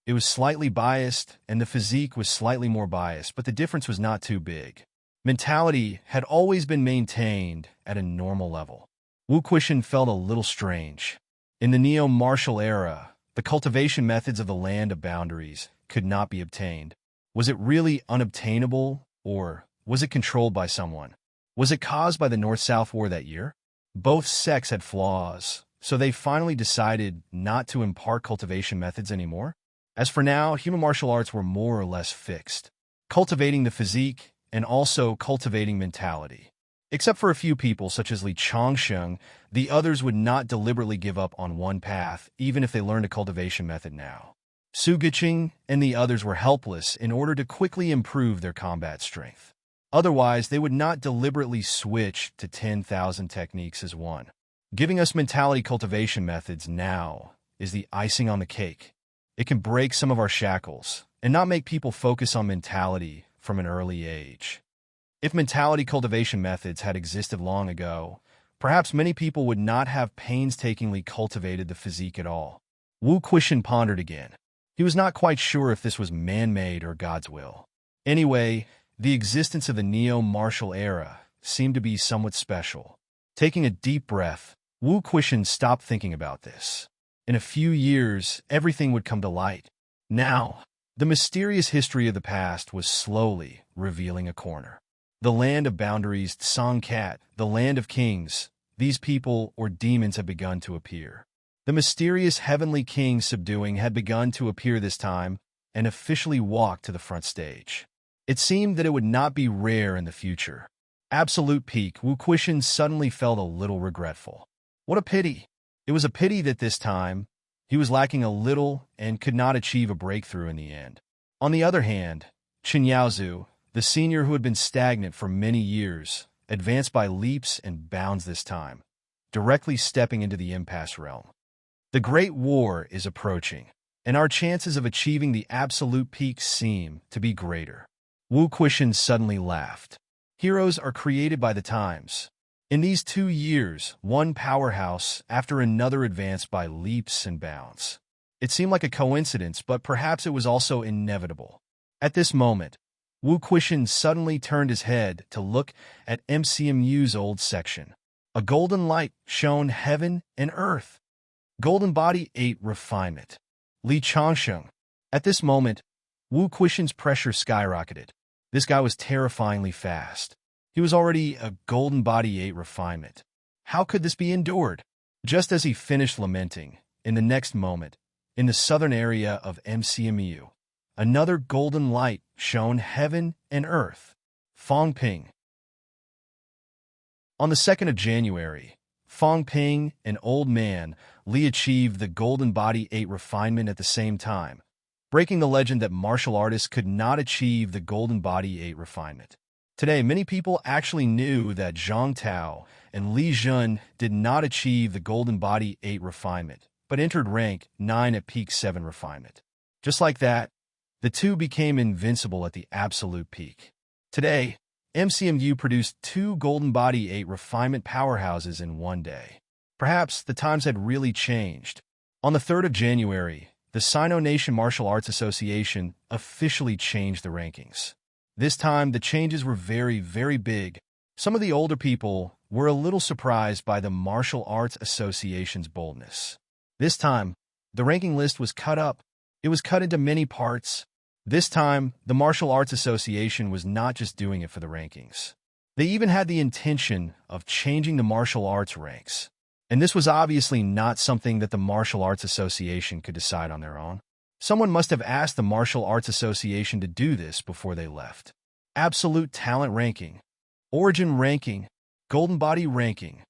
It was slightly biased, and the physique was slightly more biased, but the difference was not too big. Mentality had always been maintained at a normal level. Wu Quishan felt a little strange. In the neo-martial era, the cultivation methods of the land of boundaries could not be obtained. Was it really unobtainable, or was it controlled by someone? Was it caused by the North-South War that year? Both sects had flaws, so they finally decided not to impart cultivation methods anymore. As for now, human martial arts were more or less fixed, cultivating the physique and also cultivating mentality. Except for a few people, such as Li Changsheng, the others would not deliberately give up on one path, even if they learned a cultivation method now. Su Guqing and the others were helpless in order to quickly improve their combat strength. Otherwise, they would not deliberately switch to 10,000 techniques as 1. Giving us mentality cultivation methods now is the icing on the cake. It can break some of our shackles and not make people focus on mentality from an early age. If mentality cultivation methods had existed long ago, perhaps many people would not have painstakingly cultivated the physique at all. Wu Quishan pondered again. He was not quite sure if this was man-made or God's will. Anyway, the existence of the neo-martial era seemed to be somewhat special. Taking a deep breath, Wu Quishan stopped thinking about this. In a few years, everything would come to light. Now, the mysterious history of the past was slowly revealing a corner. The land of boundaries, Songkat, the land of kings, these people or demons had begun to appear. The mysterious heavenly king subduing had begun to appear this time and officially walked to the front stage. It seemed that it would not be rare in the future. Absolute peak, Wu Quishan suddenly felt a little regretful. What a pity! It was a pity that this time, he was lacking a little and could not achieve a breakthrough in the end. On the other hand, Chen Yaozu, the senior who had been stagnant for many years, advanced by leaps and bounds this time, directly stepping into the impasse realm. The Great War is approaching. and our chances of achieving the absolute peak seem to be greater. Wu Quishan suddenly laughed. Heroes are created by the times. In these 2 years, one powerhouse after another advanced by leaps and bounds. It seemed like a coincidence, but perhaps it was also inevitable. At this moment, Wu Quishan suddenly turned his head to look at MCMU's old section. A golden light shone heaven and earth. Golden body 8 refinement. Li Changsheng. At this moment, Wu Quishan's pressure skyrocketed. This guy was terrifyingly fast. He was already a golden body 8 refinement. How could this be endured? Just as he finished lamenting, in the next moment, in the southern area of MCMU, another golden light shone heaven and earth. Fong Ping. On the 2nd of January, Fong Ping, an old man, Li achieved the golden body 8 refinement at the same time, breaking the legend that martial artists could not achieve the golden body 8 refinement. Today, many people actually knew that Zhang Tao and Li Jun did not achieve the golden body 8 refinement, but entered rank 9 at peak 7 refinement. Just like that, the two became invincible at the absolute peak. Today, MCMU produced 2 golden body 8 refinement powerhouses in one day. Perhaps the times had really changed. On the 3rd of January, the Sino-Nation Martial Arts Association officially changed the rankings. This time, the changes were very, very big. Some of the older people were a little surprised by the Martial Arts Association's boldness. This time, the ranking list was cut up. It was cut into many parts. This time, the Martial Arts Association was not just doing it for the rankings. They even had the intention of changing the martial arts ranks. And this was obviously not something that the Martial Arts Association could decide on their own. Someone must have asked the Martial Arts Association to do this before they left. Absolute talent ranking, origin ranking, golden body ranking,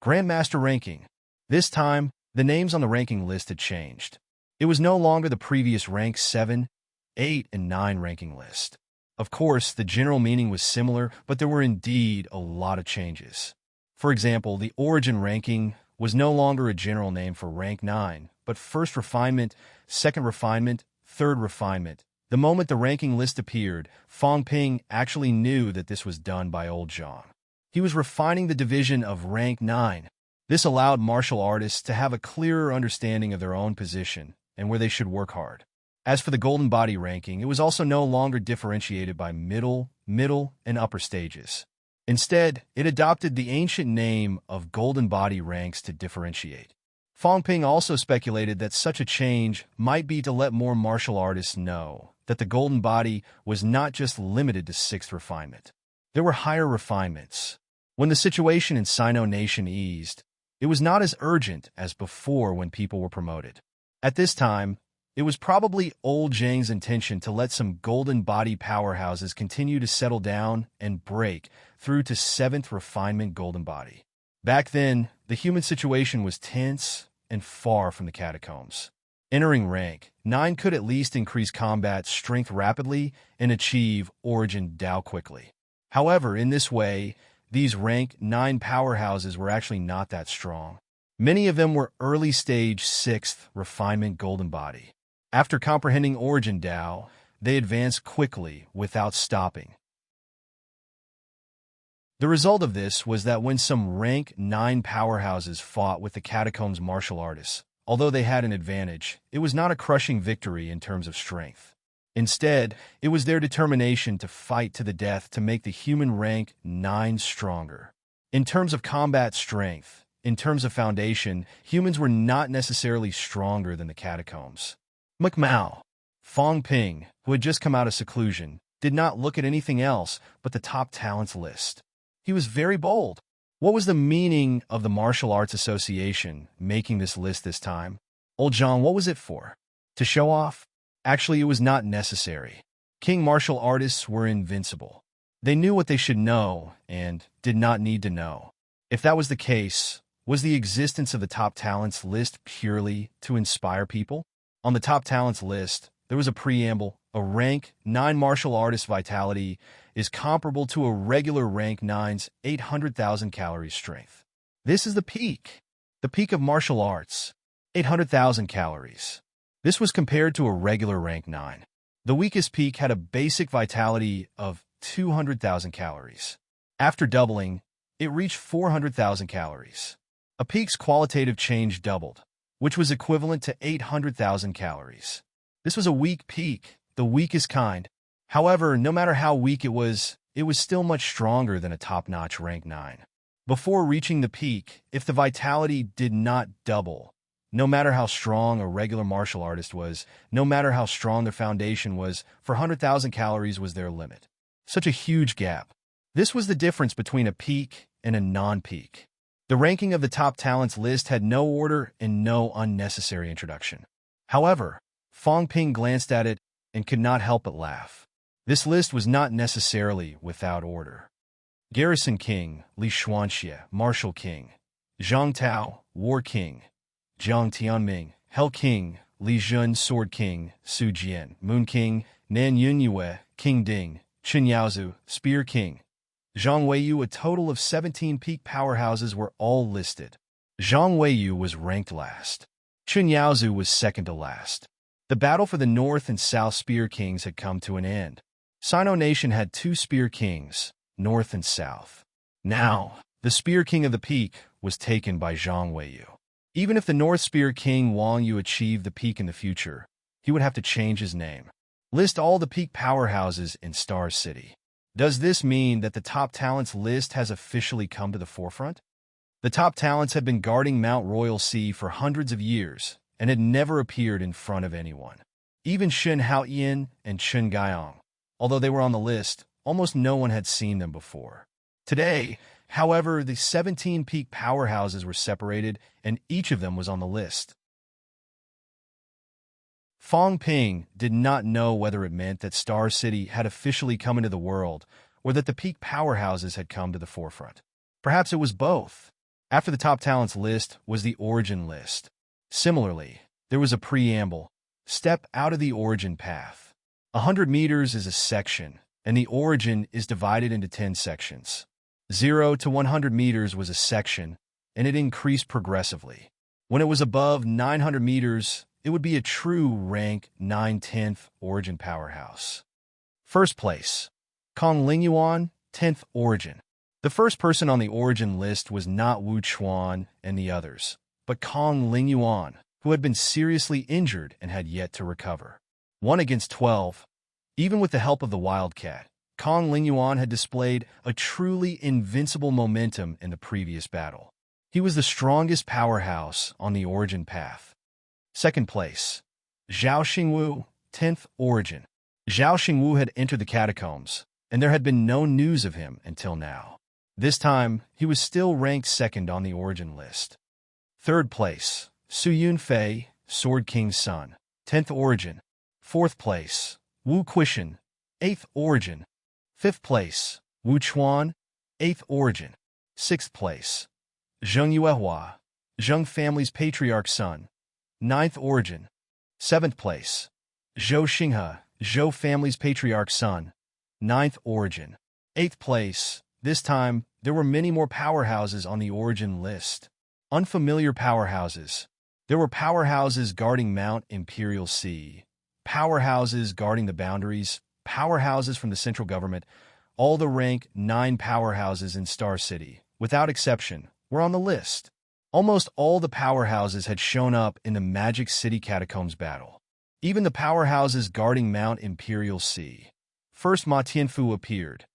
grandmaster ranking. This time, the names on the ranking list had changed. It was no longer the previous rank 7, 8, and 9 ranking list. Of course, the general meaning was similar, but there were indeed a lot of changes. For example, the origin ranking was no longer a general name for rank 9, but first refinement, second refinement, third refinement. The moment the ranking list appeared, Fong Ping actually knew that this was done by old Zhang. He was refining the division of rank 9. This allowed martial artists to have a clearer understanding of their own position and where they should work hard. As for the golden body ranking, it was also no longer differentiated by middle, and upper stages. Instead, it adopted the ancient name of golden body ranks to differentiate. Fong Ping also speculated that such a change might be to let more martial artists know that the golden body was not just limited to 6th refinement. There were higher refinements. When the situation in Sino-Nation eased, it was not as urgent as before when people were promoted. At this time, it was probably old Zhang's intention to let some golden body powerhouses continue to settle down and break through to 7th refinement golden body. Back then, the human situation was tense and far from the catacombs. Entering rank 9 could at least increase combat strength rapidly and achieve origin Dao quickly. However, in this way, these rank 9 powerhouses were actually not that strong. Many of them were early stage 6th refinement golden body. After comprehending origin Dao, they advanced quickly without stopping. The result of this was that when some rank 9 powerhouses fought with the catacombs martial artists, although they had an advantage, it was not a crushing victory in terms of strength. Instead, it was their determination to fight to the death to make the human rank 9 stronger. In terms of combat strength, in terms of foundation, humans were not necessarily stronger than the catacombs. McMao, Fong Ping, who had just come out of seclusion, did not look at anything else but the top talents list. He was very bold. What was the meaning of the Martial Arts Association making this list this time? Old Zhang, what was it for? To show off? Actually, it was not necessary. King martial artists were invincible. They knew what they should know and did not need to know. If that was the case, was the existence of the top talents list purely to inspire people? On the top talents list, there was a preamble. A rank 9 martial artist vitality is comparable to a regular rank 9's 800,000 calories strength. This is the peak of martial arts. 800,000 calories. This was compared to a regular rank 9. The weakest peak had a basic vitality of 200,000 calories. After doubling, it reached 400,000 calories. A peak's qualitative change doubled, which was equivalent to 800,000 calories. This was a weak peak, the weakest kind. However, no matter how weak it was still much stronger than a top-notch rank 9. Before reaching the peak, if the vitality did not double, no matter how strong a regular martial artist was, no matter how strong their foundation was, 400,000 calories was their limit. Such a huge gap. This was the difference between a peak and a non-peak. The ranking of the top talents list had no order and no unnecessary introduction. However, Fong Ping glanced at it and could not help but laugh. This list was not necessarily without order. Garrison King, Li Xuanxie, Martial King. Zhang Tao, War King. Jiang Tianming, Hell King. Li Jun, Sword King. Su Jian, Moon King. Nan Yunyue, King Ding. Chen Yaozu, Spear King. Zhang Weiyu. A total of 17 peak powerhouses were all listed. Zhang Weiyu was ranked last. Chen Yaozu was second to last. The battle for the North and South Spear Kings had come to an end. Sino Nation had 2 Spear Kings, North and South. Now, the Spear King of the Peak was taken by Zhang Weiyu. Even if the North Spear King Wang Yu achieved the peak in the future, he would have to change his name. List all the peak powerhouses in Star City. Does this mean that the top talents list has officially come to the forefront? The top talents had been guarding Mount Royal Sea for hundreds of years and had never appeared in front of anyone. Even Shen Haoyan and Chen Gaiyong. Although they were on the list, almost no one had seen them before. Today, however, the 17 peak powerhouses were separated, and each of them was on the list. Fong Ping did not know whether it meant that Star City had officially come into the world or that the peak powerhouses had come to the forefront. Perhaps it was both. After the top talents list was the origin list. Similarly, there was a preamble. Step out of the origin path. 100 meters is a section, and the origin is divided into 10 sections. 0 to 100 meters was a section, and it increased progressively. When it was above 900 meters, it would be a true rank 9/10th origin powerhouse. First place, Kong Lingyuan, 10th origin. The first person on the origin list was not Wu Chuan and the others, but Kong Lingyuan, who had been seriously injured and had yet to recover. 1 against 12. Even with the help of the Wildcat, Kong Lingyuan had displayed a truly invincible momentum in the previous battle. He was the strongest powerhouse on the origin path. Second place, Zhao Xingwu, 10th origin. Zhao Xingwu had entered the catacombs, and there had been no news of him until now. This time, he was still ranked second on the origin list. Third place, Su Yunfei, Sword King's son, 10th origin. Fourth place, Wu Quishan, 8th origin. Fifth place, Wu Chuan, 8th origin. Sixth place, Zheng Yuehua, Zheng family's patriarch's son, 9th origin. Seventh place, Zhou Xinghe, Zhou family's patriarch's son, 9th origin. Eighth place, this time, there were many more powerhouses on the origin list. Unfamiliar powerhouses. There were powerhouses guarding Mount Imperial Sea, powerhouses guarding the boundaries, powerhouses from the central government. All the rank 9 powerhouses in Star City, without exception, were on the list. Almost all the powerhouses had shown up in the Magic City Catacombs battle. Even the powerhouses guarding Mount Imperial Sea. First Ma Tianfu appeared,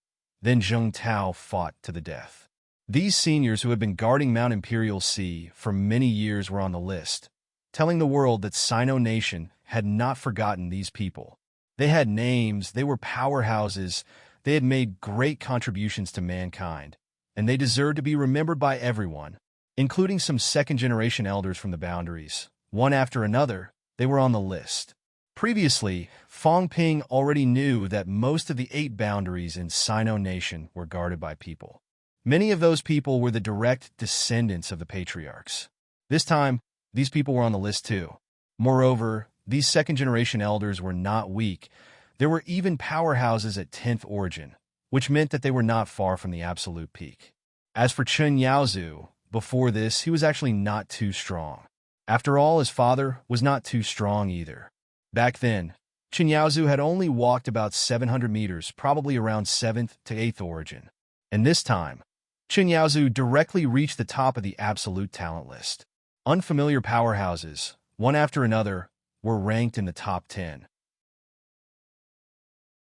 then Zheng Tao fought to the death. These seniors who had been guarding Mount Imperial Sea for many years were on the list, telling the world that Sino Nation had not forgotten these people. They had names, they were powerhouses, they had made great contributions to mankind, and they deserved to be remembered by everyone, including some second-generation elders from the boundaries. One after another, they were on the list. Previously, Fong Ping already knew that most of the 8 boundaries in Sino Nation were guarded by people. Many of those people were the direct descendants of the patriarchs. This time, these people were on the list too. Moreover, these second-generation elders were not weak. There were even powerhouses at 10th origin, which meant that they were not far from the absolute peak. As for Chen Yaozu, before this, he was actually not too strong. After all, his father was not too strong either. Back then, Chen Yaozu had only walked about 700 meters, probably around 7th to 8th origin. And this time, Chen Yaozu directly reached the top of the absolute talent list. Unfamiliar powerhouses, one after another, were ranked in the top 10.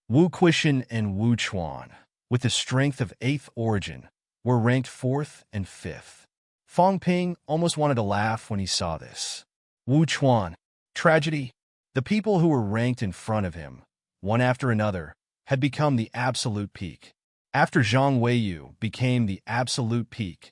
Wu Quishan and Wu Chuan, with the strength of 8th origin, were ranked 4th and 5th. Fong Ping almost wanted to laugh when he saw this. Wu Chuan, tragedy. The people who were ranked in front of him, one after another, had become the absolute peak. After Zhang Weiyu became the absolute peak,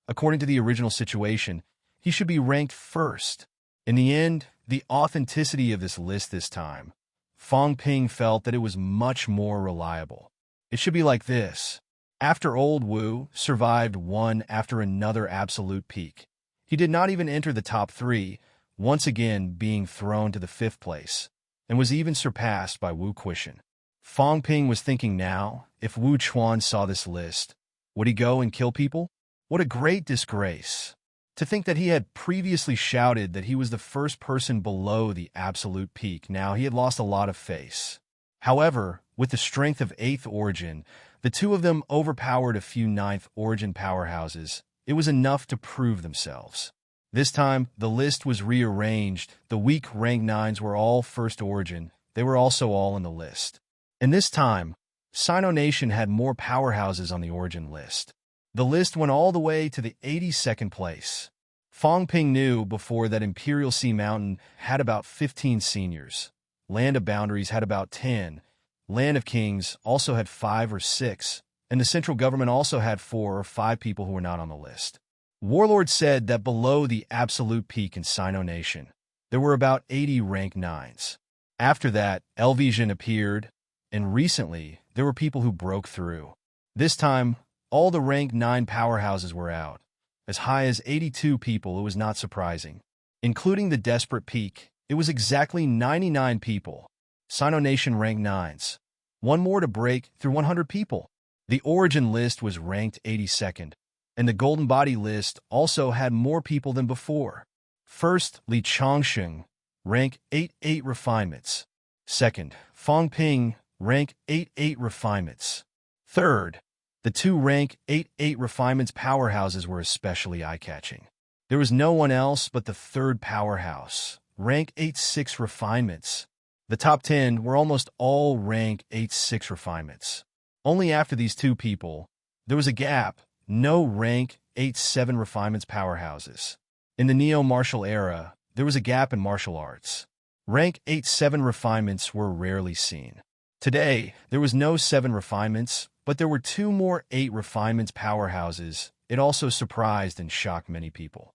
according to the original situation, he should be ranked first. In the end, the authenticity of this list this time, Fong Ping felt that it was much more reliable. It should be like this. After old Wu survived one after another absolute peak, he did not even enter the top 3, once again being thrown to the 5th place, and was even surpassed by Wu Quishan. Fong Ping was thinking now, if Wu Chuan saw this list, would he go and kill people? What a great disgrace. To think that he had previously shouted that he was the first person below the absolute peak, now he had lost a lot of face. However, with the strength of 8th origin, the two of them overpowered a few 9th origin powerhouses. It was enough to prove themselves. This time, the list was rearranged. The weak rank 9s were all 1st origin. They were also all in the list. And this time, Sino Nation had more powerhouses on the origin list. The list went all the way to the 82nd place. Fong Ping knew before that Imperial Sea Mountain had about 15 seniors. Land of Boundaries had about 10. Land of Kings also had 5 or 6. And the central government also had 4 or 5 people who were not on the list. Warlord said that below the absolute peak in Sino Nation, there were about 80 rank 9s. After that, Elvision appeared, and recently, there were people who broke through. This time, all the rank 9 powerhouses were out. As high as 82 people, it was not surprising. Including the desperate peak, it was exactly 99 people. Sino Nation rank 9s. One more to break through 100 people. The origin list was ranked 82nd, and the Golden Body list also had more people than before. First, Li Chongsheng, rank 88 refinements. Second, Fong Ping, rank 88 refinements. Third, the two rank 88 refinements powerhouses were especially eye-catching. There was no one else but the third powerhouse, rank 86 refinements. The top 10 were almost all rank 86 refinements. Only after these two people, there was a gap, no rank 87 refinements powerhouses. In the neo-martial era, there was a gap in martial arts. Rank 87 refinements were rarely seen. Today, there was no 7 refinements, but there were 2 more 8 refinements powerhouses. It also surprised and shocked many people.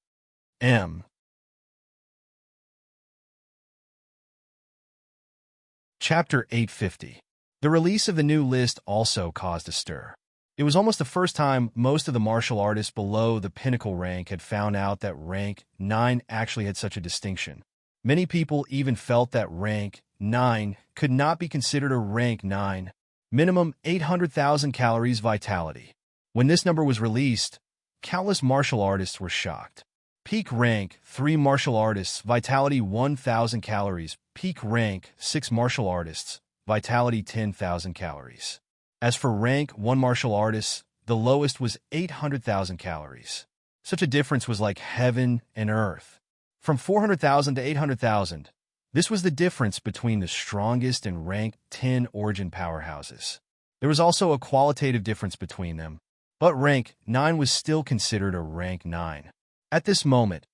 Chapter 850. The release of the new list also caused a stir. It was almost the first time most of the martial artists below the pinnacle rank had found out that rank 9 actually had such a distinction. Many people even felt that rank 9 could not be considered a rank 9. Minimum 800,000 calories vitality. When this number was released, countless martial artists were shocked. Peak rank 3 martial artists, vitality 1,000 calories. Peak rank 6 martial artists, vitality 10,000 calories. As for rank 1 martial artists, the lowest was 800,000 calories. Such a difference was like heaven and earth. From 400,000 to 800,000, this was the difference between the strongest and rank 10 origin powerhouses. There was also a qualitative difference between them, but rank 9 was still considered a rank 9. At this moment,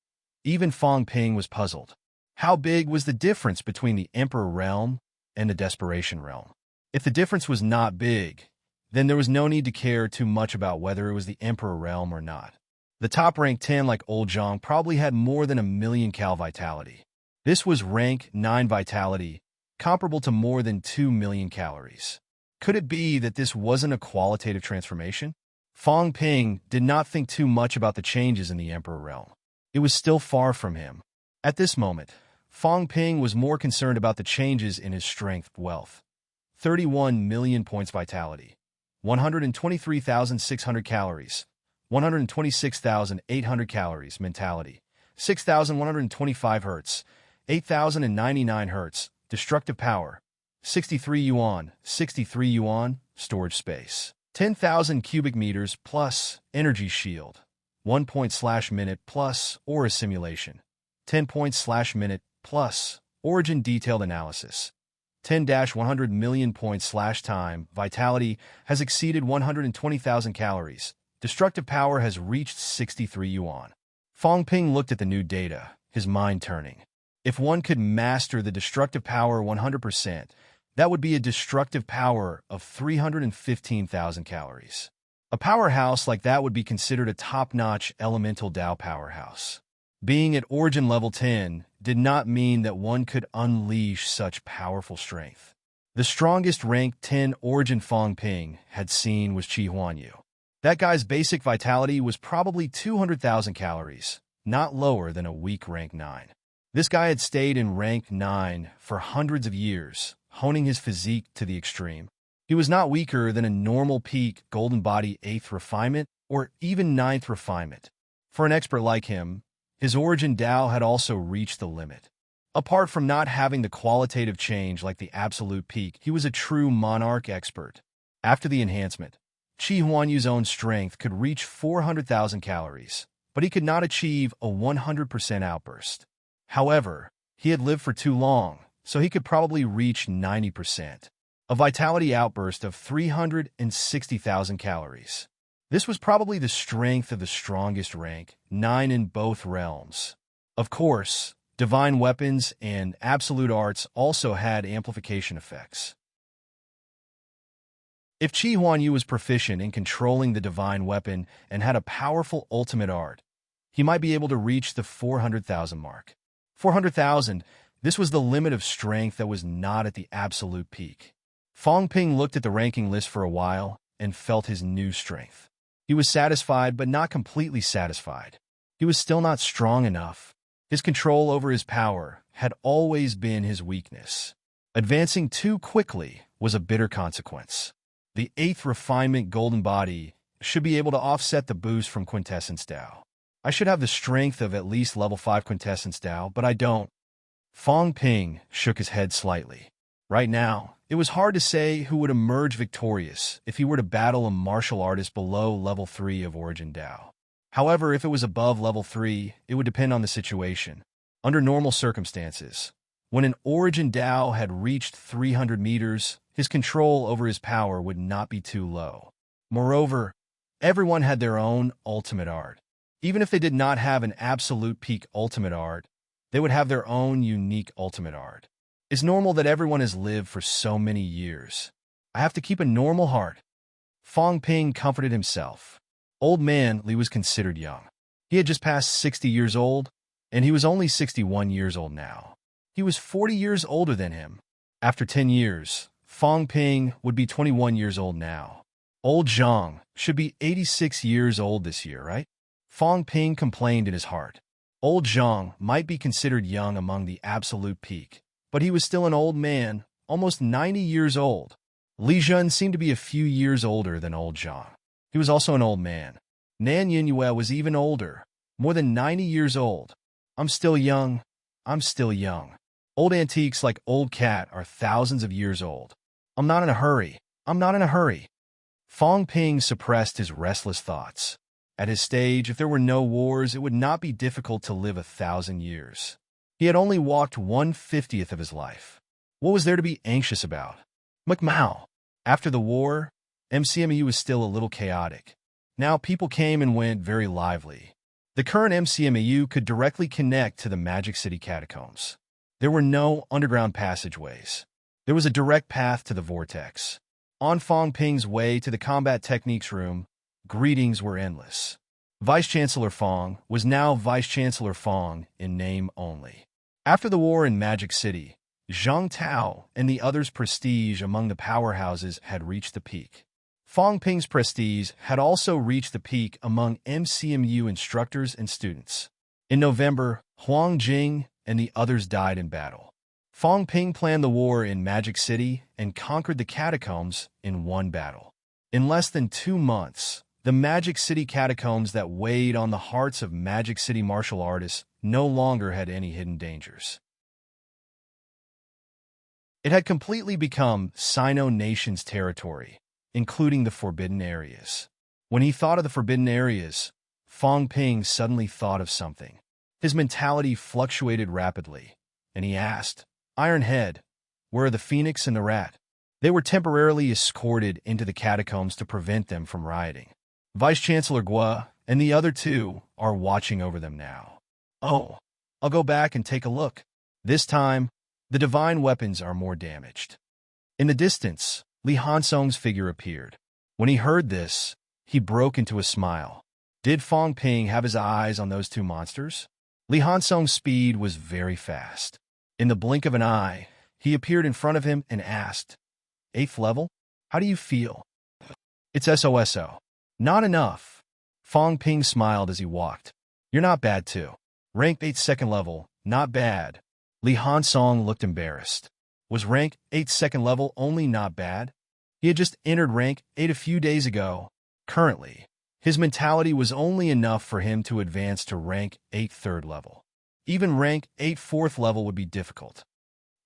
even Fong Ping was puzzled. How big was the difference between the Emperor Realm and the Desperation Realm? If the difference was not big, then there was no need to care too much about whether it was the Emperor Realm or not. The top rank 10 like Old Zhang probably had more than 1,000,000 cal vitality. This was rank 9 vitality, comparable to more than 2,000,000 calories. Could it be that this wasn't a qualitative transformation? Fong Ping did not think too much about the changes in the Emperor Realm. It was still far from him. At this moment, Fong Ping was more concerned about the changes in his strength, wealth. 31 million points vitality, 123,600 calories, 126,800 calories mentality, 6,125 Hz, 8,099 Hz, destructive power, 63 yuan, storage space, 10,000 cubic meters plus, energy shield, 1 point/minute plus, aura simulation, 10 points/minute plus, origin detailed analysis, 10-100 million points/time, vitality has exceeded 120,000 calories, destructive power has reached 63 yuan. Fong Ping looked at the new data, his mind turning. If one could master the destructive power 100%, that would be a destructive power of 315,000 calories. A powerhouse like that would be considered a top-notch elemental Dao powerhouse. Being at origin level 10 did not mean that one could unleash such powerful strength. The strongest rank 10 origin Fong Ping had seen was Qi Huanyu. That guy's basic vitality was probably 200,000 calories, not lower than a weak rank 9. This guy had stayed in rank 9 for hundreds of years, honing his physique to the extreme. He was not weaker than a normal peak golden body 8th refinement or even 9th refinement. For an expert like him, his origin Dao had also reached the limit. Apart from not having the qualitative change like the absolute peak, he was a true monarch expert. After the enhancement, Qi Huanyu's own strength could reach 400,000 calories, but he could not achieve a 100% outburst. However, he had lived for too long, so he could probably reach 90%. A vitality outburst of 360,000 calories. This was probably the strength of the strongest rank, 9 in both realms. Of course, divine weapons and absolute arts also had amplification effects. If Qi Huanyu was proficient in controlling the divine weapon and had a powerful ultimate art, he might be able to reach the 400,000 mark. 400,000, this was the limit of strength that was not at the absolute peak. Fong Ping looked at the ranking list for a while and felt his new strength. He was satisfied but not completely satisfied. He was still not strong enough. His control over his power had always been his weakness. Advancing too quickly was a bitter consequence. The 8th refinement golden body should be able to offset the boost from quintessence Dao. I should have the strength of at least level 5 quintessence Dao, but I don't. Fong Ping shook his head slightly. Right now, it was hard to say who would emerge victorious if he were to battle a martial artist below level 3 of Origin Dao. However, if it was above level 3, it would depend on the situation. Under normal circumstances, when an Origin Dao had reached 300 meters, his control over his power would not be too low. Moreover, everyone had their own ultimate art. Even if they did not have an absolute peak ultimate art, they would have their own unique ultimate art. It's normal that everyone has lived for so many years. I have to keep a normal heart. Fong Ping comforted himself. Old man Li was considered young. He had just passed 60 years old, and he was only 61 years old now. He was 40 years older than him. After 10 years, Fong Ping would be 21 years old now. Old Zhang should be 86 years old this year, right? Fong Ping complained in his heart. Old Zhang might be considered young among the absolute peak, but he was still an old man, almost 90 years old. Li Zhun seemed to be a few years older than old Zhang. He was also an old man. Nan Yinyue was even older, more than 90 years old. I'm still young. I'm still young. Old antiques like Old Cat are thousands of years old. I'm not in a hurry. I'm not in a hurry. Fong Ping suppressed his restless thoughts. At his stage, if there were no wars, it would not be difficult to live 1,000 years. He had only walked 1/50th of his life. What was there to be anxious about? McMao. After the war, MCMU was still a little chaotic. Now people came and went very lively. The current MCMU could directly connect to the Magic City catacombs. There were no underground passageways. There was a direct path to the vortex. On Fong Ping's way to the combat techniques room, greetings were endless. Vice-Chancellor Fong was now Vice-Chancellor Fong in name only. After the war in Magic City, Zhang Tao and the others' prestige among the powerhouses had reached the peak. Fong Ping's prestige had also reached the peak among MCMU instructors and students. In November, Huang Jing and the others died in battle. Fong Ping planned the war in Magic City and conquered the catacombs in one battle. In less than 2 months, The Magic City catacombs that weighed on the hearts of Magic City martial artists no longer had any hidden dangers. It had completely become Sino Nation's territory, including the forbidden areas. When he thought of the forbidden areas, Fong Ping suddenly thought of something. His mentality fluctuated rapidly, and he asked, "Iron Head, where are the Phoenix and the Rat?" They were temporarily escorted into the catacombs to prevent them from rioting. Vice-Chancellor Gua and the other two are watching over them now. Oh, I'll go back and take a look. This time, the divine weapons are more damaged. In the distance, Li Hansong's figure appeared. When he heard this, he broke into a smile. Did Fong Ping have his eyes on those two monsters? Li Hansong's speed was very fast. In the blink of an eye, he appeared in front of him and asked, "8th level? How do you feel?" "It's SOSO. Not enough." Fong Ping smiled as he walked. "You're not bad too. Rank 8 second level, not bad." Li Hansong looked embarrassed. Was rank 8 second level only not bad? He had just entered rank 8 a few days ago. Currently, his mentality was only enough for him to advance to rank 8 third level. Even rank 8 fourth level would be difficult.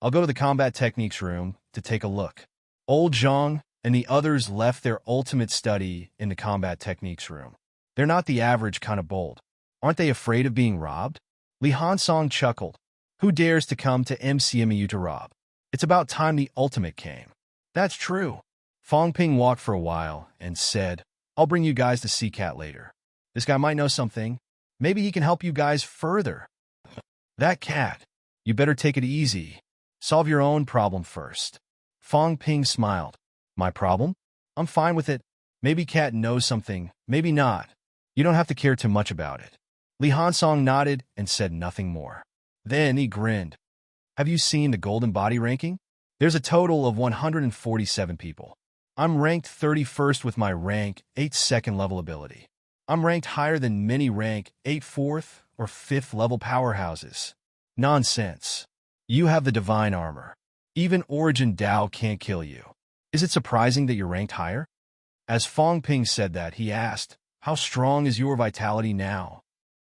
I'll go to the combat techniques room to take a look. Old Zhang and the others left their ultimate study in the combat techniques room. They're not the average kind of bold. Aren't they afraid of being robbed? Li Hansong chuckled. Who dares to come to MCMU to rob? It's about time the ultimate came. That's true. Fong Ping walked for a while and said, "I'll bring you guys to CCAT later. This guy might know something. Maybe he can help you guys further." "That cat. You better take it easy. Solve your own problem first." Fong Ping smiled. "My problem? I'm fine with it. Maybe Cat knows something, maybe not. You don't have to care too much about it." Li Hansong nodded and said nothing more. Then he grinned. "Have you seen the Golden Body ranking? There's a total of 147 people. I'm ranked 31st with my rank 8 second level ability. I'm ranked higher than many rank 8 4th or 5th level powerhouses." "Nonsense. You have the divine armor. Even Origin Dao can't kill you. Is it surprising that you're ranked higher?" As Fong Ping said that, he asked, "How strong is your vitality now?"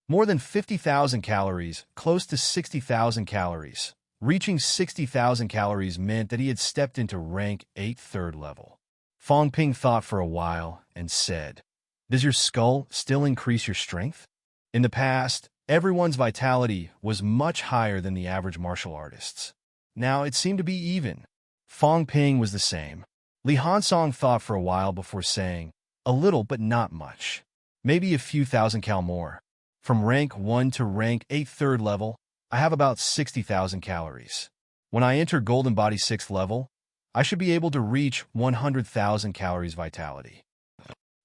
"More than 50,000 calories, close to 60,000 calories." Reaching 60,000 calories meant that he had stepped into rank 8 third level. Fong Ping thought for a while and said, "Does your skull still increase your strength?" In the past, everyone's vitality was much higher than the average martial artist's. Now it seemed to be even. Fong Ping was the same. Li Hansong thought for a while before saying, "A little but not much. Maybe a few thousand cal more. From rank 1 to rank 8 third level, I have about 60,000 calories. When I enter Golden Body 6th level, I should be able to reach 100,000 calories vitality."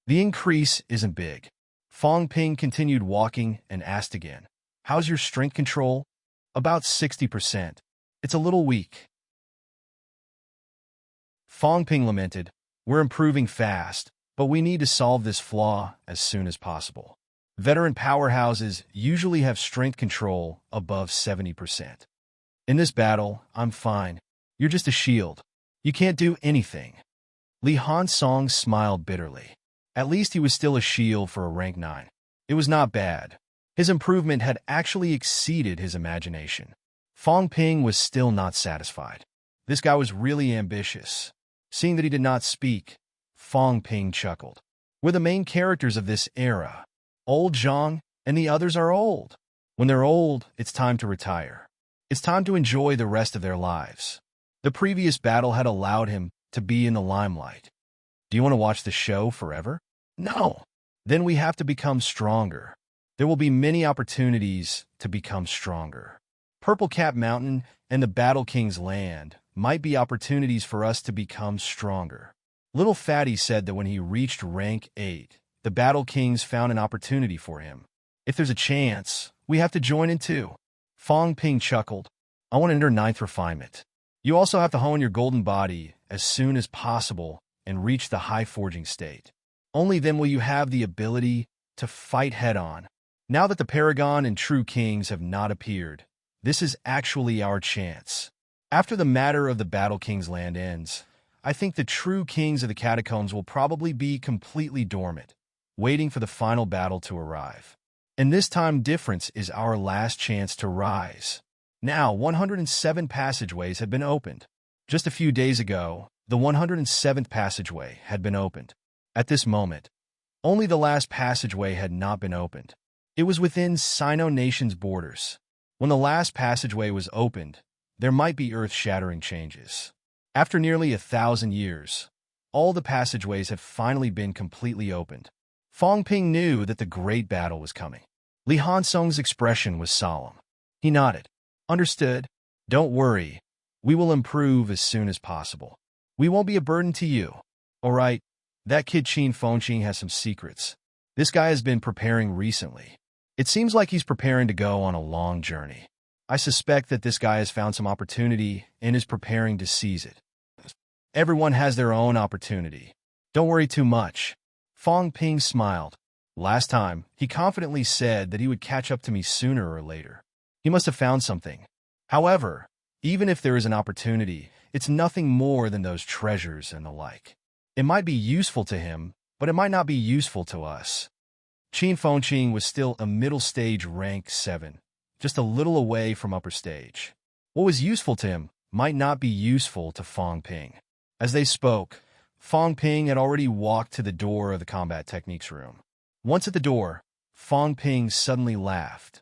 The increase isn't big. Fong Ping continued walking and asked again, "How's your strength control?" "About 60%. It's a little weak." Fong Ping lamented, "We're improving fast, but we need to solve this flaw as soon as possible. Veteran powerhouses usually have strength control above 70%. In this battle, I'm fine. You're just a shield. You can't do anything." Li Hansong smiled bitterly. At least he was still a shield for a rank 9. It was not bad. His improvement had actually exceeded his imagination. Fong Ping was still not satisfied. This guy was really ambitious. Seeing that he did not speak, Fong Ping chuckled. "We're the main characters of this era. Old Zhang and the others are old. When they're old, it's time to retire. It's time to enjoy the rest of their lives. The previous battle had allowed him to be in the limelight. Do you want to watch the show forever? No. Then we have to become stronger. There will be many opportunities to become stronger. Purple Cap Mountain and the Battle King's land might be opportunities for us to become stronger." Little Fatty said that when he reached rank 8, the Battle Kings found an opportunity for him. "If there's a chance, we have to join in too." Fong Ping chuckled. "I want to enter 9th refinement. You also have to hone your golden body as soon as possible and reach the high forging state. Only then will you have the ability to fight head-on. Now that the Paragon and True Kings have not appeared, this is actually our chance. After the matter of the Battle King's land ends, I think the True Kings of the Catacombs will probably be completely dormant. waiting for the final battle to arrive. And this time difference is our last chance to rise. Now, 107 passageways have been opened. Just a few days ago, the 107th passageway had been opened. At this moment, only the last passageway had not been opened. It was within Sino Nation's borders. When the last passageway was opened, there might be earth-shattering changes. After nearly 1,000 years, all the passageways have finally been completely opened. Fong Ping knew that the great battle was coming. Li Hansong's expression was solemn. He nodded. Understood. Don't worry. We will improve as soon as possible. We won't be a burden to you. All right, that kid Qin Fengqing has some secrets. This guy has been preparing recently. It seems like he's preparing to go on a long journey. I suspect that this guy has found some opportunity and is preparing to seize it. Everyone has their own opportunity. Don't worry too much. Fong Ping smiled. Last time, he confidently said that he would catch up to me sooner or later. He must have found something. However, even if there is an opportunity, it's nothing more than those treasures and the like. It might be useful to him, but it might not be useful to us. Qin Fengqing was still a middle stage rank 7, just a little away from upper stage. What was useful to him might not be useful to Fong Ping. As they spoke, Fong Ping had already walked to the door of the combat techniques room. Once at the door, Fong Ping suddenly laughed.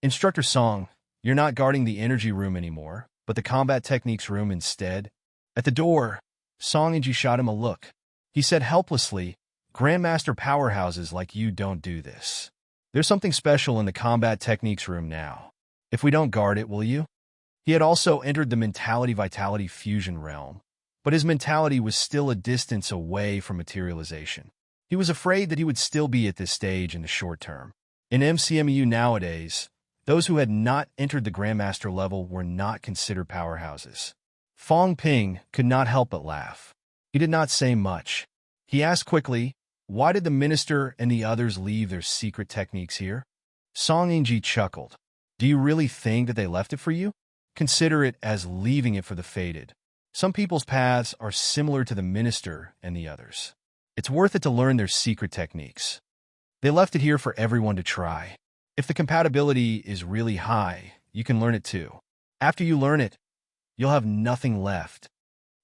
Instructor Song, you're not guarding the energy room anymore, but the combat techniques room instead. At the door, Song Yingji shot him a look. He said helplessly, Grandmaster powerhouses like you don't do this. There's something special in the combat techniques room now. If we don't guard it, will you? He had also entered the mentality-vitality fusion realm, but his mentality was still a distance away from materialization. He was afraid that he would still be at this stage in the short term. In MCMU nowadays, those who had not entered the Grandmaster level were not considered powerhouses. Fong Ping could not help but laugh. He did not say much. He asked quickly, why did the minister and the others leave their secret techniques here? Song Yingji chuckled. Do you really think that they left it for you? Consider it as leaving it for the fated. Some people's paths are similar to the minister and the others. It's worth it to learn their secret techniques. They left it here for everyone to try. If the compatibility is really high, you can learn it too. After you learn it, you'll have nothing left.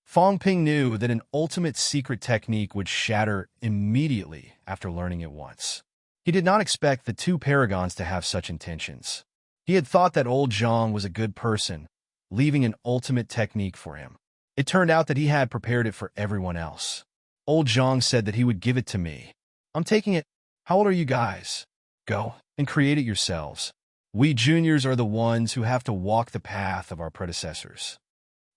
Fong Ping knew that an ultimate secret technique would shatter immediately after learning it once. He did not expect the two paragons to have such intentions. He had thought that old Zhang was a good person, leaving an ultimate technique for him. It turned out that he had prepared it for everyone else. Old Zhang said that he would give it to me. I'm taking it. How old are you guys? Go and create it yourselves. We juniors are the ones who have to walk the path of our predecessors.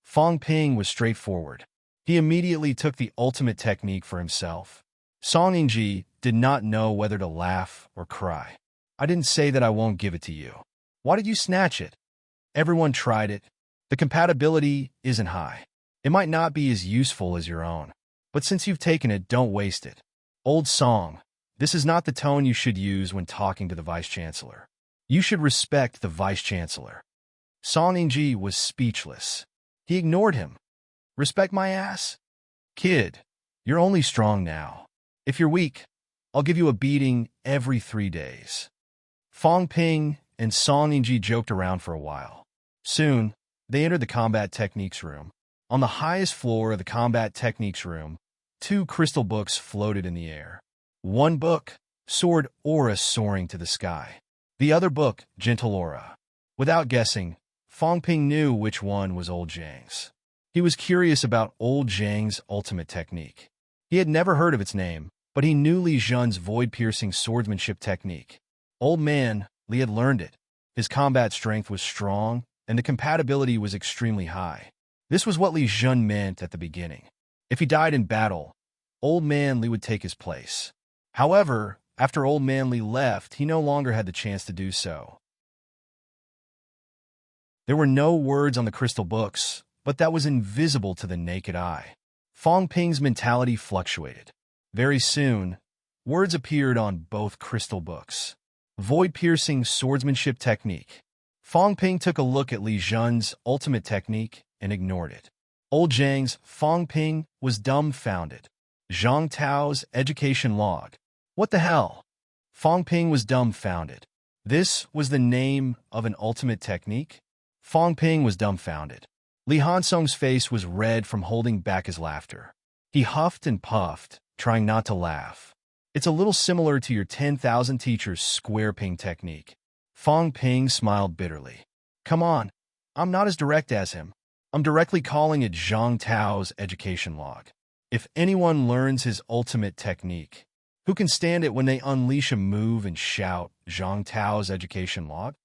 Fong Ping was straightforward. He immediately took the ultimate technique for himself. Song Yingji did not know whether to laugh or cry. I didn't say that I won't give it to you. Why did you snatch it? Everyone tried it. The compatibility isn't high. It might not be as useful as your own. But since you've taken it, don't waste it. Old Song, this is not the tone you should use when talking to the Vice-Chancellor. You should respect the Vice-Chancellor. Song Yingji was speechless. He ignored him. Respect my ass? Kid, you're only strong now. If you're weak, I'll give you a beating every 3 days. Fong Ping and Song Yingji joked around for a while. Soon, they entered the combat techniques room. On the highest floor of the combat techniques room, 2 crystal books floated in the air. One book, Sword Aura soaring to the sky. The other book, Gentle Aura. Without guessing, Fong Ping knew which one was Old Zhang's. He was curious about Old Zhang's ultimate technique. He had never heard of its name, but he knew Li Zhun's void-piercing swordsmanship technique. Old man, Li had learned it. His combat strength was strong, and the compatibility was extremely high. This was what Li Zhun meant at the beginning. If he died in battle, Old Man Li would take his place. However, after Old Man Li left, he no longer had the chance to do so. There were no words on the crystal books, but that was invisible to the naked eye. Fong Ping's mentality fluctuated. Very soon, words appeared on both crystal books. Void-piercing swordsmanship technique. Fong Ping took a look at Li Zhun's ultimate technique and ignored it. Old Zhang's Fong Ping was dumbfounded. Zhang Tao's education log. What the hell? Fong Ping was dumbfounded. This was the name of an ultimate technique? Fong Ping was dumbfounded. Li Hansong's face was red from holding back his laughter. He huffed and puffed, trying not to laugh. It's a little similar to your 10,000 teachers square ping technique. Fong Ping smiled bitterly. Come on, I'm not as direct as him. I'm directly calling it Zhang Tao's education log. If anyone learns his ultimate technique, who can stand it when they unleash a move and shout Zhang Tao's education log?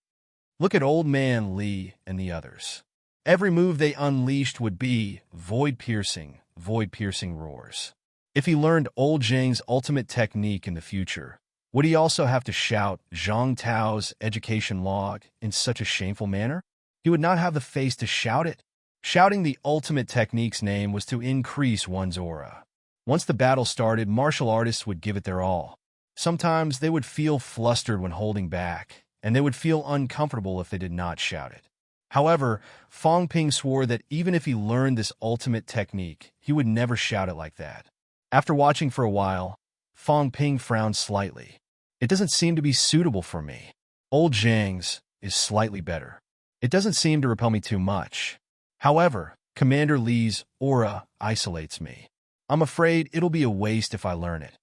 Look at old man Li and the others. Every move they unleashed would be void-piercing roars. If he learned old Zhang's ultimate technique in the future, would he also have to shout Zhang Tao's education log in such a shameful manner? He would not have the face to shout it. Shouting the ultimate technique's name was to increase one's aura. Once the battle started, martial artists would give it their all. Sometimes they would feel flustered when holding back, and they would feel uncomfortable if they did not shout it. However, Fong Ping swore that even if he learned this ultimate technique, he would never shout it like that. After watching for a while, Fong Ping frowned slightly. It doesn't seem to be suitable for me. Old Zhang's is slightly better. It doesn't seem to repel me too much. However, Commander Li's aura isolates me. I'm afraid it'll be a waste if I learn it.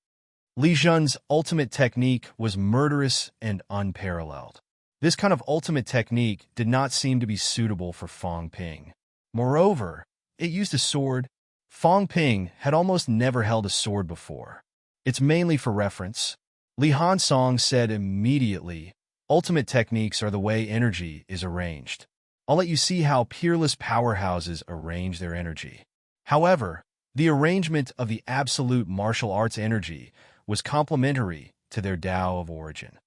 Li Zhen's ultimate technique was murderous and unparalleled. This kind of ultimate technique did not seem to be suitable for Fong Ping. Moreover, it used a sword. Fong Ping had almost never held a sword before. It's mainly for reference. Li Hansong said immediately, ultimate techniques are the way energy is arranged. I'll let you see how peerless powerhouses arrange their energy. However, the arrangement of the absolute martial arts energy was complementary to their Tao of origin.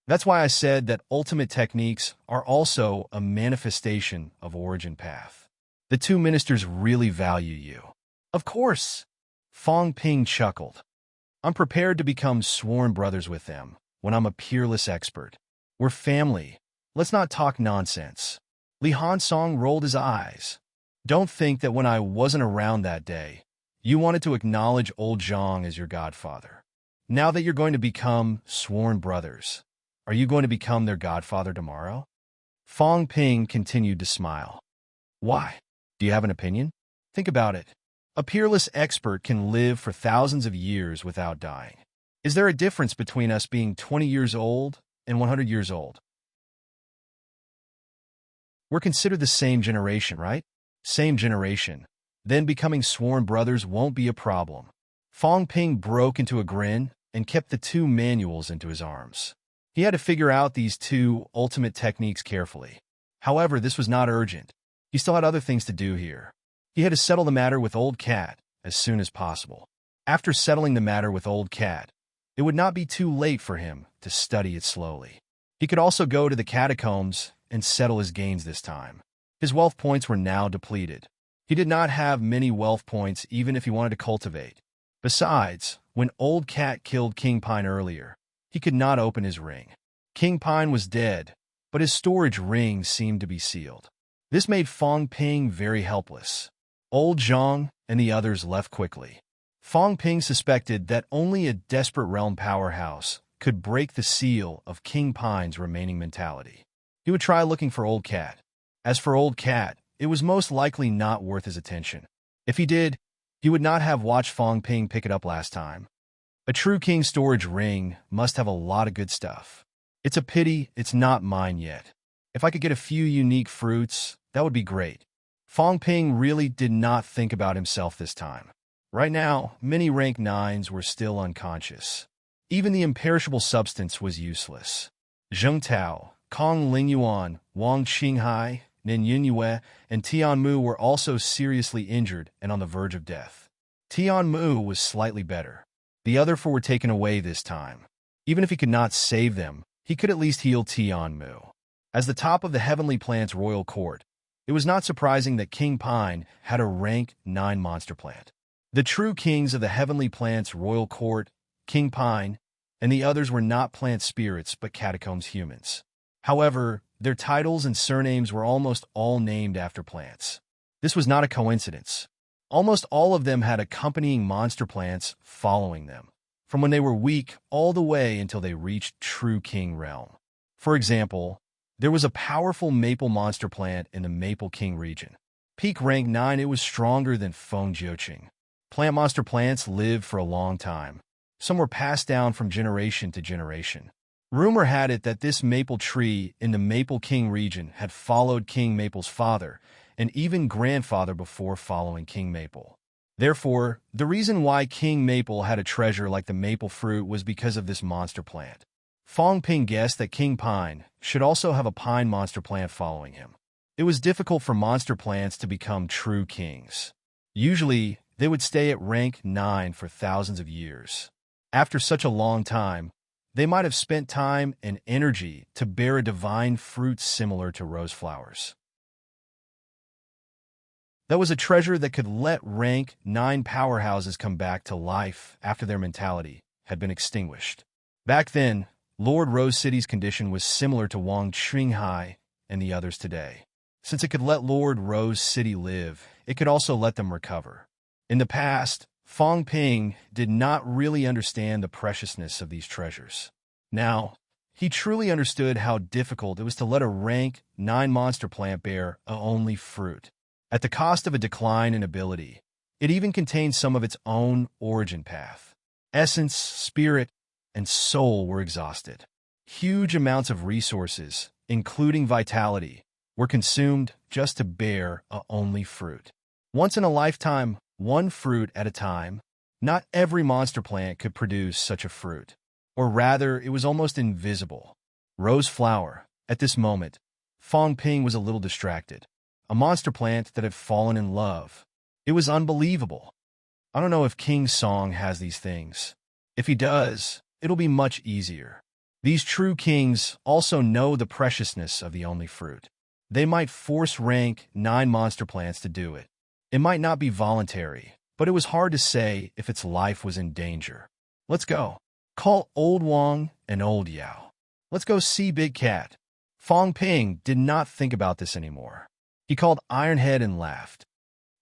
That's why I said that ultimate techniques are also a manifestation of origin path. The two ministers really value you. Of course, Fong Ping chuckled. I'm prepared to become sworn brothers with them when I'm a peerless expert. We're family. Let's not talk nonsense. Li Hansong rolled his eyes. Don't think that when I wasn't around that day, you wanted to acknowledge old Zhang as your godfather. Now that you're going to become sworn brothers, are you going to become their godfather tomorrow? Fong Ping continued to smile. Why? Do you have an opinion? Think about it. A peerless expert can live for thousands of years without dying. Is there a difference between us being 20 years old and 100 years old? We're considered the same generation, right? Same generation. Then becoming sworn brothers won't be a problem. Fong Ping broke into a grin and kept the two manuals into his arms. He had to figure out these two ultimate techniques carefully. However, this was not urgent. He still had other things to do here. He had to settle the matter with Old Cat as soon as possible. After settling the matter with Old Cat, it would not be too late for him to study it slowly. He could also go to the catacombs and settle his gains this time. His wealth points were now depleted. He did not have many wealth points even if he wanted to cultivate. Besides, when Old Cat killed King Pine earlier, he could not open his ring. King Pine was dead, but his storage ring seemed to be sealed. This made Fong Ping very helpless. Old Zhang and the others left quickly. Fong Ping suspected that only a desperate realm powerhouse could break the seal of King Pine's remaining mentality. He would try looking for Old Cat. As for Old Cat, it was most likely not worth his attention. If he did, he would not have watched Fong Ping pick it up last time. A true king storage ring must have a lot of good stuff. It's a pity it's not mine yet. If I could get a few unique fruits, that would be great. Fong Ping really did not think about himself this time. Right now, many rank 9s were still unconscious. Even the imperishable substance was useless. Zheng Tao, Kong Lingyuan, Wang Qinghai, Nin Yunyue, and Tian Mu were also seriously injured and on the verge of death. Tian Mu was slightly better. The other four were taken away this time. Even if he could not save them, he could at least heal Tian Mu. As the top of the Heavenly Plant's royal court, it was not surprising that King Pine had a rank 9 monster plant. The true kings of the Heavenly Plant's royal court, King Pine, and the others were not plant spirits but catacombs humans. However, their titles and surnames were almost all named after plants. This was not a coincidence. Almost all of them had accompanying monster plants following them, from when they were weak all the way until they reached true king realm. For example, there was a powerful maple monster plant in the Maple King region. Peak rank 9, it was stronger than Feng Jiuqing. Plant monster plants lived for a long time. Some were passed down from generation to generation. Rumor had it that this maple tree in the Maple King region had followed King Maple's father and even grandfather before following King Maple. Therefore, the reason why King Maple had a treasure like the maple fruit was because of this monster plant. Fong Ping guessed that King Pine should also have a pine monster plant following him. It was difficult for monster plants to become true kings. Usually, they would stay at rank 9 for thousands of years. After such a long time, they might have spent time and energy to bear a divine fruit similar to rose flowers. That was a treasure that could let rank 9 powerhouses come back to life after their mentality had been extinguished. Back then, Lord Rose City's condition was similar to Wang Qinghai and the others today. Since it could let Lord Rose City live, it could also let them recover. In the past, Fong Ping did not really understand the preciousness of these treasures. Now, he truly understood how difficult it was to let a rank 9 monster plant bear only fruit. At the cost of a decline in ability, it even contained some of its own origin path. Essence, spirit, and soul were exhausted. Huge amounts of resources, including vitality, were consumed just to bear only fruit. Once in a lifetime, one fruit at a time, not every monster plant could produce such a fruit. Or rather, it was almost invisible. Rose flower. At this moment, Fong Ping was a little distracted. A monster plant that had fallen in love. It was unbelievable. I don't know if King Song has these things. If he does, it'll be much easier. These true kings also know the preciousness of the only fruit. They might force rank 9 monster plants to do it. It might not be voluntary, but it was hard to say if its life was in danger. Let's go. Call Old Wang and Old Yao. Let's go see Big Cat. Fong Ping did not think about this anymore. He called Ironhead and laughed.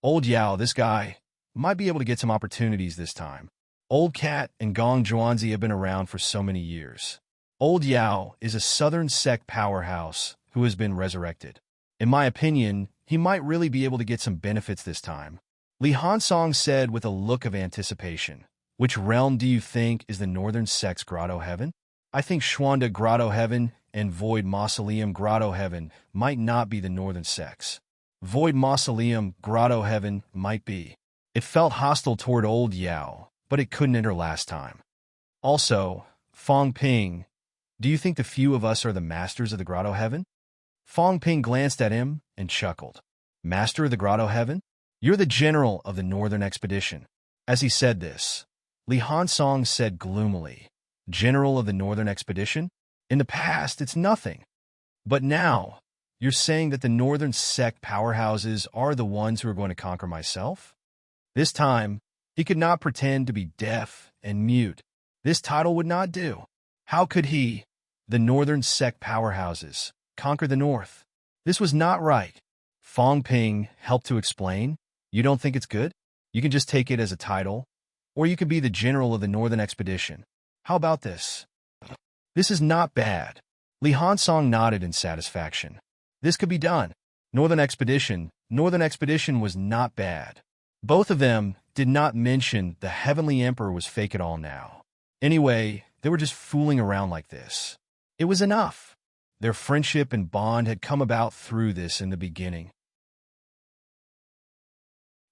Old Yao, this guy, might be able to get some opportunities this time. Old Cat and Gong Zhuanzi have been around for so many years. Old Yao is a southern sect powerhouse who has been resurrected. In my opinion, he might really be able to get some benefits this time. Li Hansong said with a look of anticipation. Which realm do you think is the Northern Sect's Grotto Heaven? I think Xuanda Grotto Heaven and Void Mausoleum Grotto Heaven might not be the Northern Sects. Void Mausoleum Grotto Heaven might be. It felt hostile toward Old Yao, but it couldn't enter last time. Also, Fong Ping, do you think the few of us are the masters of the Grotto Heaven? Fong Ping glanced at him and chuckled. Master of the Grotto Heaven? You're the general of the Northern Expedition. As he said this, Li Hansong said gloomily, General of the Northern Expedition? In the past, it's nothing. But now, you're saying that the Northern Sect powerhouses are the ones who are going to conquer myself? This time, he could not pretend to be deaf and mute. This title would not do. How could he, the Northern Sect powerhouses, conquer the North? This was not right. Fong Ping helped to explain. You don't think it's good? You can just take it as a title. Or you can be the general of the Northern Expedition. How about this? This is not bad. Li Hansong nodded in satisfaction. This could be done. Northern Expedition was not bad. Both of them did not mention the Heavenly Emperor was fake at all now. Anyway, they were just fooling around like this. It was enough. Their friendship and bond had come about through this in the beginning.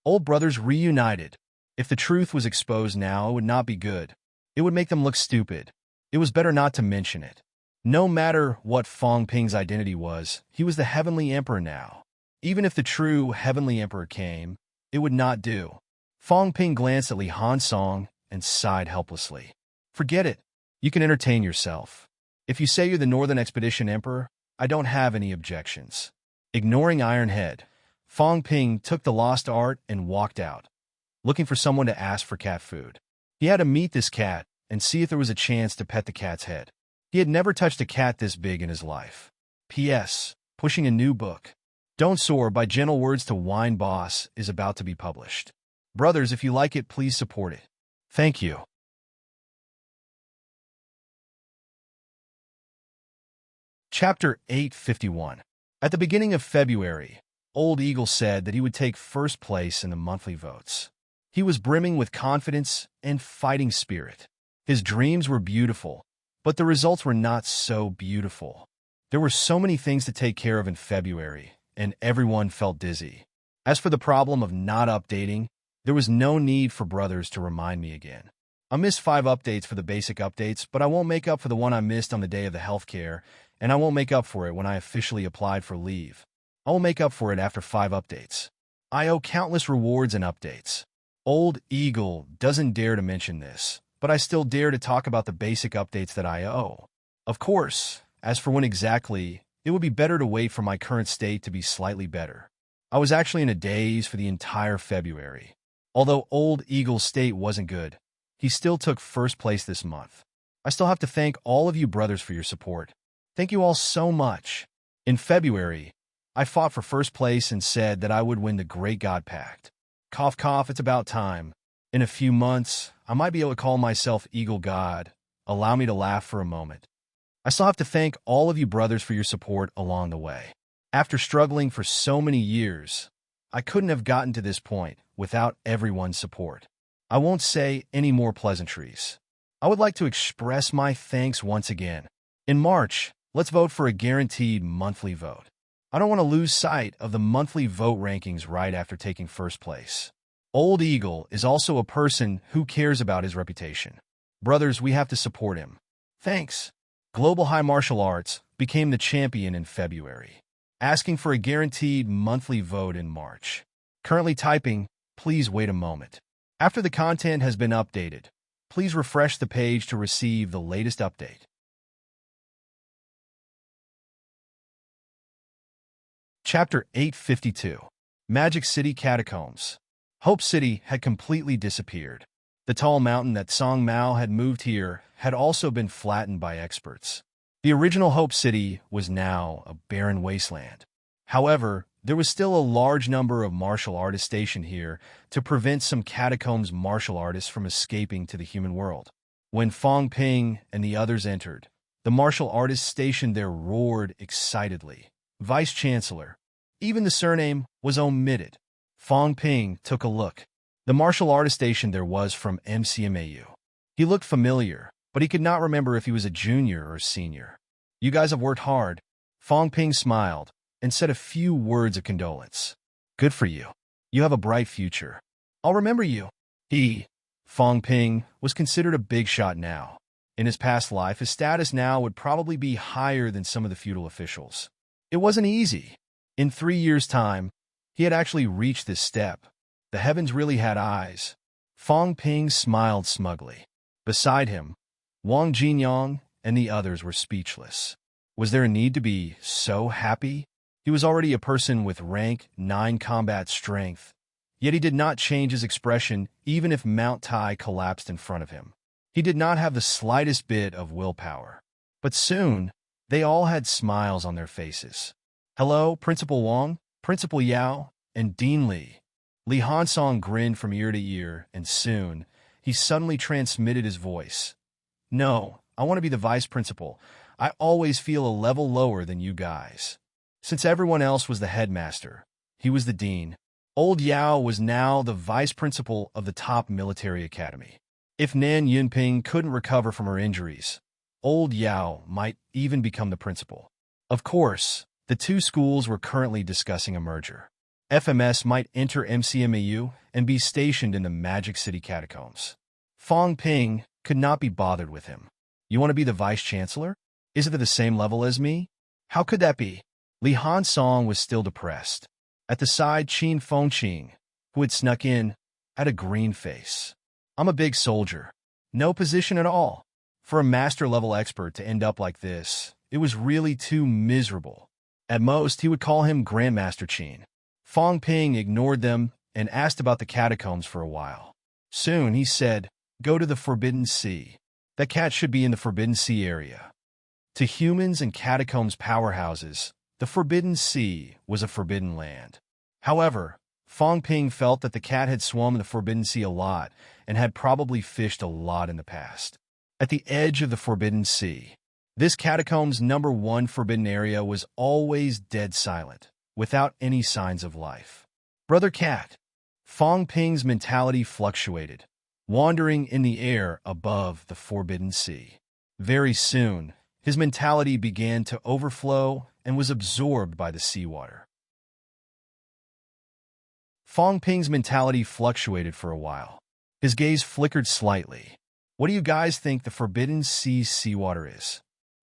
Old brothers reunited. If the truth was exposed now, it would not be good. It would make them look stupid. It was better not to mention it. No matter what Fong Ping's identity was, he was the Heavenly Emperor now. Even if the true Heavenly Emperor came, it would not do. Fong Ping glanced at Li Hansong and sighed helplessly. Forget it. You can entertain yourself. If you say you're the Northern Expedition Emperor, I don't have any objections. Ignoring Ironhead, Fong Ping took the lost art and walked out, looking for someone to ask for cat food. He had to meet this cat and see if there was a chance to pet the cat's head. He had never touched a cat this big in his life. P.S. Pushing a new book. Don't Soar by Gentle Words to Wine Boss is about to be published. Brothers, if you like it, please support it. Thank you. Chapter 851. At the beginning of February, Old Eagle said that he would take first place in the monthly votes. He was brimming with confidence and fighting spirit. His dreams were beautiful, but the results were not so beautiful. There were so many things to take care of in February, and everyone felt dizzy. As for the problem of not updating, there was no need for brothers to remind me again. I missed 5 updates for the basic updates, but I won't make up for the one I missed on the day of the healthcare, and I won't make up for it when I officially applied for leave. I will make up for it after 5 updates. I owe countless rewards and updates. Old Eagle doesn't dare to mention this, but I still dare to talk about the basic updates that I owe. Of course, as for when exactly, it would be better to wait for my current state to be slightly better. I was actually in a daze for the entire February. Although Old Eagle's state wasn't good, he still took first place this month. I still have to thank all of you brothers for your support. Thank you all so much. In February, I fought for first place and said that I would win the Great God Pact. Cough, cough, it's about time. In a few months, I might be able to call myself Eagle God. Allow me to laugh for a moment. I still have to thank all of you brothers for your support along the way. After struggling for so many years, I couldn't have gotten to this point without everyone's support. I won't say any more pleasantries. I would like to express my thanks once again. In March, let's vote for a guaranteed monthly vote. I don't want to lose sight of the monthly vote rankings right after taking first place. Old Eagle is also a person who cares about his reputation. Brothers, we have to support him. Thanks. Global High Martial Arts became the champion in February, asking for a guaranteed monthly vote in March. Currently typing, please wait a moment. After the content has been updated, please refresh the page to receive the latest update. Chapter 852. Magic City Catacombs. Hope City had completely disappeared. The tall mountain that Song Mao had moved here had also been flattened by experts. The original Hope City was now a barren wasteland. However, there was still a large number of martial artists stationed here to prevent some catacombs martial artists from escaping to the human world. When Fong Ping and the others entered, the martial artists stationed there roared excitedly. Vice-Chancellor. Even the surname was omitted. Fong Ping took a look. The martial artist station there was from MCMAU. He looked familiar, but he could not remember if he was a junior or senior. You guys have worked hard. Fong Ping smiled and said a few words of condolence. Good for you. You have a bright future. I'll remember you. Fong Ping, was considered a big shot now. In his past life, his status now would probably be higher than some of the feudal officials. It wasn't easy. In 3 years' time, he had actually reached this step. The heavens really had eyes. Fong Ping smiled smugly. Beside him, Wang Jinyang and the others were speechless. Was there a need to be so happy? He was already a person with rank 9 combat strength, yet he did not change his expression even if Mount Tai collapsed in front of him. He did not have the slightest bit of willpower. But soon, they all had smiles on their faces. Hello, Principal Wang, Principal Yao, and Dean Li. Li Hansong grinned from ear to ear, and soon, he suddenly transmitted his voice. No, I want to be the vice principal. I always feel a level lower than you guys. Since everyone else was the headmaster, he was the dean. Old Yao was now the vice principal of the top military academy. If Nan Yunping couldn't recover from her injuries, Old Yao might even become the principal. Of course, the two schools were currently discussing a merger. FMS might enter MCMAU and be stationed in the Magic City Catacombs. Fong Ping could not be bothered with him. You want to be the vice-chancellor? Is it at the same level as me? How could that be? Li Hansong was still depressed. At the side, Qin Fengqing, who had snuck in, had a green face. I'm a big soldier. No position at all. For a master-level expert to end up like this, it was really too miserable. At most, he would call him Grandmaster Qin. Fong Ping ignored them and asked about the catacombs for a while. Soon, he said, go to the Forbidden Sea. That cat should be in the Forbidden Sea area. To humans and catacombs powerhouses, the Forbidden Sea was a forbidden land. However, Fong Ping felt that the cat had swum in the Forbidden Sea a lot and had probably fished a lot in the past. At the edge of the Forbidden Sea, this catacomb's #1 forbidden area was always dead silent, without any signs of life. Brother Cat. Fong Ping's mentality fluctuated, wandering in the air above the Forbidden Sea. Very soon, his mentality began to overflow and was absorbed by the seawater. Fong Ping's mentality fluctuated for a while. His gaze flickered slightly. What do you guys think the Forbidden Sea's seawater is?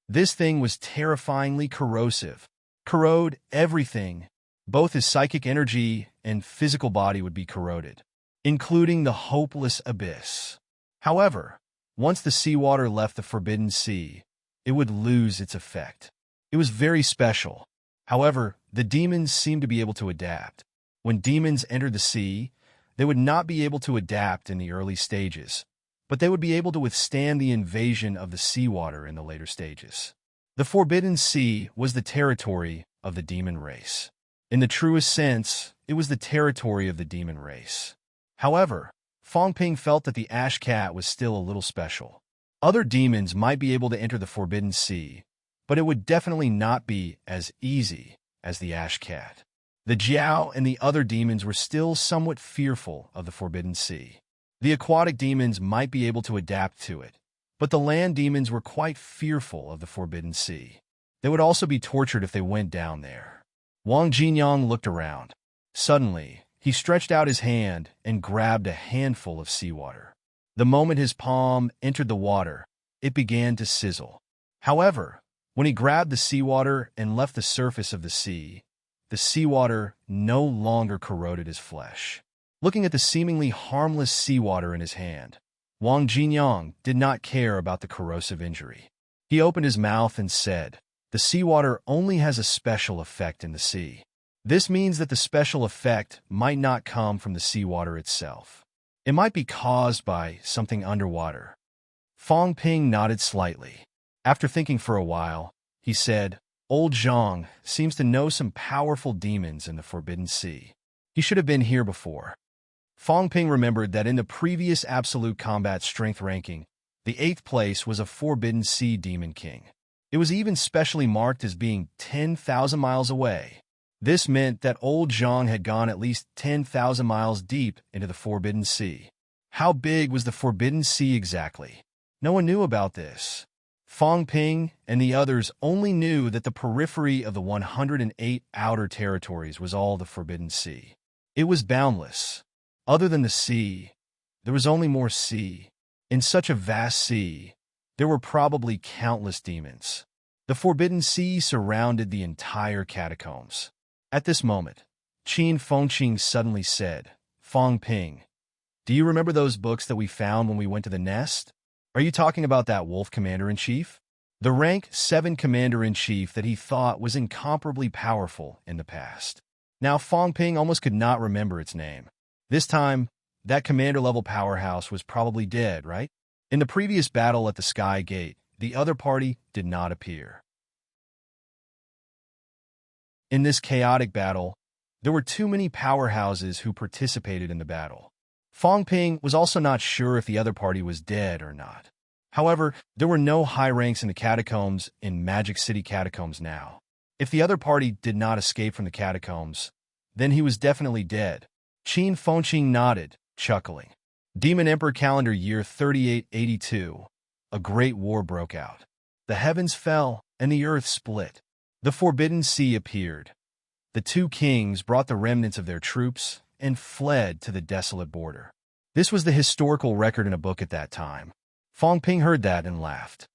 This thing was terrifyingly corrosive. Corrode everything. Both his psychic energy and physical body would be corroded, including the hopeless abyss. However, once the seawater left the Forbidden Sea, it would lose its effect. It was very special. However, the demons seemed to be able to adapt. When demons entered the sea, they would not be able to adapt in the early stages, but they would be able to withstand the invasion of the seawater in the later stages. The Forbidden Sea was the territory of the demon race. In the truest sense, it was the territory of the demon race. However, Fong Ping felt that the Ash Cat was still a little special. Other demons might be able to enter the Forbidden Sea, but it would definitely not be as easy as the Ash Cat. The Jiao and the other demons were still somewhat fearful of the Forbidden Sea. The aquatic demons might be able to adapt to it, but the land demons were quite fearful of the Forbidden Sea. They would also be tortured if they went down there. Wang Jinyang looked around. Suddenly, he stretched out his hand and grabbed a handful of seawater. The moment his palm entered the water, it began to sizzle. However, when he grabbed the seawater and left the surface of the seawater no longer corroded his flesh. Looking at the seemingly harmless seawater in his hand, Wang Jinyang did not care about the corrosive injury. He opened his mouth and said, "The seawater only has a special effect in the sea. This means that the special effect might not come from the seawater itself. It might be caused by something underwater." Fong Ping nodded slightly. After thinking for a while, he said, "Old Zhang seems to know some powerful demons in the Forbidden Sea. He should have been here before." Fong Ping remembered that in the previous Absolute Combat Strength ranking, the 8th place was a Forbidden Sea Demon King. It was even specially marked as being 10,000 miles away. This meant that old Zhang had gone at least 10,000 miles deep into the Forbidden Sea. How big was the Forbidden Sea exactly? No one knew about this. Fong Ping and the others only knew that the periphery of the 108 outer territories was all the Forbidden Sea. It was boundless. Other than the sea, there was only more sea. In such a vast sea, there were probably countless demons. The Forbidden Sea surrounded the entire catacombs. At this moment, Qin Fengqing suddenly said, "Fong Ping, do you remember those books that we found when we went to the nest? Are you talking about that wolf commander-in-chief? The rank 7 commander-in-chief that he thought was incomparably powerful in the past." Now Fong Ping almost could not remember its name. This time, that commander-level powerhouse was probably dead, right? In the previous battle at the Sky Gate, the other party did not appear. In this chaotic battle, there were too many powerhouses who participated in the battle. Fong Ping was also not sure if the other party was dead or not. However, there were no high ranks in the catacombs in Magic City Catacombs now. If the other party did not escape from the catacombs, then he was definitely dead. Qin Fengqing nodded, chuckling. Demon Emperor Calendar Year 3882. A great war broke out. The heavens fell, and the earth split. The Forbidden Sea appeared. The 2 kings brought the remnants of their troops and fled to the desolate border. This was the historical record in a book at that time. Fong Ping heard that and laughed.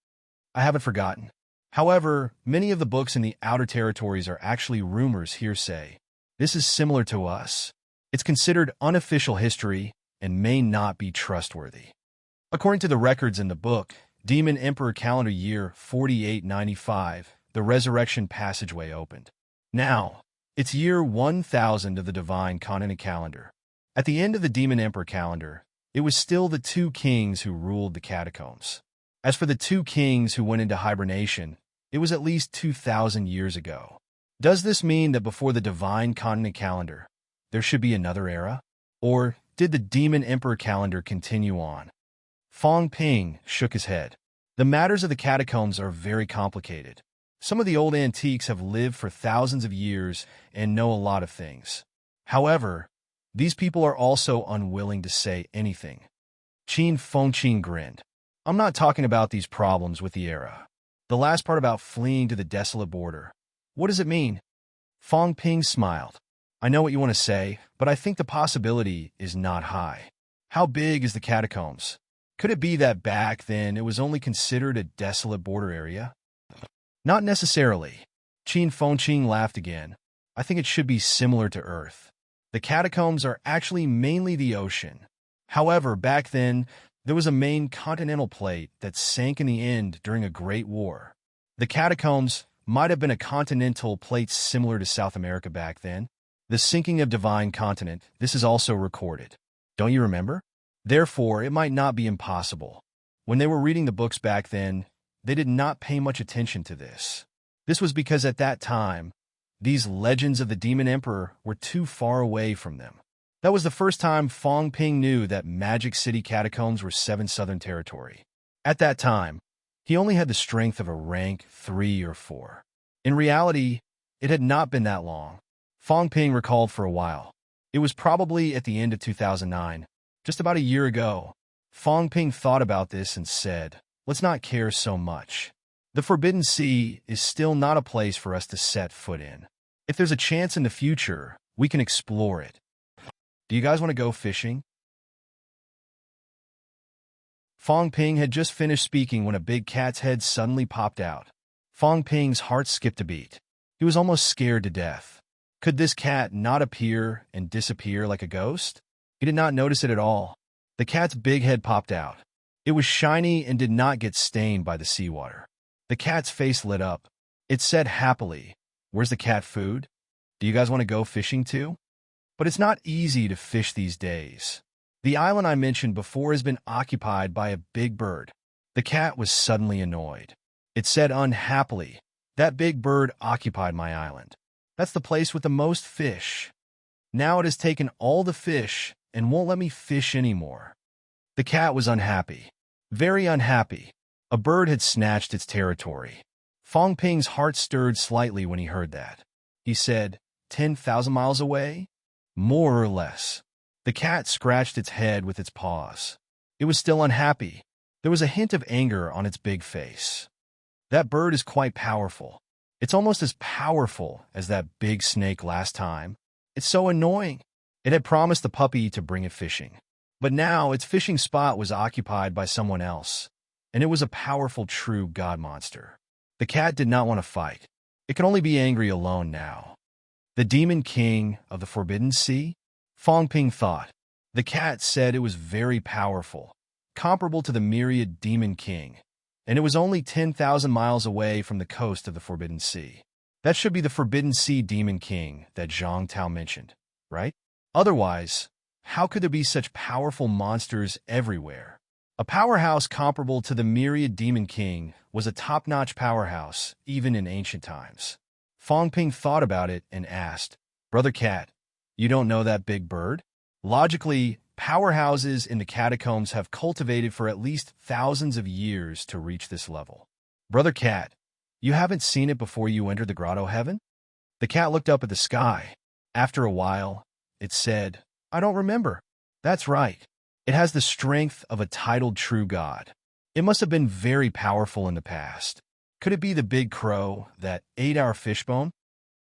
"I haven't forgotten. However, many of the books in the outer territories are actually rumors, hearsay. This is similar to us. It's considered unofficial history and may not be trustworthy." According to the records in the book, Demon Emperor Calendar Year 4895, the Resurrection Passageway opened. Now, it's year 1000 of the Divine Continent Calendar. At the end of the Demon Emperor calendar, it was still the 2 kings who ruled the catacombs. As for the 2 kings who went into hibernation, it was at least 2,000 years ago. Does this mean that before the Divine Continent Calendar, there should be another era? Or did the Demon Emperor calendar continue on? Fong Ping shook his head. The matters of the catacombs are very complicated. Some of the old antiques have lived for thousands of years and know a lot of things. However, these people are also unwilling to say anything. Qin Fengqin grinned. I'm not talking about these problems with the era. The last part about fleeing to the desolate border. What does it mean? Fong Ping smiled. I know what you want to say, but I think the possibility is not high. How big is the catacombs? Could it be that back then it was only considered a desolate border area? Not necessarily. Qin Fengqin laughed again. I think it should be similar to Earth. The catacombs are actually mainly the ocean. However, back then, there was a main continental plate that sank in the end during a great war. The catacombs might have been a continental plate similar to South America back then. The sinking of Divine Continent, this is also recorded. Don't you remember? Therefore, it might not be impossible. When they were reading the books back then, they did not pay much attention to this. This was because at that time, these legends of the Demon Emperor were too far away from them. That was the first time Fong Ping knew that Magic City catacombs were 7 Southern Territory. At that time, he only had the strength of a rank 3 or 4. In reality, it had not been that long. Fong Ping recalled for a while. It was probably at the end of 2009, just about a year ago. Fong Ping thought about this and said, let's not care so much. The Forbidden Sea is still not a place for us to set foot in. If there's a chance in the future, we can explore it. Do you guys want to go fishing? Fong Ping had just finished speaking when a big cat's head suddenly popped out. Fong Ping's heart skipped a beat. He was almost scared to death. Could this cat not appear and disappear like a ghost? He did not notice it at all. The cat's big head popped out. It was shiny and did not get stained by the seawater. The cat's face lit up. It said happily, "Where's the cat food? Do you guys want to go fishing too?" But it's not easy to fish these days. The island I mentioned before has been occupied by a big bird. The cat was suddenly annoyed. It said unhappily, "That big bird occupied my island. That's the place with the most fish. Now it has taken all the fish and won't let me fish anymore." The cat was unhappy. Very unhappy. A bird had snatched its territory. Fong Ping's heart stirred slightly when he heard that. He said, 10,000 miles away? More or less. The cat scratched its head with its paws. It was still unhappy. There was a hint of anger on its big face. That bird is quite powerful. It's almost as powerful as that big snake last time. It's so annoying. It had promised the puppy to bring it fishing. But now its fishing spot was occupied by someone else, and it was a powerful true god monster. The cat did not want to fight. It could only be angry alone now. The Demon King of the Forbidden Sea? Fong Ping thought. The cat said it was very powerful, comparable to the myriad Demon King, and it was only 10,000 miles away from the coast of the Forbidden Sea. That should be the Forbidden Sea Demon King that Zhang Tao mentioned, right? Otherwise, how could there be such powerful monsters everywhere? A powerhouse comparable to the myriad Demon King was a top-notch powerhouse, even in ancient times. Fong Ping thought about it and asked, "Brother Cat, you don't know that big bird?" Logically, powerhouses in the catacombs have cultivated for at least thousands of years to reach this level. Brother Cat, you haven't seen it before you entered the grotto heaven? The cat looked up at the sky. After a while, it said, "I don't remember." That's right. It has the strength of a titled true god. It must have been very powerful in the past. Could it be the big crow that ate our fishbone?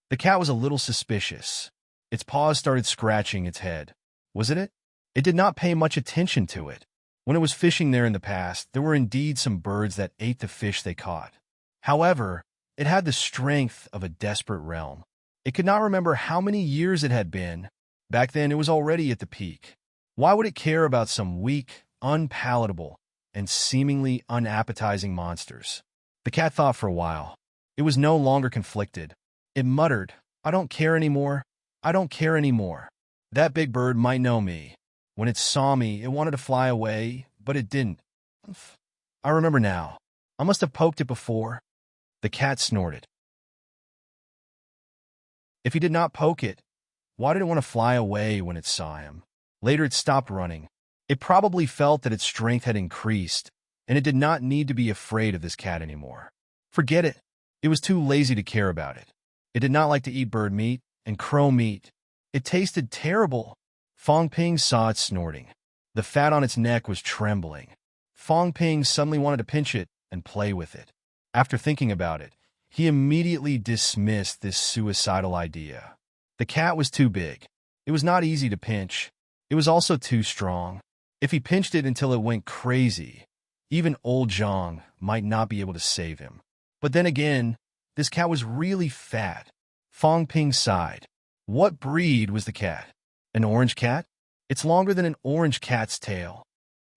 The cat was a little suspicious. Its paws started scratching its head. Was it it? It did not pay much attention to it. When it was fishing there in the past, there were indeed some birds that ate the fish they caught. However, it had the strength of a desperate realm. It could not remember how many years it had been. Back then, it was already at the peak. Why would it care about some weak, unpalatable, and seemingly unappetizing monsters? The cat thought for a while. It was no longer conflicted. It muttered, "I don't care anymore. I don't care anymore. That big bird might know me. When it saw me, it wanted to fly away, but it didn't. I remember now. I must have poked it before." The cat snorted. If he did not poke it, Why did it want to fly away when it saw him? Later, it stopped running. It probably felt that its strength had increased, and it did not need to be afraid of this cat anymore. Forget it. It was too lazy to care about it. It did not like to eat bird meat and crow meat. It tasted terrible. Fong Ping saw it snorting. The fat on its neck was trembling. Fong Ping suddenly wanted to pinch it and play with it. After thinking about it, he immediately dismissed this suicidal idea. The cat was too big. It was not easy to pinch. It was also too strong. If he pinched it until it went crazy, even old Zhang might not be able to save him. But then again, this cat was really fat. Fong Ping sighed. What breed was the cat? An orange cat? It's longer than an orange cat's tail.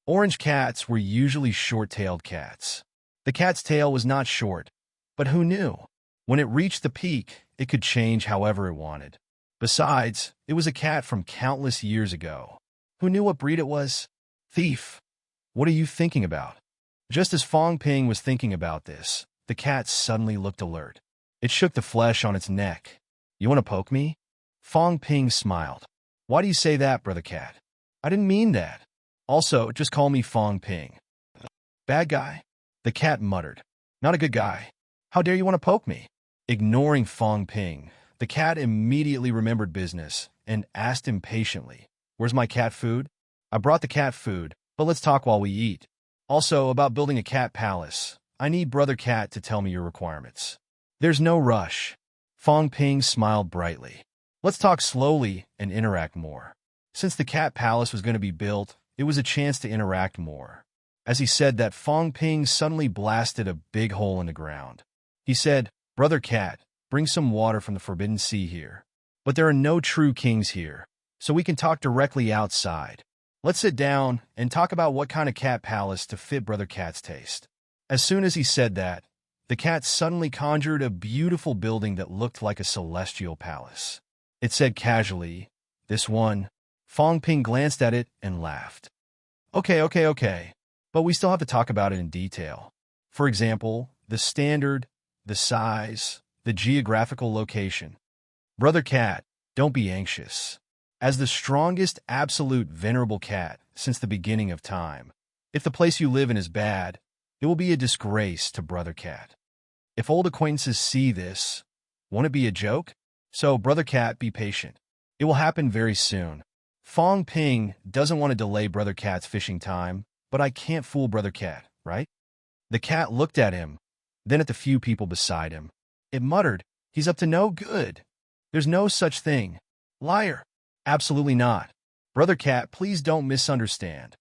Orange cats were usually short-tailed cats. The cat's tail was not short, but who knew? When it reached the peak, it could change however it wanted. Besides, it was a cat from countless years ago. Who knew what breed it was? Thief. What are you thinking about? Just as Fong Ping was thinking about this, the cat suddenly looked alert. It shook the flesh on its neck. You want to poke me? Fong Ping smiled. Why do you say that, brother cat? I didn't mean that. Also, just call me Fong Ping. Bad guy? The cat muttered. Not a good guy. How dare you want to poke me? Ignoring Fong Ping, the cat immediately remembered business and asked impatiently, Where's my cat food? I brought the cat food, but let's talk while we eat. Also, about building a cat palace, I need Brother Cat to tell me your requirements. There's no rush. Fong Ping smiled brightly. Let's talk slowly and interact more. Since the cat palace was going to be built, it was a chance to interact more. As he said that, Fong Ping suddenly blasted a big hole in the ground. He said, Brother Cat, bring some water from the Forbidden Sea here. But there are no true kings here, so we can talk directly outside. Let's sit down and talk about what kind of cat palace to fit Brother Cat's taste. As soon as he said that, the cat suddenly conjured a beautiful building that looked like a celestial palace. It said casually, This one. Fong Ping glanced at it and laughed. Okay. But we still have to talk about it in detail. For example, the standard, the size, the geographical location. Brother Cat, don't be anxious. As the strongest absolute venerable cat since the beginning of time, if the place you live in is bad, it will be a disgrace to Brother Cat. If old acquaintances see this, won't it be a joke? So, Brother Cat, be patient. It will happen very soon. Fong Ping doesn't want to delay Brother Cat's fishing time, but I can't fool Brother Cat, right? The cat looked at him, then at the few people beside him. It muttered, He's up to no good. There's no such thing. Liar. Absolutely not. Brother Cat, please don't misunderstand.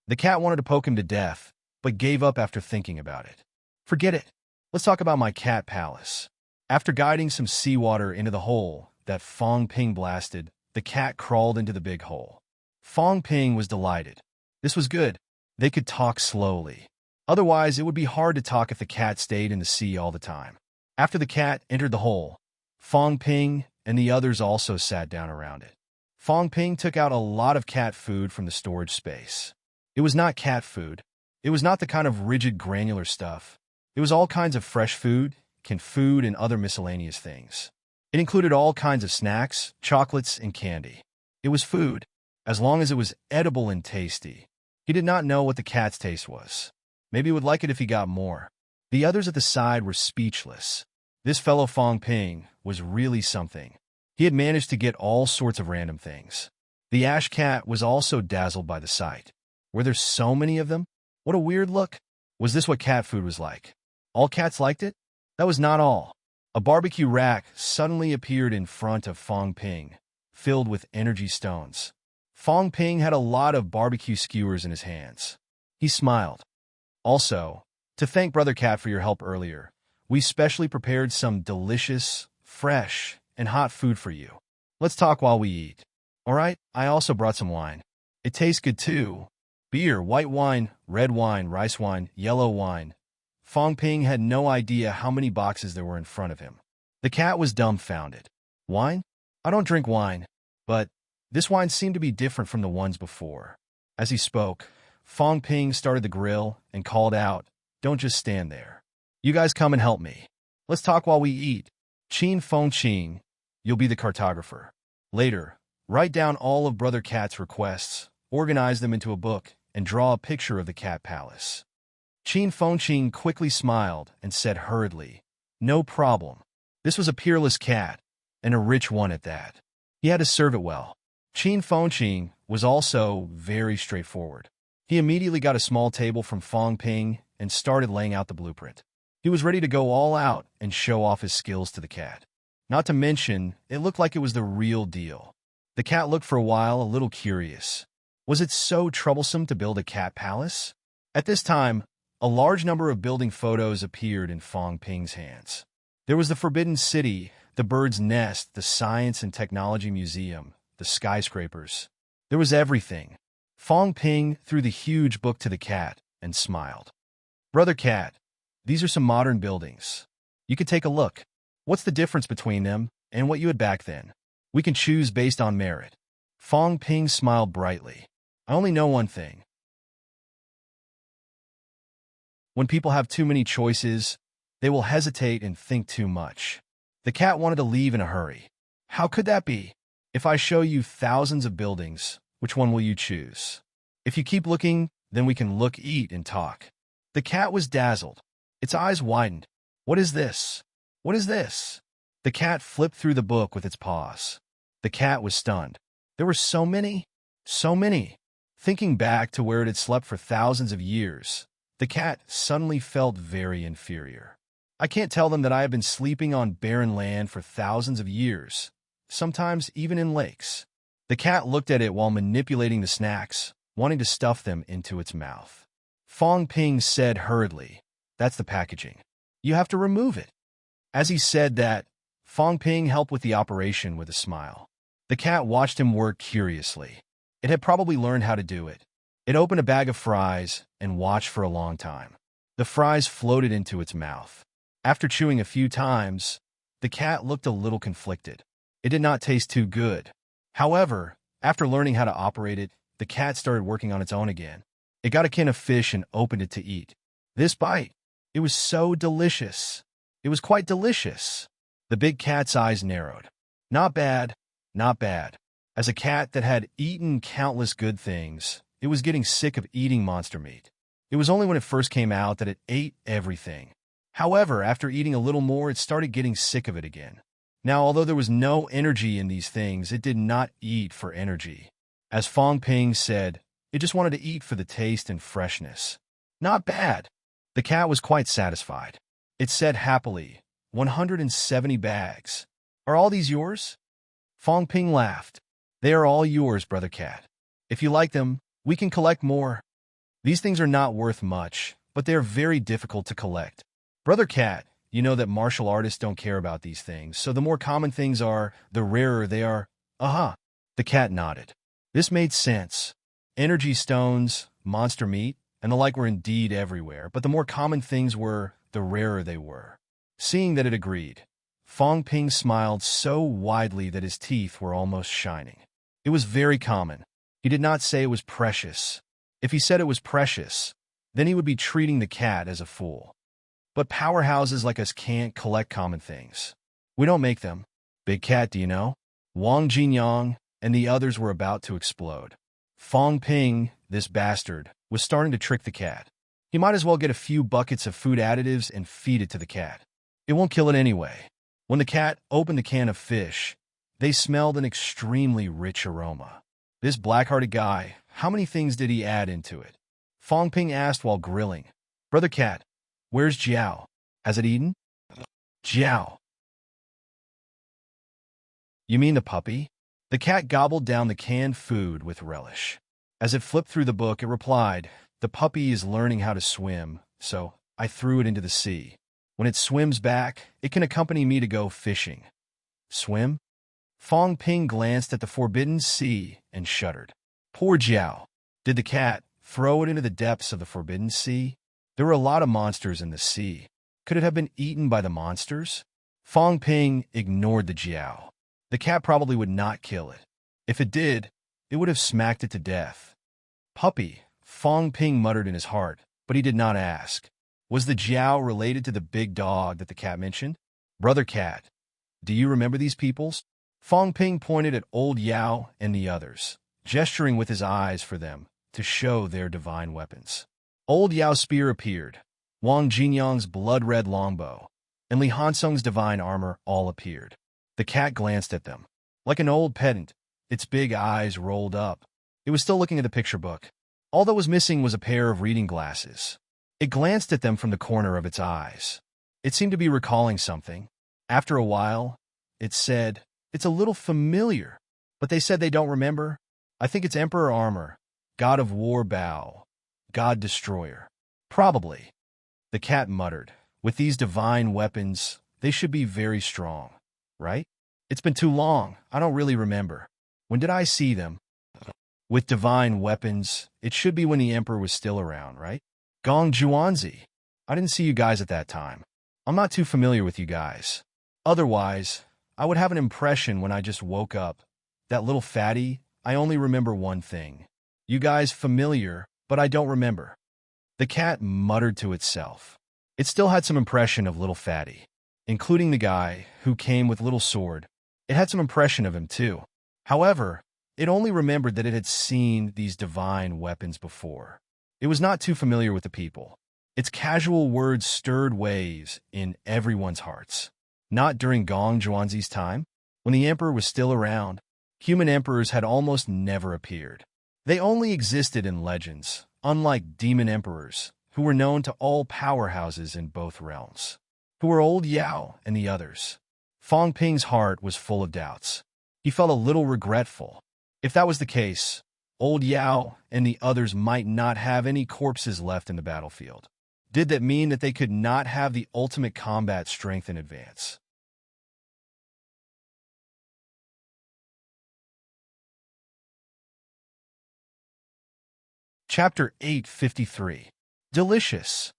The cat wanted to poke him to death, but gave up after thinking about it. Forget it. Let's talk about my cat palace. After guiding some seawater into the hole that Fong Ping blasted, the cat crawled into the big hole. Fong Ping was delighted. This was good. They could talk slowly. Otherwise, it would be hard to talk if the cat stayed in the sea all the time. After the cat entered the hole, Fong Ping and the others also sat down around it. Fong Ping took out a lot of cat food from the storage space. It was not cat food. It was not the kind of rigid granular stuff. It was all kinds of fresh food, canned food, and other miscellaneous things. It included all kinds of snacks, chocolates, and candy. It was food, as long as it was edible and tasty. He did not know what the cat's taste was. Maybe he would like it if he got more. The others at the side were speechless. This fellow Fong Ping was really something. He had managed to get all sorts of random things. The ash cat was also dazzled by the sight. Were there so many of them? What a weird look. Was this what cat food was like? All cats liked it? That was not all. A barbecue rack suddenly appeared in front of Fong Ping, filled with energy stones. Fong Ping had a lot of barbecue skewers in his hands. He smiled. Also, to thank Brother Cat for your help earlier, we specially prepared some delicious, fresh, and hot food for you. Let's talk while we eat. All right, I also brought some wine. It tastes good too. Beer, white wine, red wine, rice wine, yellow wine. Fong Ping had no idea how many boxes there were in front of him. The cat was dumbfounded. Wine? I don't drink wine, but this wine seemed to be different from the ones before. As he spoke, Fong Ping started the grill and called out, Don't just stand there. You guys come and help me. Let's talk while we eat. Qin Fong Qing, You'll be the cartographer. Later, write down all of Brother Cat's requests, organize them into a book, and draw a picture of the cat palace. Qin Fengqin quickly smiled and said hurriedly, "No problem." This was a peerless cat, and a rich one at that. He had to serve it well. Qin Fengqin was also very straightforward. He immediately got a small table from Fong Ping and started laying out the blueprint. He was ready to go all out and show off his skills to the cat. Not to mention, it looked like it was the real deal. The cat looked for a while a little curious. Was it so troublesome to build a cat palace? At this time, a large number of building photos appeared in Fong Ping's hands. There was the Forbidden City, the Bird's Nest, the Science and Technology Museum, the skyscrapers. There was everything. Fong Ping threw the huge book to the cat and smiled. "Brother Cat, these are some modern buildings. You could take a look. What's the difference between them and what you had back then? We can choose based on merit." Fong Ping smiled brightly. "I only know one thing. When people have too many choices, they will hesitate and think too much." The cat wanted to leave in a hurry. "How could that be? If I show you thousands of buildings, which one will you choose? If you keep looking, then we can look, eat, and talk." The cat was dazzled. Its eyes widened. "What is this? What is this?" The cat flipped through the book with its paws. The cat was stunned. There were so many, so many. Thinking back to where it had slept for thousands of years, the cat suddenly felt very inferior. "I can't tell them that I have been sleeping on barren land for thousands of years, sometimes even in lakes." The cat looked at it while manipulating the snacks, wanting to stuff them into its mouth. Fong Ping said hurriedly, "That's the packaging. You have to remove it." As he said that, Fong Ping helped with the operation with a smile. The cat watched him work curiously. It had probably learned how to do it. It opened a bag of fries and watched for a long time. The fries floated into its mouth. After chewing a few times, the cat looked a little conflicted. It did not taste too good. However, after learning how to operate it, the cat started working on its own again. It got a can of fish and opened it to eat. This bite, it was so delicious. It was quite delicious. The big cat's eyes narrowed. Not bad, not bad. As a cat that had eaten countless good things, it was getting sick of eating monster meat. It was only when it first came out that it ate everything. However, after eating a little more, it started getting sick of it again. Now, although there was no energy in these things, it did not eat for energy. As Fong Ping said, it just wanted to eat for the taste and freshness. Not bad. The cat was quite satisfied. It said happily, 170 bags. Are all these yours? Fong Ping laughed. They are all yours, Brother Cat. If you like them, we can collect more. These things are not worth much, but they are very difficult to collect. Brother Cat, you know that martial artists don't care about these things, so the more common things are, the rarer they are. Aha! The cat nodded. This made sense. Energy stones, monster meat, and the like were indeed everywhere, but the more common things were, the rarer they were. Seeing that it agreed, Fong Ping smiled so widely that his teeth were almost shining. It was very common. He did not say it was precious. If he said it was precious, then he would be treating the cat as a fool. But powerhouses like us can't collect common things. We don't make them. Big Cat, do you know? Wang Jinyang and the others were about to explode. Fong Ping, this bastard, was starting to trick the cat. He might as well get a few buckets of food additives and feed it to the cat. It won't kill it anyway. When the cat opened the can of fish, they smelled an extremely rich aroma. This black-hearted guy, how many things did he add into it? Fong Ping asked while grilling. Brother Cat, where's Jiao? Has it eaten? Jiao. You mean the puppy? The cat gobbled down the canned food with relish. As it flipped through the book, it replied, the puppy is learning how to swim, so I threw it into the sea. When it swims back, it can accompany me to go fishing. Swim? Fong Ping glanced at the forbidden sea and shuddered. Poor Jiao. Did the cat throw it into the depths of the forbidden sea? There were a lot of monsters in the sea. Could it have been eaten by the monsters? Fong Ping ignored the Jiao. The cat probably would not kill it. If it did, it would have smacked it to death. Puppy, Fong Ping muttered in his heart, but he did not ask. Was the Jiao related to the big dog that the cat mentioned? Brother Cat, do you remember these peoples? Fong Ping pointed at old Yao and the others, gesturing with his eyes for them to show their divine weapons. Old Yao's spear appeared, Wang Jinyang's blood-red longbow, and Li Hansung's divine armor all appeared. The cat glanced at them. Like an old pedant, its big eyes rolled up. It was still looking at the picture book. All that was missing was a pair of reading glasses. It glanced at them from the corner of its eyes. It seemed to be recalling something. After a while, it said, "It's a little familiar, but they said they don't remember. I think it's Emperor Armor, God of War Bow, God Destroyer. Probably." The cat muttered, "With these divine weapons, they should be very strong, right? It's been too long, I don't really remember. When did I see them? With divine weapons, it should be when the Emperor was still around, right? Gong Juanzi. I didn't see you guys at that time. I'm not too familiar with you guys. Otherwise, I would have an impression when I just woke up. That little fatty, I only remember one thing. You guys familiar, but I don't remember." The cat muttered to itself. It still had some impression of little fatty, including the guy who came with little sword. It had some impression of him too. However, it only remembered that it had seen these divine weapons before. It was not too familiar with the people. Its casual words stirred waves in everyone's hearts. Not during Gong Zhuanzi's time, when the emperor was still around. Human emperors had almost never appeared. They only existed in legends, unlike demon emperors, who were known to all powerhouses in both realms, who were old Yao and the others. Fong Ping's heart was full of doubts. He felt a little regretful. If that was the case, old Yao and the others might not have any corpses left in the battlefield. Did that mean that they could not have the ultimate combat strength in advance? Chapter 853. Delicious.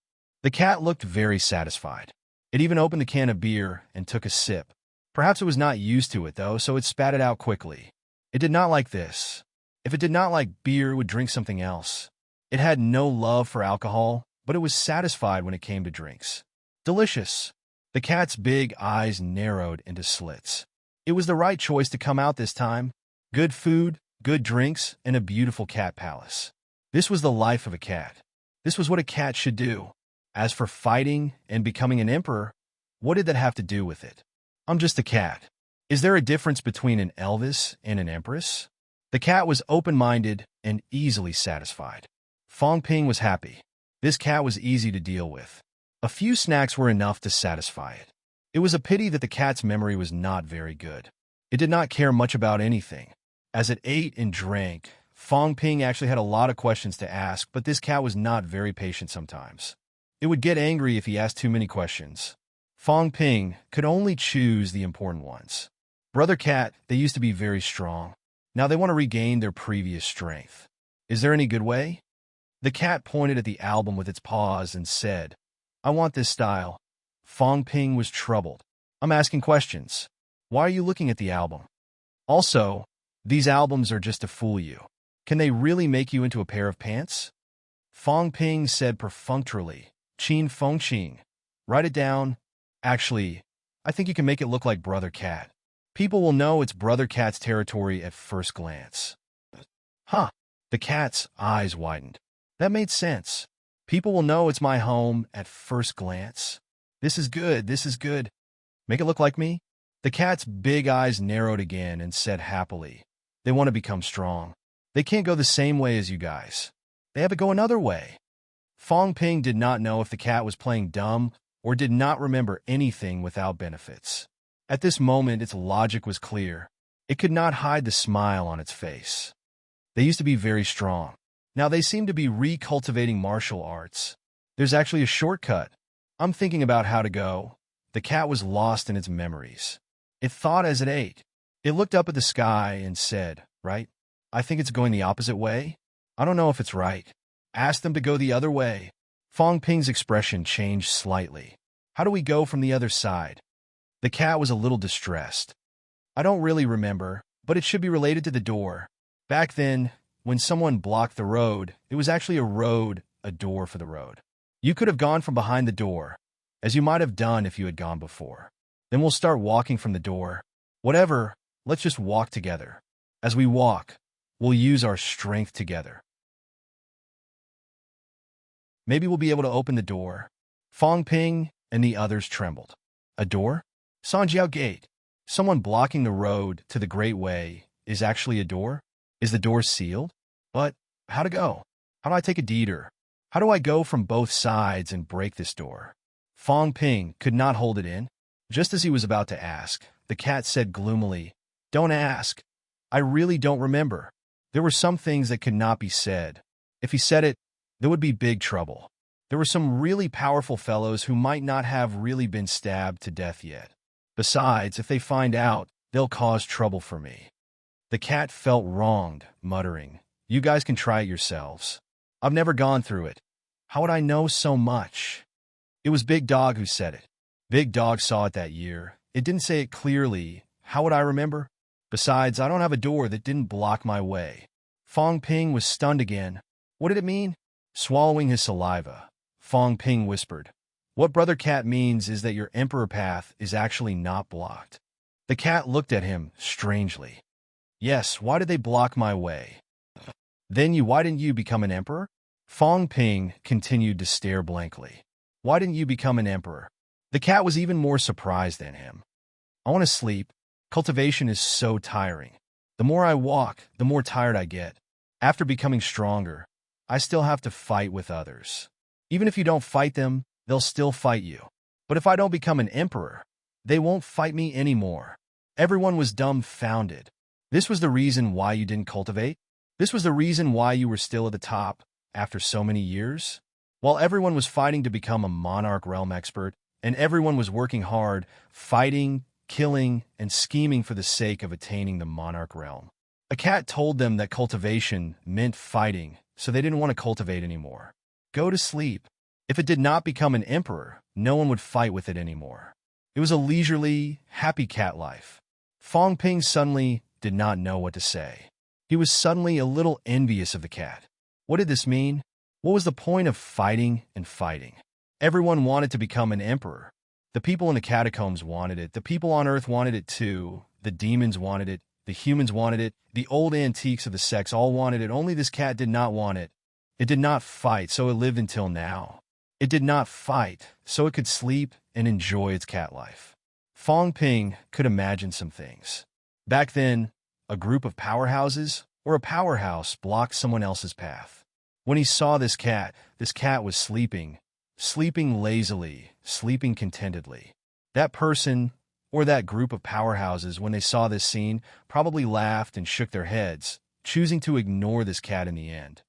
The cat looked very satisfied. It even opened the can of beer and took a sip. Perhaps it was not used to it, though, so it spat it out quickly. It did not like this. If it did not like beer, it would drink something else. It had no love for alcohol, but it was satisfied when it came to drinks. Delicious. The cat's big eyes narrowed into slits. It was the right choice to come out this time. Good food, good drinks, and a beautiful cat palace. This was the life of a cat. This was what a cat should do. As for fighting and becoming an emperor, what did that have to do with it? I'm just a cat. Is there a difference between an Elvis and an empress? The cat was open-minded and easily satisfied. Fong Ping was happy. This cat was easy to deal with. A few snacks were enough to satisfy it. It was a pity that the cat's memory was not very good. It did not care much about anything. As it ate and drank, Fong Ping actually had a lot of questions to ask, but this cat was not very patient sometimes. It would get angry if he asked too many questions. Fong Ping could only choose the important ones. Brother Cat, they used to be very strong. Now they want to regain their previous strength. Is there any good way? The cat pointed at the album with its paws and said, "I want this style." Fong Ping was troubled. "I'm asking questions. Why are you looking at the album? Also, these albums are just to fool you. Can they really make you into a pair of pants?" Fong Ping said perfunctorily, "Qin Feng Qing. Write it down. Actually, I think you can make it look like Brother Cat. People will know it's Brother Cat's territory at first glance." Huh. The cat's eyes widened. That made sense. People will know it's my home at first glance. This is good, this is good. Make it look like me? The cat's big eyes narrowed again and said happily, "They want to become strong. They can't go the same way as you guys. They have to go another way." Fong Ping did not know if the cat was playing dumb or did not remember anything without benefits. At this moment, its logic was clear. It could not hide the smile on its face. They used to be very strong. Now they seem to be recultivating martial arts. There's actually a shortcut. I'm thinking about how to go. The cat was lost in its memories. It thought as it ate. It looked up at the sky and said, "Right? I think it's going the opposite way. I don't know if it's right. Ask them to go the other way." Fong Ping's expression changed slightly. "How do we go from the other side?" The cat was a little distressed. "I don't really remember, but it should be related to the door. Back then, when someone blocked the road, it was actually a door for the road. You could have gone from behind the door, as you might have done if you had gone before. Then we'll start walking from the door. Whatever, Let's just walk together. As we walk, we'll use our strength together. Maybe we'll be able to open the door. Fong Ping and the others trembled. A door? Sanjiao Gate. Someone blocking the road to the Great Way is actually a door? Is the door sealed? But how to go? How do I take a deeder? How do I go from both sides and break this door? Fong Ping could not hold it in. Just as he was about to ask, the cat said gloomily, "Don't ask. I really don't remember." There were some things that could not be said. If he said it, there would be big trouble. There were some really powerful fellows who might not have really been stabbed to death yet. Besides, if they find out, they'll cause trouble for me. The cat felt wronged, muttering, "You guys can try it yourselves. I've never gone through it. How would I know so much?" It was Big Dog who said it. Big Dog saw it that year. It didn't say it clearly. How would I remember? Besides, I don't have a door that didn't block my way. Fong Ping was stunned again. What did it mean? Swallowing his saliva, Fong Ping whispered, "What Brother Cat means is that your emperor path is actually not blocked." The cat looked at him strangely. "Yes, why did they block my way?" Why didn't you become an emperor?" Fong Ping continued to stare blankly. "Why didn't you become an emperor?" The cat was even more surprised than him. "I want to sleep. Cultivation is so tiring. The more I walk, the more tired I get. After becoming stronger, I still have to fight with others. Even if you don't fight them, they'll still fight you. But if I don't become an emperor, they won't fight me anymore." Everyone was dumbfounded. This was the reason why you didn't cultivate? This was the reason why you were still at the top after so many years? While everyone was fighting to become a monarch realm expert, and everyone was working hard, fighting, killing, and scheming for the sake of attaining the monarch realm. A cat told them that cultivation meant fighting, so they didn't want to cultivate anymore. Go to sleep. If it did not become an emperor, no one would fight with it anymore. It was a leisurely, happy cat life. Fong Ping suddenly did not know what to say. He was suddenly a little envious of the cat. What did this mean? What was the point of fighting and fighting? Everyone wanted to become an emperor. The people in the catacombs wanted it. The people on Earth wanted it too. The demons wanted it. The humans wanted it. The old antiques of the sects all wanted it. Only this cat did not want it. It did not fight, so it lived until now. It did not fight, so it could sleep and enjoy its cat life. Fong Ping could imagine some things. Back then, a group of powerhouses or a powerhouse blocked someone else's path. When he saw this cat was sleeping lazily, sleeping contentedly. That person or that group of powerhouses, when they saw this scene, probably laughed and shook their heads, choosing to ignore this cat in the end.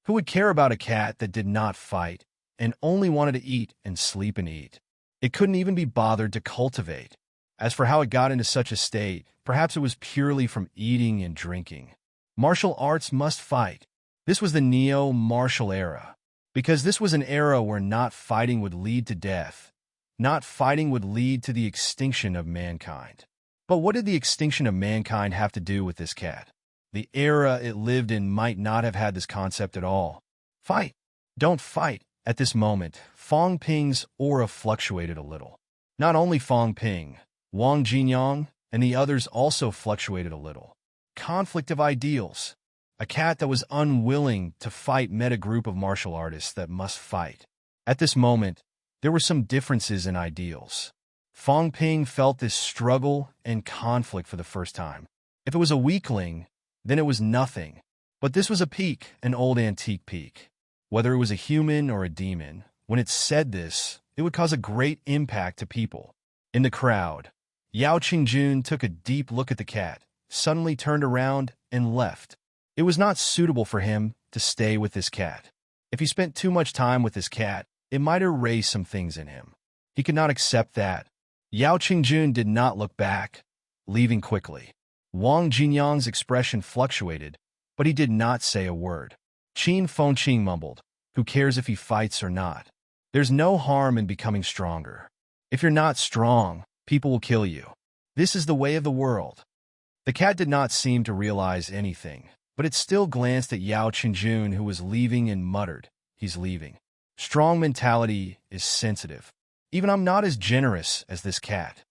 Who would care about a cat that did not fight and only wanted to eat and sleep and eat? It couldn't even be bothered to cultivate. As for how it got into such a state, perhaps it was purely from eating and drinking. Martial arts must fight. This was the neo-martial era, because this was an era where not fighting would lead to death. Not fighting would lead to the extinction of mankind. But what did the extinction of mankind have to do with this cat? The era it lived in might not have had this concept at all. Fight. Don't fight. At this moment, Fong Ping's aura fluctuated a little. Not only Fong Ping, Wang Jinyang, and the others also fluctuated a little. Conflict of ideals. A cat that was unwilling to fight met a group of martial artists that must fight. At this moment, there were some differences in ideals. Fong Ping felt this struggle and conflict for the first time. If it was a weakling, then it was nothing. But this was a peak, an old antique peak. Whether it was a human or a demon, when it said this, it would cause a great impact to people. In the crowd, Yao Qingjun took a deep look at the cat, suddenly turned around and left. It was not suitable for him to stay with this cat. If he spent too much time with this cat, it might erase some things in him. He could not accept that. Yao Qingjun did not look back, leaving quickly. Wang Jinyang's expression fluctuated, but he did not say a word. Qin Fengqing mumbled, "Who cares if he fights or not? There's no harm in becoming stronger. If you're not strong, people will kill you. This is the way of the world." The cat did not seem to realize anything, but it still glanced at Yao Qingjun, who was leaving, and muttered, "He's leaving. Strong mentality is sensitive. Even I'm not as generous as this cat."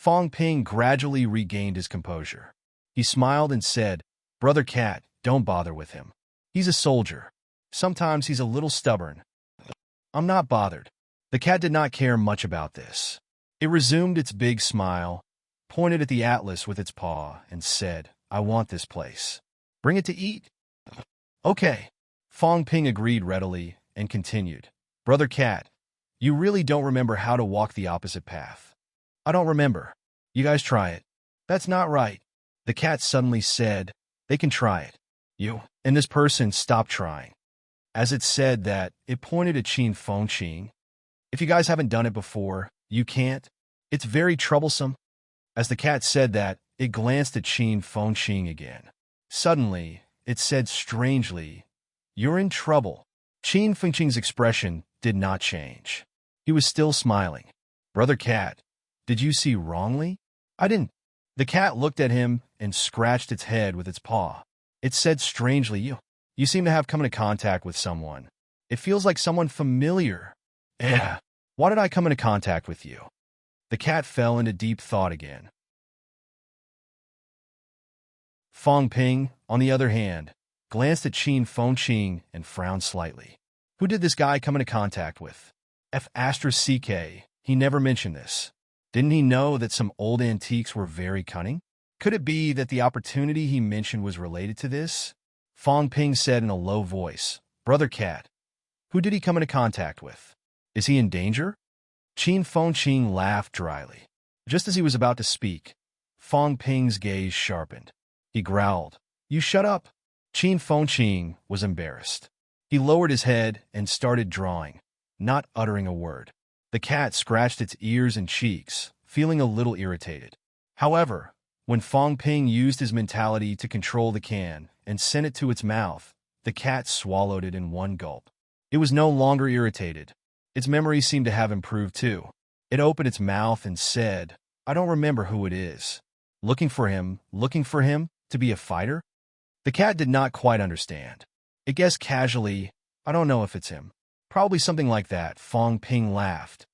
Fong Ping gradually regained his composure. He smiled and said, "Brother Cat, don't bother with him. He's a soldier. Sometimes he's a little stubborn. I'm not bothered." The cat did not care much about this. It resumed its big smile, pointed at the atlas with its paw, and said, "I want this place. Bring it to eat." "Okay." Fong Ping agreed readily and continued, "Brother Cat, you really don't remember how to walk the opposite path." "I don't remember." "You guys try it." "That's not right." The cat suddenly said, "They can try it." "You." And this person stopped trying. As it said that, it pointed at Qin Feng Qing. "If you guys haven't done it before, you can't. It's very troublesome." As the cat said that, it glanced at Qin Feng Qing again. Suddenly, it said strangely, "You're in trouble." Qin Feng Qing's expression did not change. He was still smiling. "Brother Cat, did you see wrongly?" "I didn't." The cat looked at him and scratched its head with its paw. It said strangely, You seem to have come into contact with someone. It feels like someone familiar." Why did I come into contact with you?" The cat fell into deep thought again. Fong Ping, on the other hand, glanced at Qin Feng Qing and frowned slightly. Who did this guy come into contact with? F***, he never mentioned this. Didn't he know that some old antiques were very cunning? Could it be that the opportunity he mentioned was related to this? Fong Ping said in a low voice, "Brother Cat, who did he come into contact with? Is he in danger?" Qin Feng Qing laughed dryly. Just as he was about to speak, Fong Ping's gaze sharpened. He growled, "You shut up." Qin Feng Qing was embarrassed. He lowered his head and started drawing, not uttering a word. The cat scratched its ears and cheeks, feeling a little irritated. However, when Fong Ping used his mentality to control the can and sent it to its mouth, the cat swallowed it in one gulp. It was no longer irritated. Its memory seemed to have improved too. It opened its mouth and said, "I don't remember who it is." Looking for him to be a fighter? The cat did not quite understand. It guessed casually, "I don't know if it's him." Probably something like that. Fong Ping laughed.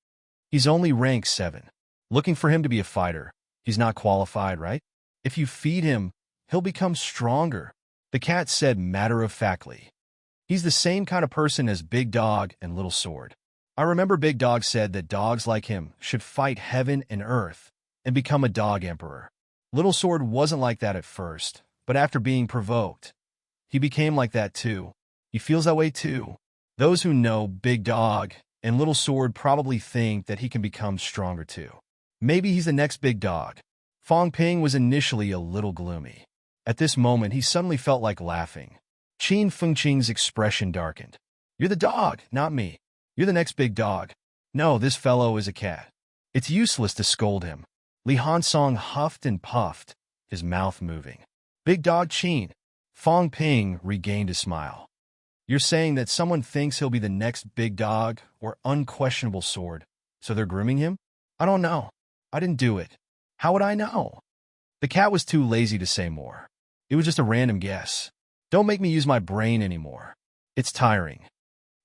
"He's only rank 7. Looking for him to be a fighter. He's not qualified, right? If you feed him, he'll become stronger." The cat said matter-of-factly. "He's the same kind of person as Big Dog and Little Sword. I remember Big Dog said that dogs like him should fight heaven and earth and become a dog emperor. Little Sword wasn't like that at first, but after being provoked, he became like that too. He feels that way too." Those who know Big Dog and Little Sword probably think that he can become stronger too. Maybe he's the next Big Dog. Fong Ping was initially a little gloomy. At this moment, he suddenly felt like laughing. Qin Feng Qing's expression darkened. "You're the dog, not me. You're the next Big Dog. No, this fellow is a cat. It's useless to scold him." Li Hansong huffed and puffed, his mouth moving. "Big Dog Qin." Fong Ping regained his smile. "You're saying that someone thinks he'll be the next Big Dog or unquestionable sword, so they're grooming him?" "I don't know. I didn't do it. How would I know?" The cat was too lazy to say more. It was just a random guess. Don't make me use my brain anymore. It's tiring.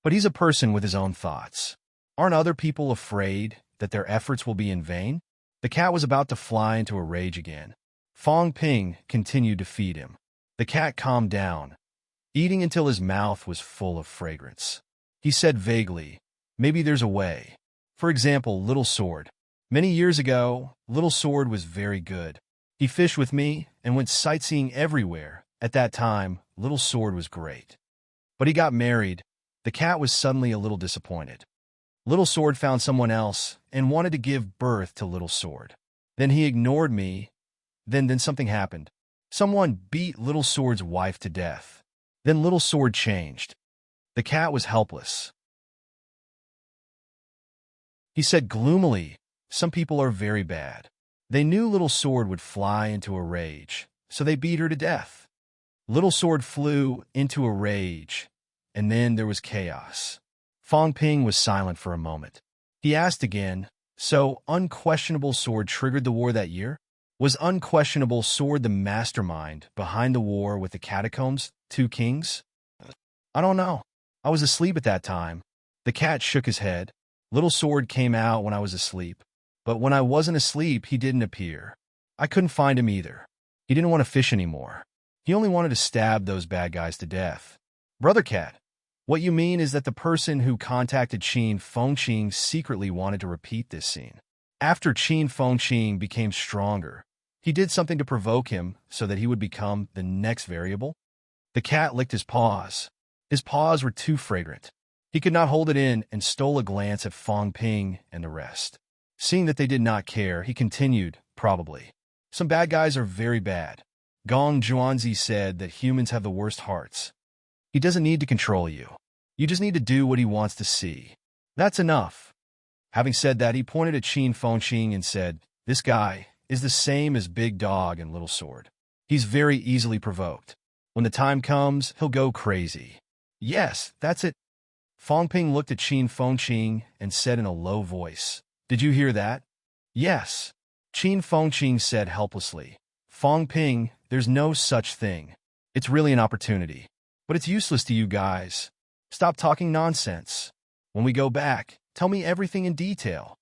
But he's a person with his own thoughts. Aren't other people afraid that their efforts will be in vain? The cat was about to fly into a rage again. Fong Ping continued to feed him. The cat calmed down, eating until his mouth was full of fragrance. He said vaguely, "Maybe there's a way. For example, Little Sword. Many years ago, Little Sword was very good. He fished with me and went sightseeing everywhere. At that time, Little Sword was great. But he got married." The cat was suddenly a little disappointed. Little Sword found someone else and wanted to give birth to Little Sword. Then he ignored me. Then something happened. Someone beat Little Sword's wife to death. Then Little Sword changed. The cat was helpless. He said gloomily, "Some people are very bad. They knew Little Sword would fly into a rage, so they beat her to death. Little Sword flew into a rage, and then there was chaos." Fong Ping was silent for a moment. He asked again, "So Unquestionable Sword triggered the war that year? Was Unquestionable Sword the mastermind behind the war with the Catacombs, Two Kings?" "I don't know. I was asleep at that time." The cat shook his head. "Little Sword came out when I was asleep. But when I wasn't asleep, he didn't appear. I couldn't find him either. He didn't want to fish anymore. He only wanted to stab those bad guys to death. Brother Cat, what you mean is that the person who contacted Qin Fengqing secretly wanted to repeat this scene. After Qin Fengqing became stronger, he did something to provoke him so that he would become the next variable? The cat licked his paws. His paws were too fragrant. He could not hold it in and stole a glance at Fong Ping and the rest. Seeing that they did not care, he continued, probably. Some bad guys are very bad. Gong Zhuanzi said that humans have the worst hearts. He doesn't need to control you. You just need to do what he wants to see. That's enough. Having said that, he pointed at Qin Fengqing and said, this guy is the same as Big Dog and Little Sword. He's very easily provoked. When the time comes, he'll go crazy. Yes, that's it. Fong Ping looked at Qin Fengqing and said in a low voice, did you hear that? Yes. Qin Fengqing said helplessly, Fong Ping, there's no such thing. It's really an opportunity. But it's useless to you guys. Stop talking nonsense. When we go back, tell me everything in detail.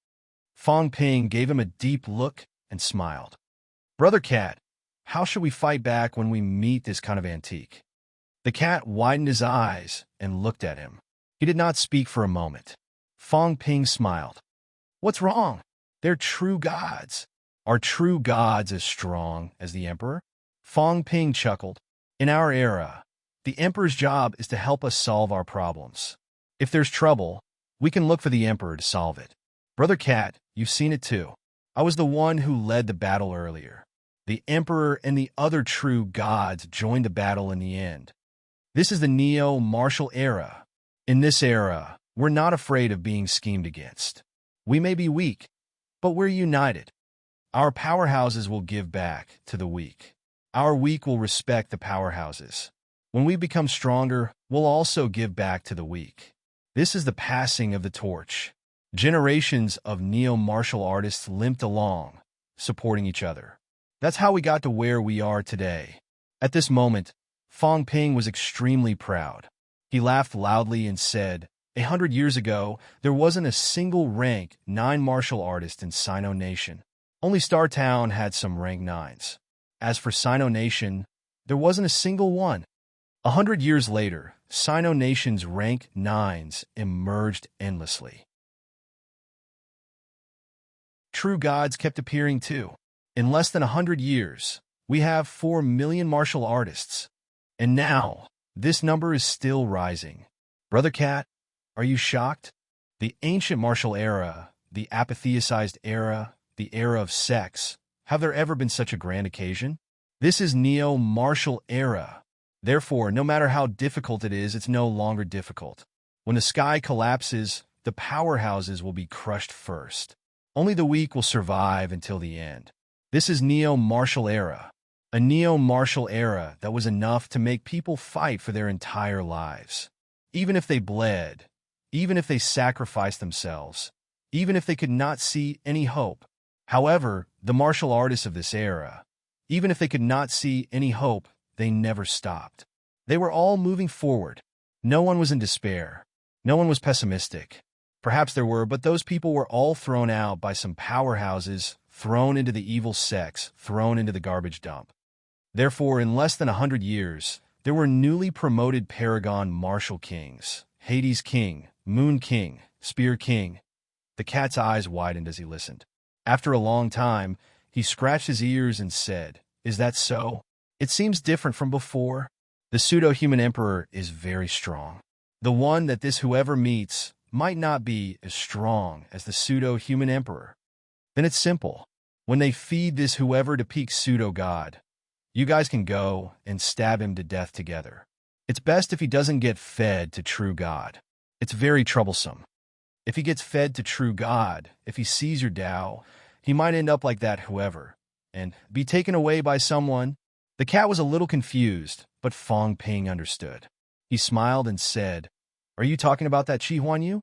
Fong Ping gave him a deep look and smiled. Brother Cat, how should we fight back when we meet this kind of antique? The cat widened his eyes and looked at him. He did not speak for a moment. Fong Ping smiled. What's wrong? They're true gods. Are true gods as strong as the Emperor? Fong Ping chuckled. In our era, the Emperor's job is to help us solve our problems. If there's trouble, we can look for the Emperor to solve it. Brother Cat, you've seen it too. I was the one who led the battle earlier. The Emperor and the other true gods joined the battle in the end. This is the neo-martial era. In this era, we're not afraid of being schemed against. We may be weak, but we're united. Our powerhouses will give back to the weak. Our weak will respect the powerhouses. When we become stronger, we'll also give back to the weak. This is the passing of the torch. Generations of neo-martial artists limped along, supporting each other. That's how we got to where we are today. At this moment, Fong Ping was extremely proud. He laughed loudly and said, 100 years ago, there wasn't a single rank 9 martial artist in Sino Nation. Only Star Town had some rank 9s. As for Sino Nation, there wasn't a single one. 100 years later, Sino Nation's rank 9s emerged endlessly. True gods kept appearing too. In less than 100 years, we have 4 million martial artists. And now, this number is still rising. Brother Cat, are you shocked? The ancient martial era, the apatheicized era, the era of sex, have there ever been such a grand occasion? This is neo-martial era. Therefore, no matter how difficult it is, it's no longer difficult. When the sky collapses, the powerhouses will be crushed first. Only the weak will survive until the end. This is neo-martial era. A neo-martial era that was enough to make people fight for their entire lives. Even if they bled, even if they sacrificed themselves, even if they could not see any hope. However, the martial artists of this era, even if they could not see any hope, they never stopped. They were all moving forward. No one was in despair. No one was pessimistic. Perhaps there were, but those people were all thrown out by some powerhouses, thrown into the evil sex, thrown into the garbage dump. Therefore, in less than 100 years, there were newly promoted Paragon Martial Kings, Hades King, Moon King, Spear King. The cat's eyes widened as he listened. After a long time, he scratched his ears and said, is that so? It seems different from before. The pseudo-human emperor is very strong. The one that this whoever meets might not be as strong as the pseudo-human emperor. Then it's simple. When they feed this whoever to peak pseudo-god, you guys can go and stab him to death together. It's best if he doesn't get fed to true God. It's very troublesome. If he gets fed to true God, if he sees your Tao, he might end up like that whoever, and be taken away by someone. The cat was a little confused, but Fong Ping understood. He smiled and said, are you talking about that Chi Huan Yu?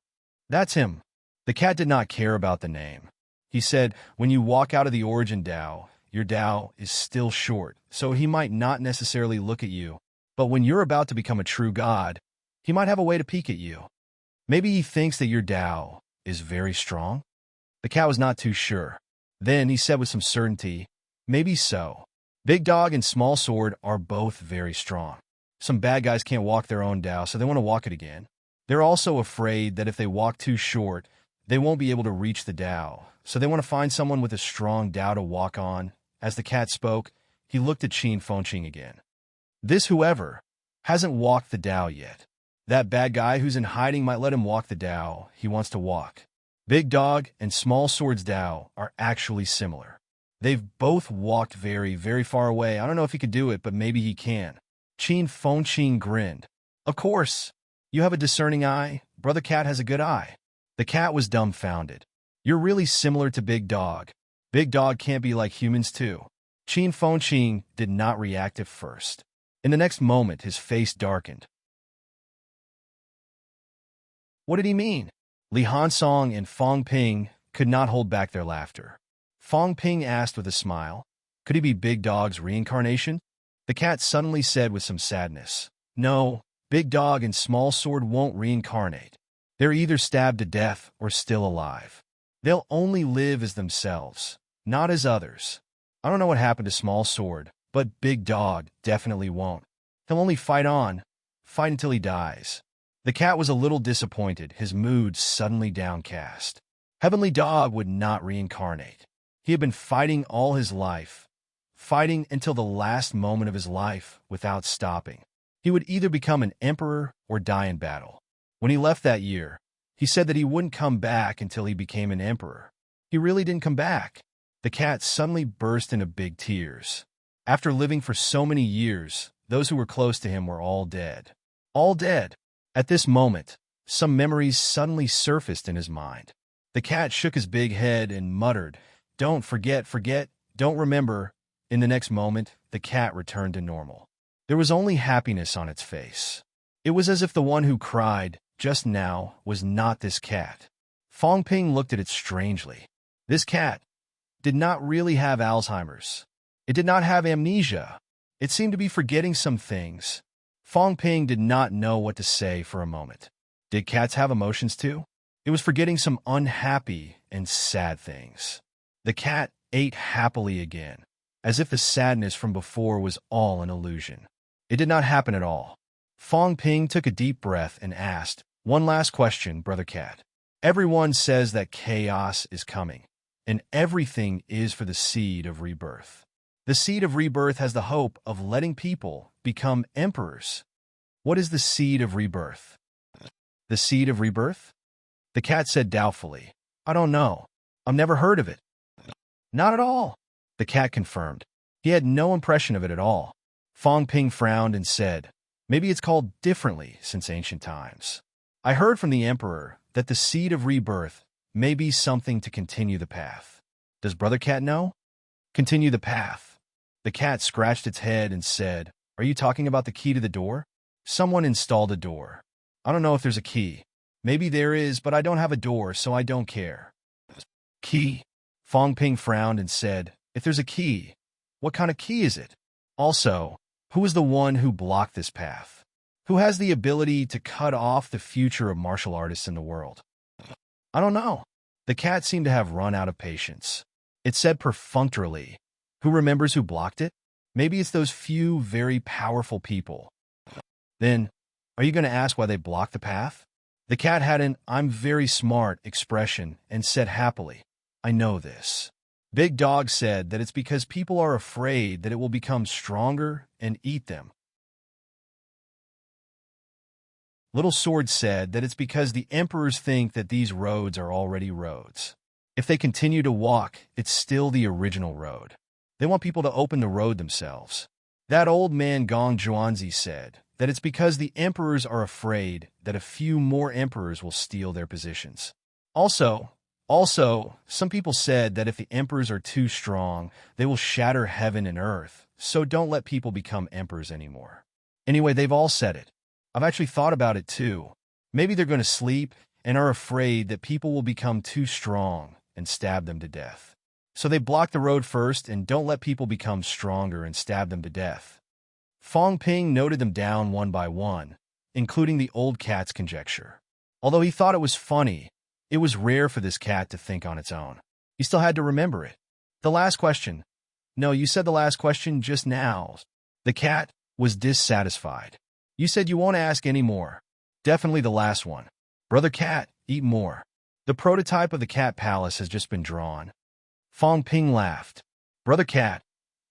That's him. The cat did not care about the name. He said, when you walk out of the origin Tao, your Tao is still short, so he might not necessarily look at you. But when you're about to become a true god, he might have a way to peek at you. Maybe he thinks that your Tao is very strong. The cat was not too sure. Then he said with some certainty, maybe so. Big Dog and Small Sword are both very strong. Some bad guys can't walk their own Tao, so they want to walk it again. They're also afraid that if they walk too short, they won't be able to reach the Tao, so they want to find someone with a strong Tao to walk on. As the cat spoke, he looked at Qin Fengqing again. This whoever hasn't walked the Tao yet. That bad guy who's in hiding might let him walk the Tao he wants to walk. Big Dog and Small Sword's Tao are actually similar. They've both walked very, very far away. I don't know if he could do it, but maybe he can. Qin Fengqing grinned. Of course. You have a discerning eye. Brother Cat has a good eye. The cat was dumbfounded. You're really similar to Big Dog. Big Dog can't be like humans too. Qin Fengqing did not react at first. In the next moment, his face darkened. What did he mean? Li Hansong and Fong Ping could not hold back their laughter. Fong Ping asked with a smile, could he be Big Dog's reincarnation? The cat suddenly said with some sadness, no, Big Dog and Small Sword won't reincarnate. They're either stabbed to death or still alive. They'll only live as themselves, not as others. I don't know what happened to Small Sword, but Big Dog definitely won't. He'll only fight on, fight until he dies. The cat was a little disappointed, his mood suddenly downcast. Heavenly Dog would not reincarnate. He had been fighting all his life, fighting until the last moment of his life without stopping. He would either become an emperor or die in battle. When he left that year, he said that he wouldn't come back until he became an emperor. He really didn't come back. The cat suddenly burst into big tears. After living for so many years, those who were close to him were all dead. All dead. At this moment, some memories suddenly surfaced in his mind. The cat shook his big head and muttered, don't forget, don't remember. In the next moment, the cat returned to normal. There was only happiness on its face. It was as if the one who cried just now was not this cat. Fong Ping looked at it strangely. This cat did not really have Alzheimer's. It did not have amnesia. It seemed to be forgetting some things. Fong Ping did not know what to say for a moment. Did cats have emotions too? It was forgetting some unhappy and sad things. The cat ate happily again, as if the sadness from before was all an illusion. It did not happen at all. Fong Ping took a deep breath and asked, one last question, Brother Cat. Everyone says that chaos is coming, and everything is for the seed of rebirth. The seed of rebirth has the hope of letting people become emperors. What is the seed of rebirth? The seed of rebirth? The cat said doubtfully, I don't know. I've never heard of it. Not at all, the cat confirmed. He had no impression of it at all. Fong Ping frowned and said, maybe it's called differently since ancient times. I heard from the emperor that the seed of rebirth may be something to continue the path. Does Brother Cat know? Continue the path. The cat scratched its head and said, are you talking about the key to the door? Someone installed a door. I don't know if there's a key. Maybe there is, but I don't have a door, so I don't care. Key? Fong Ping frowned and said, if there's a key, what kind of key is it? Also, who is the one who blocked this path? Who has the ability to cut off the future of martial artists in the world? I don't know. The cat seemed to have run out of patience. It said perfunctorily, who remembers who blocked it? Maybe it's those few very powerful people. Then, are you going to ask why they blocked the path? The cat had an I'm very smart expression and said happily, I know this. Big Dog said that it's because people are afraid that it will become stronger and eat them. Little Sword said that it's because the emperors think that these roads are already roads. If they continue to walk, it's still the original road. They want people to open the road themselves. That old man Gong Zhuanzi said that it's because the emperors are afraid that a few more emperors will steal their positions. Also, some people said that if the emperors are too strong, they will shatter heaven and earth, so don't let people become emperors anymore. Anyway, they've all said it. I've actually thought about it too. Maybe they're going to sleep and are afraid that people will become too strong and stab them to death. So they block the road first and don't let people become stronger and stab them to death. Fong Ping noted them down one by one, including the old cat's conjecture. Although he thought it was funny, It was rare for this cat to think on its own. He still had to remember it. The last question. No, you said the last question just now. The cat was dissatisfied. You said you won't ask any more. Definitely the last one. Brother Cat, eat more. The prototype of the cat palace has just been drawn. Fong Ping laughed. Brother Cat,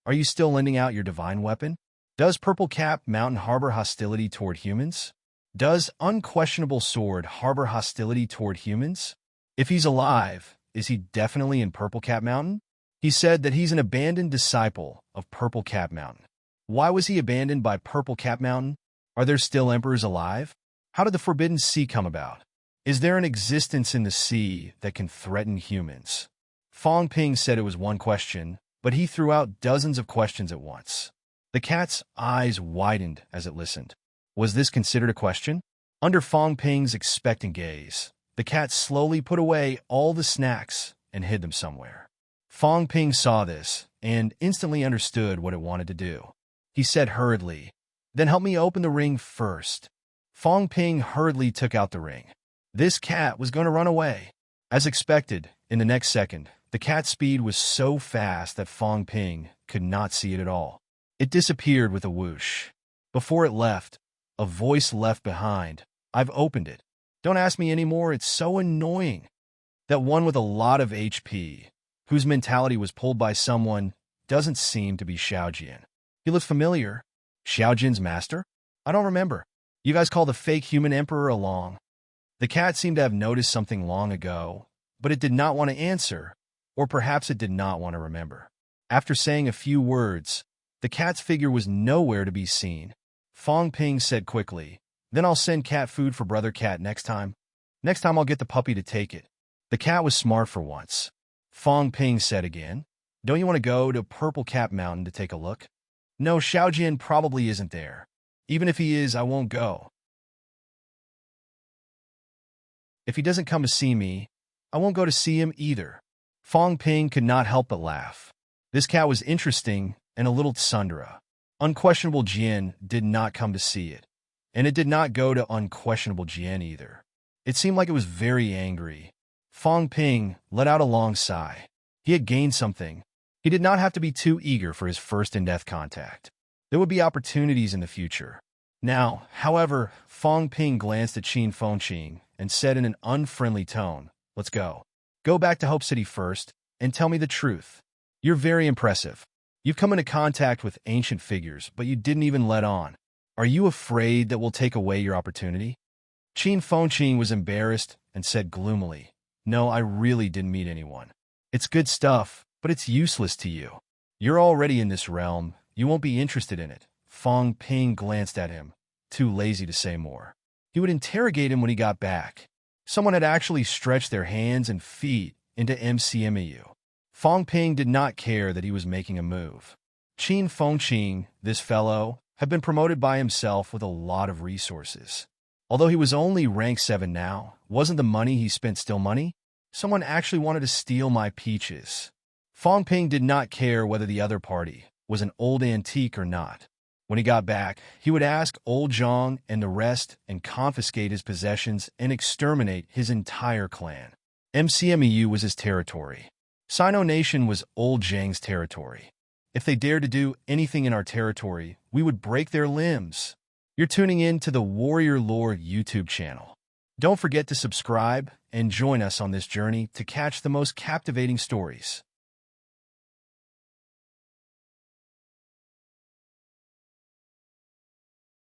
are you still lending out your divine weapon? Does Purple Cap Mountain harbor hostility toward humans? Does Unquestionable Sword harbor hostility toward humans? If he's alive, is he definitely in Purple Cap Mountain? He said that he's an abandoned disciple of Purple Cap Mountain. Why was he abandoned by Purple Cap Mountain? Are there still emperors alive? How did the Forbidden Sea come about? Is there an existence in the sea that can threaten humans? Fong Ping said it was one question, but he threw out dozens of questions at once. The cat's eyes widened as it listened. Was this considered a question? Under Fong Ping's expectant gaze, the cat slowly put away all the snacks and hid them somewhere. Fong Ping saw this and instantly understood what it wanted to do. He said hurriedly, "Then help me open the ring first." Fong Ping hurriedly took out the ring. This cat was going to run away. As expected, in the next second, the cat's speed was so fast that Fong Ping could not see it at all. It disappeared with a whoosh. Before it left, a voice left behind. "I've opened it. Don't ask me anymore, it's so annoying." That one with a lot of HP, whose mentality was pulled by someone, doesn't seem to be Xiaojin. He looked familiar. Xiaojin's master? I don't remember. You guys call the fake human emperor along? The cat seemed to have noticed something long ago, but it did not want to answer, or perhaps it did not want to remember. After saying a few words, the cat's figure was nowhere to be seen. Fong Ping said quickly, "Then I'll send cat food for Brother Cat next time. Next time I'll get the puppy to take it." The cat was smart for once. Fong Ping said again, "Don't you want to go to Purple Cap Mountain to take a look?" "No, Xiaojin probably isn't there. Even if he is, I won't go. If he doesn't come to see me, I won't go to see him either." Fong Ping could not help but laugh. This cat was interesting and a little tsundere. Unquestionable Jian did not come to see it, and it did not go to Unquestionable Jian either. It seemed like it was very angry. Fong Ping let out a long sigh. He had gained something. He did not have to be too eager for his first in-death contact. There would be opportunities in the future. Now, however, Fong Ping glanced at Qin Fengqing and said in an unfriendly tone, "Let's go. Go back to Hope City first and tell me the truth. You're very impressive. You've come into contact with ancient figures, but you didn't even let on. Are you afraid that we'll take away your opportunity?" Qin Fengqing was embarrassed and said gloomily, "No, I really didn't meet anyone. It's good stuff, but it's useless to you. You're already in this realm. You won't be interested in it." Fong Ping glanced at him, too lazy to say more. He would interrogate him when he got back. Someone had actually stretched their hands and feet into MCMEU. Fong Ping did not care that he was making a move. Qin Fengqing, this fellow, had been promoted by himself with a lot of resources. Although he was only rank 7 now, wasn't the money he spent still money? Someone actually wanted to steal my peaches. Fong Ping did not care whether the other party was an old antique or not. When he got back, he would ask Old Zhang and the rest and confiscate his possessions and exterminate his entire clan. MCMEU was his territory. Sino Nation was Old Zhang's territory. If they dared to do anything in our territory, we would break their limbs. You're tuning in to the Warrior Lore YouTube channel. Don't forget to subscribe and join us on this journey to catch the most captivating stories.